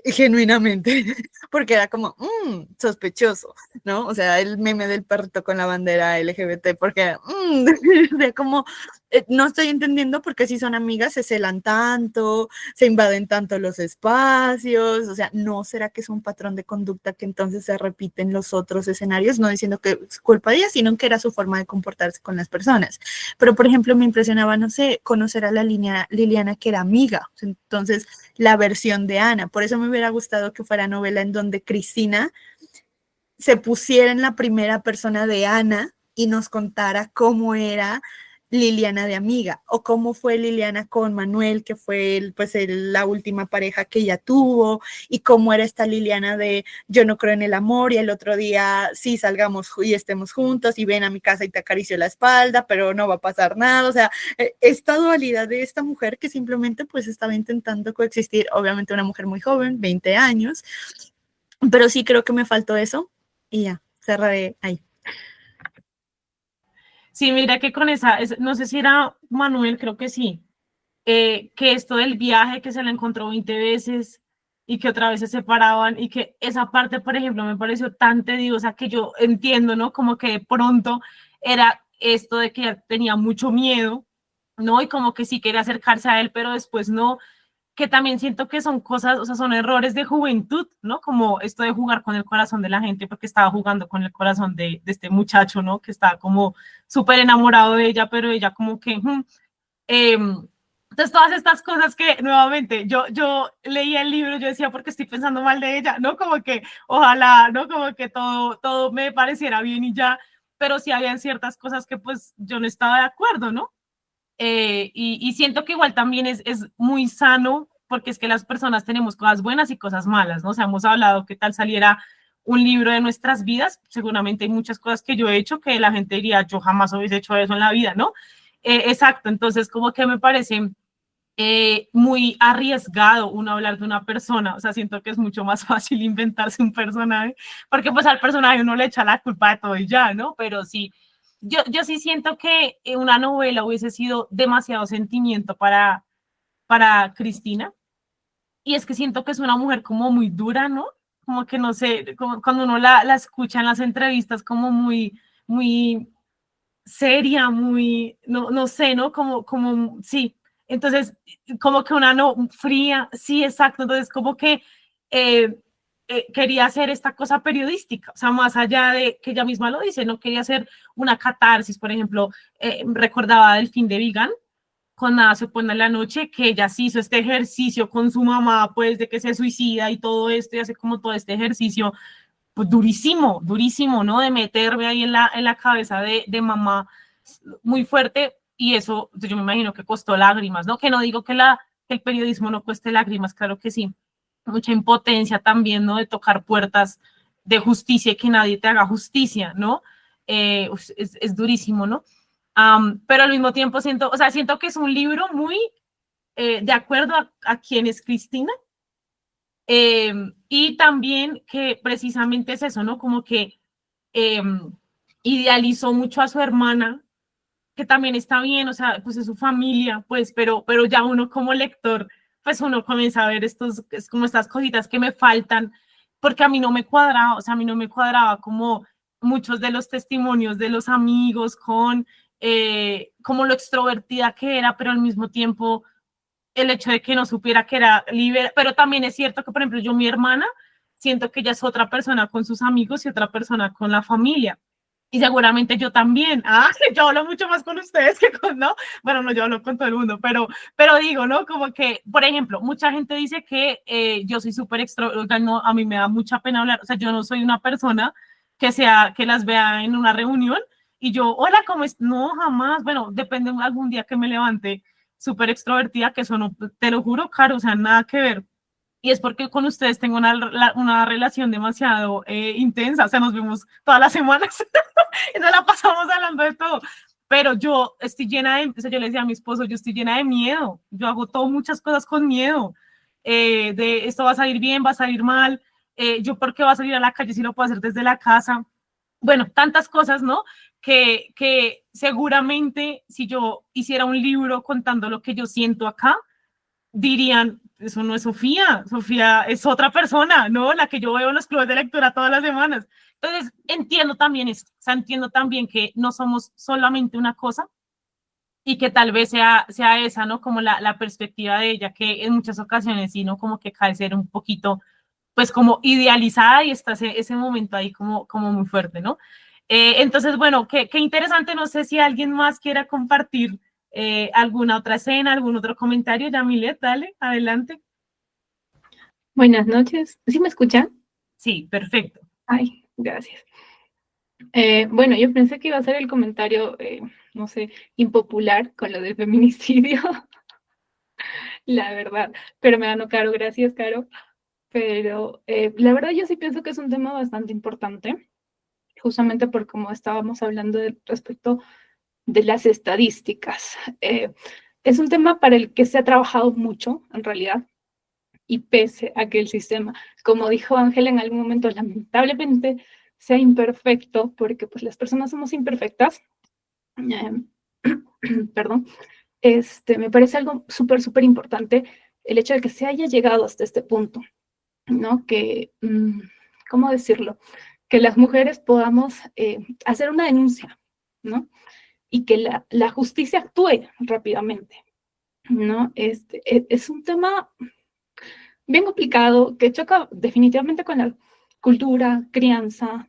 genuinamente, porque era como, sospechoso, ¿no? O sea, el meme del perrito con la bandera LGBT, porque, de como, no estoy entendiendo por qué si son amigas se celan tanto, se invaden tanto los espacios, o sea, ¿no será que es un patrón de conducta que entonces se repite en los otros escenarios? No diciendo que es culpa de ella, sino que era su forma de comportarse con las personas. Pero, por ejemplo, me impresionaba, no sé, conocer a la Liliana que era amiga, entonces la versión de Ana. Por eso me hubiera gustado que fuera novela en donde Cristina se pusiera en la primera persona de Ana y nos contara cómo era Liliana de amiga o cómo fue Liliana con Manuel, que fue la última pareja que ella tuvo, y cómo era esta Liliana de yo no creo en el amor y el otro día sí salgamos y estemos juntos y ven a mi casa y te acaricio la espalda, pero no va a pasar nada. O sea, esta dualidad de esta mujer que simplemente pues estaba intentando coexistir, obviamente una mujer muy joven, 20 años, pero sí creo que me faltó eso y ya, cerraré ahí. Sí, mira que con no sé si era Manuel, creo que sí, que esto del viaje que se la encontró 20 veces y que otra vez se separaban y que esa parte, por ejemplo, me pareció tan tediosa que yo entiendo, ¿no? Como que de pronto era esto de que tenía mucho miedo, ¿no? Y como que sí quería acercarse a él, pero después no, que también siento que son cosas, o sea, son errores de juventud, ¿no? Como esto de jugar con el corazón de la gente, porque estaba jugando con el corazón de este muchacho, ¿no? Que estaba como súper enamorado de ella, pero ella como que... Entonces, todas estas cosas que nuevamente yo leía el libro, yo decía, porque estoy pensando mal de ella, ¿no? Como que ojalá, ¿no? Como que todo me pareciera bien y ya, pero sí habían ciertas cosas que pues yo no estaba de acuerdo, ¿no? Y siento que igual también es muy sano, porque es que las personas tenemos cosas buenas y cosas malas, ¿no? O sea, hemos hablado que tal saliera un libro de nuestras vidas, seguramente hay muchas cosas que yo he hecho que la gente diría, yo jamás hubiese hecho eso en la vida, ¿no? Exacto, entonces como que me parece muy arriesgado uno hablar de una persona, o sea, siento que es mucho más fácil inventarse un personaje, porque pues al personaje uno le echa la culpa de todo y ya, ¿no? Pero sí, yo sí siento que una novela hubiese sido demasiado sentimiento para Cristina, y es que siento que es una mujer como muy dura, ¿no? Como que no sé, como cuando uno la escucha en las entrevistas, como muy seria, muy, no sé, ¿no? Sí. Entonces, como que una no fría, sí, exacto. Entonces, como que eh, quería hacer esta cosa periodística, o sea, más allá de que ella misma lo dice, no quería hacer una catarsis, por ejemplo, recordaba del fin de Vigan, con Nada se pone en la noche, que ella sí hizo este ejercicio con su mamá, pues de que se suicida y todo esto, y hace como todo este ejercicio pues durísimo, durísimo, ¿no? De meterme ahí en la cabeza de mamá muy fuerte y eso yo me imagino que costó lágrimas, ¿no? Que no digo que el periodismo no cueste lágrimas, claro que sí. Mucha impotencia también, ¿no? De tocar puertas de justicia y que nadie te haga justicia, ¿no? Es durísimo, ¿no? Pero al mismo tiempo siento, o sea, siento que es un libro muy de acuerdo a quién es Cristina, y también que precisamente es eso, ¿no? Como que eh, idealizó mucho a su hermana, que también está bien, o sea, pues es su familia, pues, pero ya uno como lector, pues uno comienza a ver es como estas cositas que me faltan, porque a mí no me cuadraba, o sea, a mí no me cuadraba como muchos de los testimonios de los amigos con como lo extrovertida que era, pero al mismo tiempo el hecho de que no supiera que era libre, pero también es cierto que, por ejemplo, yo, mi hermana, siento que ella es otra persona con sus amigos y otra persona con la familia. Y seguramente yo también. Yo hablo mucho más con ustedes que con, ¿no? Bueno, no, yo hablo con todo el mundo, pero digo, ¿no? Como que, por ejemplo, mucha gente dice que yo soy súper extrovertida, no, a mí me da mucha pena hablar, o sea, yo no soy una persona que las vea en una reunión y yo, hola, ¿cómo es? No, jamás, bueno, depende algún día que me levante súper extrovertida, que eso no, te lo juro, Caro, o sea, nada que ver. Y es porque con ustedes tengo una relación demasiado intensa, o sea, nos vemos todas las semanas y nos la pasamos hablando de todo. Pero yo estoy llena de, o sea, yo le decía a mi esposo, yo estoy llena de miedo, yo hago todo, muchas cosas con miedo, de esto va a salir bien, va a salir mal, yo por qué va a salir a la calle si lo puedo hacer desde la casa, bueno, tantas cosas, ¿no? Que seguramente si yo hiciera un libro contando lo que yo siento acá, dirían, eso no es Sofía, Sofía es otra persona, ¿no? La que yo veo en los clubes de lectura todas las semanas. Entonces, entiendo también eso, o sea, entiendo también que no somos solamente una cosa y que tal vez sea esa, ¿no? Como la perspectiva de ella, que en muchas ocasiones, sí, ¿no? Como que cae ser un poquito pues como idealizada y está ese momento ahí como muy fuerte, ¿no? Entonces, bueno, qué interesante, no sé si alguien más quiera compartir alguna otra escena, algún otro comentario. Yamilet, dale, adelante. Buenas noches. ¿Sí me escuchan? Sí, perfecto. Ay, gracias. Bueno, yo pensé que iba a ser el comentario, no sé, impopular con lo del feminicidio, la verdad, pero me ganó Caro, gracias, Caro. Pero la verdad yo sí pienso que es un tema bastante importante, justamente por como estábamos hablando respecto de las estadísticas. Es un tema para el que se ha trabajado mucho, en realidad, y pese a que el sistema, como dijo Ángela en algún momento, lamentablemente sea imperfecto, porque pues las personas somos imperfectas, perdón, me parece algo súper importante el hecho de que se haya llegado hasta este punto, ¿no? Que, ¿cómo decirlo? Que las mujeres podamos hacer una denuncia, ¿no? Y que la justicia actúe rápidamente, ¿no? Es un tema bien complicado que choca definitivamente con la cultura, crianza,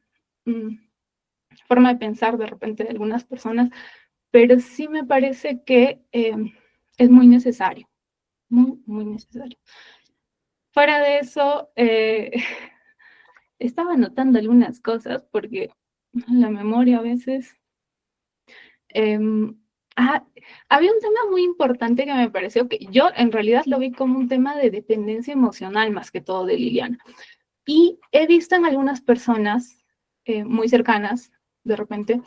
forma de pensar de repente de algunas personas, pero sí me parece que es muy necesario, muy, muy necesario. Fuera de eso, estaba anotando algunas cosas porque la memoria a veces... había un tema muy importante que me pareció que yo en realidad lo vi como un tema de dependencia emocional más que todo de Liliana. Y he visto en algunas personas muy cercanas, de repente,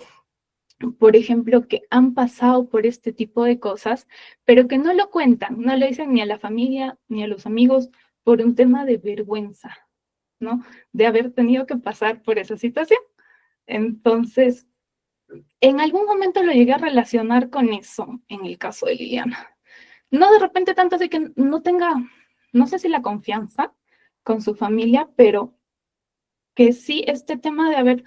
por ejemplo, que han pasado por este tipo de cosas, pero que no lo cuentan, no lo dicen ni a la familia ni a los amigos por un tema de vergüenza, ¿no? De haber tenido que pasar por esa situación. Entonces, en algún momento lo llegué a relacionar con eso en el caso de Liliana. No de repente tanto así que no tenga, no sé si la confianza con su familia, pero que sí este tema de haber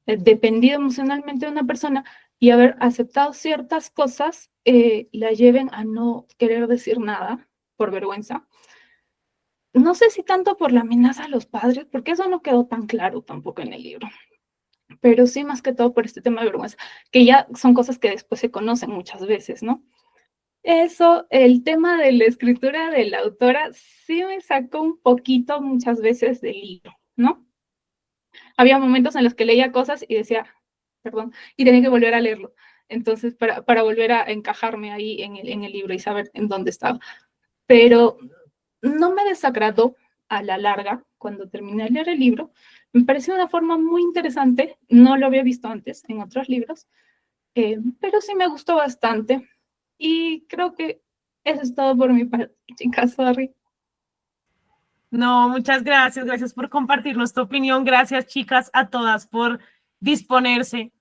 dependido emocionalmente de una persona y haber aceptado ciertas cosas la lleven a no querer decir nada por vergüenza. No sé si tanto por la amenaza a los padres, porque eso no quedó tan claro tampoco en el libro, pero sí más que todo por este tema de vergüenza, que ya son cosas que después se conocen muchas veces, ¿no? Eso, el tema de la escritura de la autora sí me sacó un poquito muchas veces del libro, ¿no? Había momentos en los que leía cosas y decía, perdón, y tenía que volver a leerlo. Entonces, para volver a encajarme ahí en el libro y saber en dónde estaba. Pero no me desagradó a la larga cuando terminé de leer el libro. Me pareció una forma muy interesante. No lo había visto antes en otros libros, pero sí me gustó bastante. Y creo que eso es todo por mi parte, chicas, sorry. No, muchas gracias, gracias por compartirnos tu opinión, gracias chicas a todas por disponerse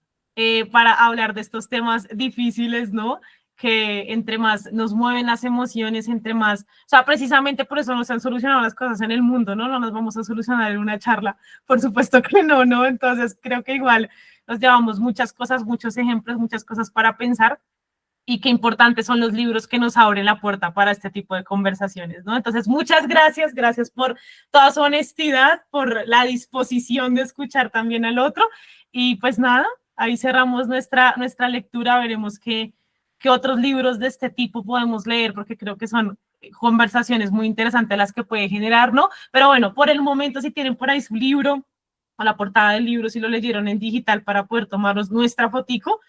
para hablar de estos temas difíciles, ¿no? Que entre más nos mueven las emociones, entre más, o sea, precisamente por eso no se han solucionado las cosas en el mundo, ¿no? No nos vamos a solucionar en una charla, por supuesto que no, ¿no? Entonces creo que igual nos llevamos muchas cosas, muchos ejemplos, muchas cosas para pensar y qué importantes son los libros que nos abren la puerta para este tipo de conversaciones, ¿no? Entonces, muchas gracias, gracias por toda su honestidad, por la disposición de escuchar también al otro, y pues nada, ahí cerramos nuestra lectura, veremos qué otros libros de este tipo podemos leer, porque creo que son conversaciones muy interesantes las que puede generar, ¿no? Pero bueno, por el momento, si tienen por ahí su libro, o la portada del libro, si lo leyeron en digital para poder tomarnos nuestra fotico,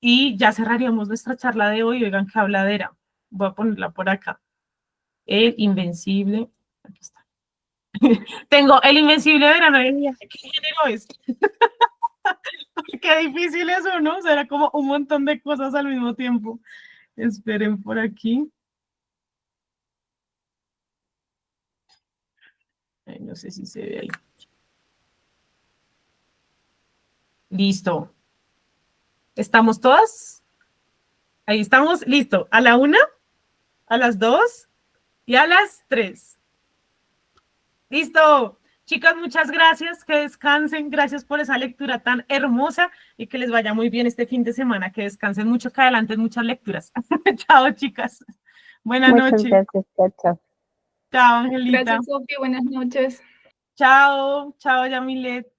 y ya cerraríamos nuestra charla de hoy. Oigan, qué habladera. Voy a ponerla por acá. El Invencible. Aquí está. Tengo El Invencible Verano. ¿Qué género es? Qué difícil eso, ¿no? Será como un montón de cosas al mismo tiempo. Esperen por aquí. Ay, no sé si se ve ahí. Listo. ¿Estamos todas? Ahí estamos, listo. A la 1, a las 2 y a las 3. Listo. Chicas, muchas gracias. Que descansen. Gracias por esa lectura tan hermosa y que les vaya muy bien este fin de semana. Que descansen mucho, que adelante muchas lecturas. Chao, chicas. Buenas Muchas noches. gracias, chao, chao. Chao, Angelita. Gracias, Sofi. Buenas noches. Chao, chao, Yamilet.